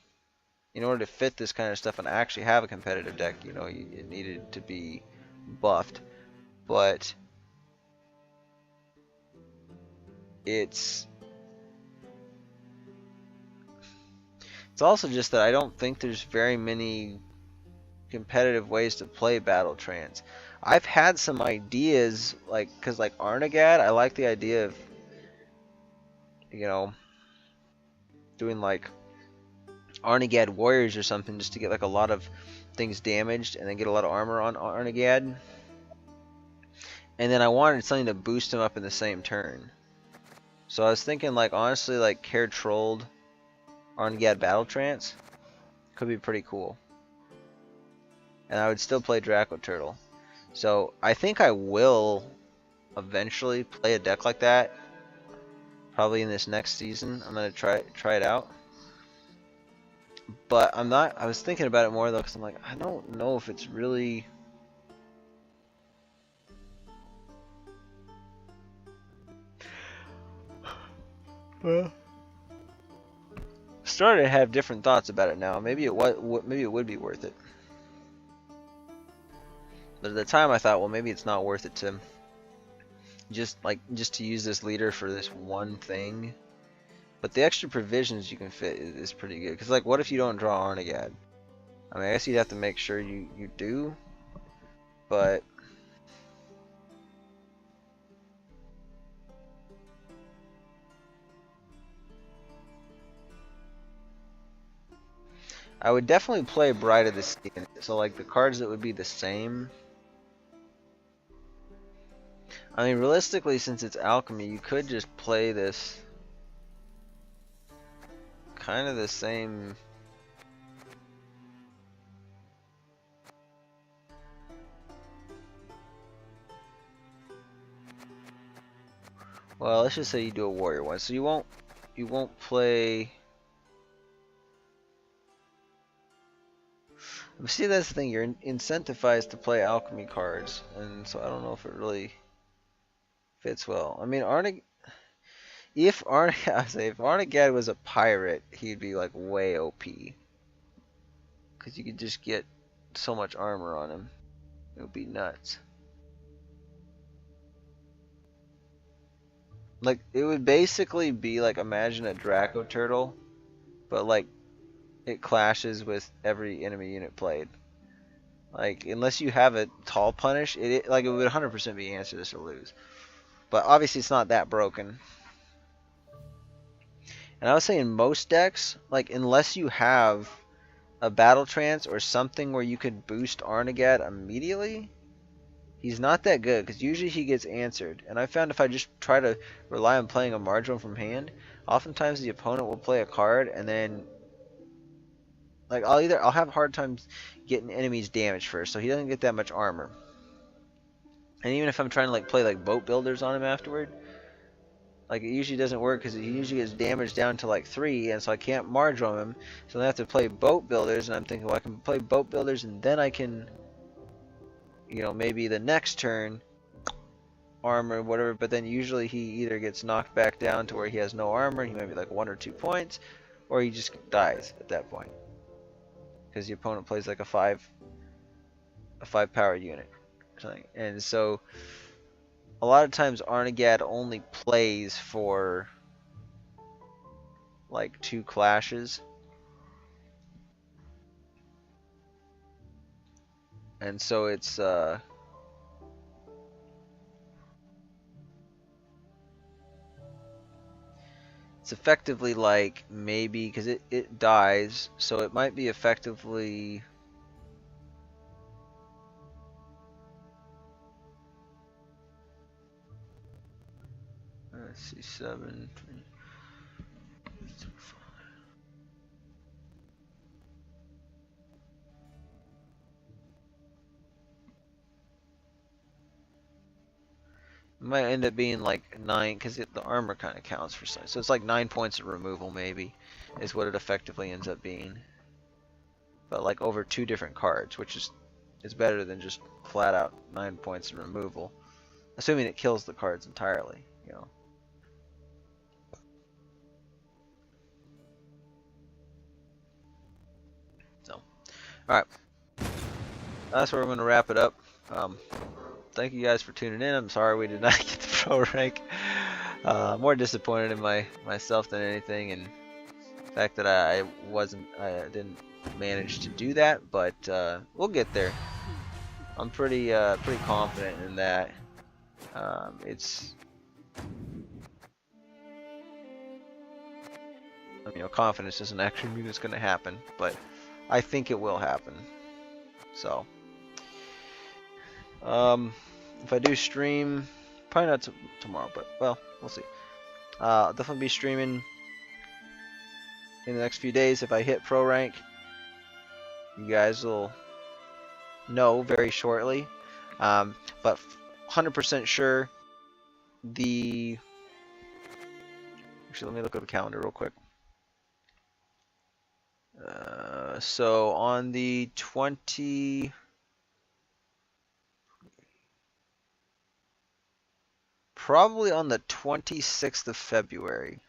in order to fit this kind of stuff and actually have a competitive deck, it needed to be buffed. But it's also just that I don't think there's very many competitive ways to play Battle Trance. I've had some ideas, because like Arnagad, I like the idea of, doing like Arnagad Warriors or something, just to get like a lot of things damaged and then get a lot of armor on Arnagad. And then I wanted something to boost him up in the same turn. So I was thinking, like, honestly, like Caratrolda Arnagad Battle Trance could be pretty cool. And I would still play Draco Turtle. So I think I will eventually play a deck like that. Probably in this next season. I'm gonna try it out. But I'm not. I was thinking about it more though, because I'm like, I don't know if it's really. Started to have different thoughts about it now. Maybe it would be worth it. But at the time I thought, well, maybe it's not worth it to just to use this leader for this one thing. But the extra provisions you can fit is pretty good. Because, like, what if you don't draw Arnagad? I mean, I guess you'd have to make sure you do. But I would definitely play Bride of the Sea. So, like, the cards that would be the same. I mean, realistically, since it's alchemy, you could just play this kind of the same. Well, let's just say you do a warrior one, so you won't play. See, that's the thing. You're incentivized to play alchemy cards, and so I don't know if it really fits well. I mean, if Arnagad was a pirate, he'd be like way OP, because you could just get so much armor on him. It would be nuts. Like, it would basically be like, imagine a Draco turtle, but like it clashes with every enemy unit played. Like, unless you have a tall punish, it would 100% be answer this or lose. But obviously it's not that broken. And I was saying most decks, like, unless you have a battle trance or something where you could boost Arnagad immediately, he's not that good, because usually he gets answered. And I found if I just try to rely on playing a marginal from hand, oftentimes the opponent will play a card, and then like I'll have hard times getting enemies damage first, so he doesn't get that much armor. And even if I'm trying to like play like boat builders on him afterward, like it usually doesn't work because he usually gets damage down to like 3, and so I can't marginal him. So I have to play boat builders, and I'm thinking, well, I can play boat builders, and then I can, you know, maybe the next turn armor whatever. But then usually he either gets knocked back down to where he has no armor, he might be like 1 or 2 points, or he just dies at that point because the opponent plays like a 5 power unit or something. And so a lot of times Arnagad only plays for like 2 clashes. And so it's effectively like maybe because it dies, so it might be effectively let's see, 7 3, 2, 5. It might end up being like 9 because the armor kind of counts for size. So it's like 9 points of removal maybe is what it effectively ends up being. But like over 2 different cards, which is better than just flat out 9 points of removal. Assuming it kills the cards entirely, you know. So, alright. That's where we're going to wrap it up. Thank you guys for tuning in. I'm sorry we did not get the pro rank. More disappointed in myself than anything, and the fact that I didn't manage to do that. But we'll get there. I'm pretty confident in that. Confidence doesn't actually mean it's going to happen, but I think it will happen. So. If I do stream, probably not tomorrow, but well, we'll see. I'll definitely be streaming in the next few days. If I hit pro rank, you guys will know very shortly. But 100% sure actually, let me look at the calendar real quick. So on the probably on the 26th of February.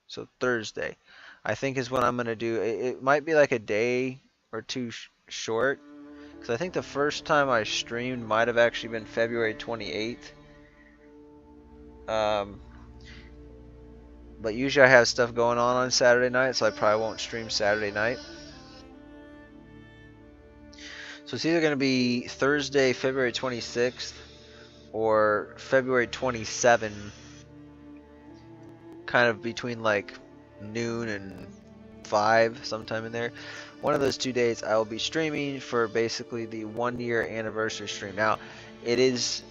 So Thursday, I think is when I'm going to do. It might be like a day or 2 short. Because I think the first time I streamed might have actually been February 28th. But usually I have stuff going on Saturday night, so I probably won't stream Saturday night. So it's either going to be Thursday, February 26th, or February 27th, kind of between like noon and 5, sometime in there. One of those 2 days I will be streaming for basically the 1-year anniversary stream. Now, it is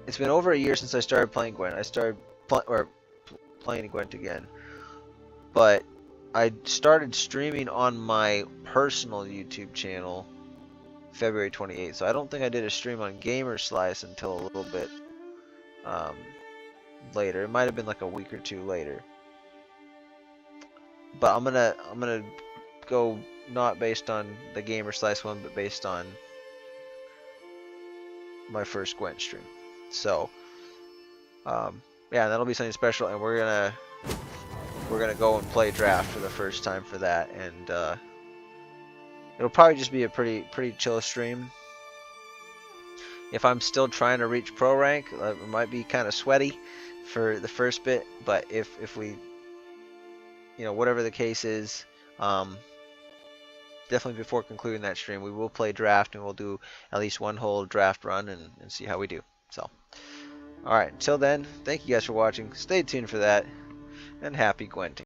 it's been over a year since I started playing Gwent. I started playing Gwent again, but I started streaming on my personal YouTube channel February 28th. So I don't think I did a stream on Gamer Slice until a little bit later. It might have been like a week or two later. But I'm gonna go not based on the Gamer Slice one, but based on my first Gwent stream. So yeah, that'll be something special, and we're gonna go and play draft for the first time for that, and it'll probably just be a pretty chill stream. If I'm still trying to reach pro rank, it might be kind of sweaty for the first bit, but if we, you know, whatever the case is, definitely before concluding that stream, we will play draft, and we'll do at least one whole draft run and see how we do. So, alright, until then, thank you guys for watching. Stay tuned for that, and happy Gwenting.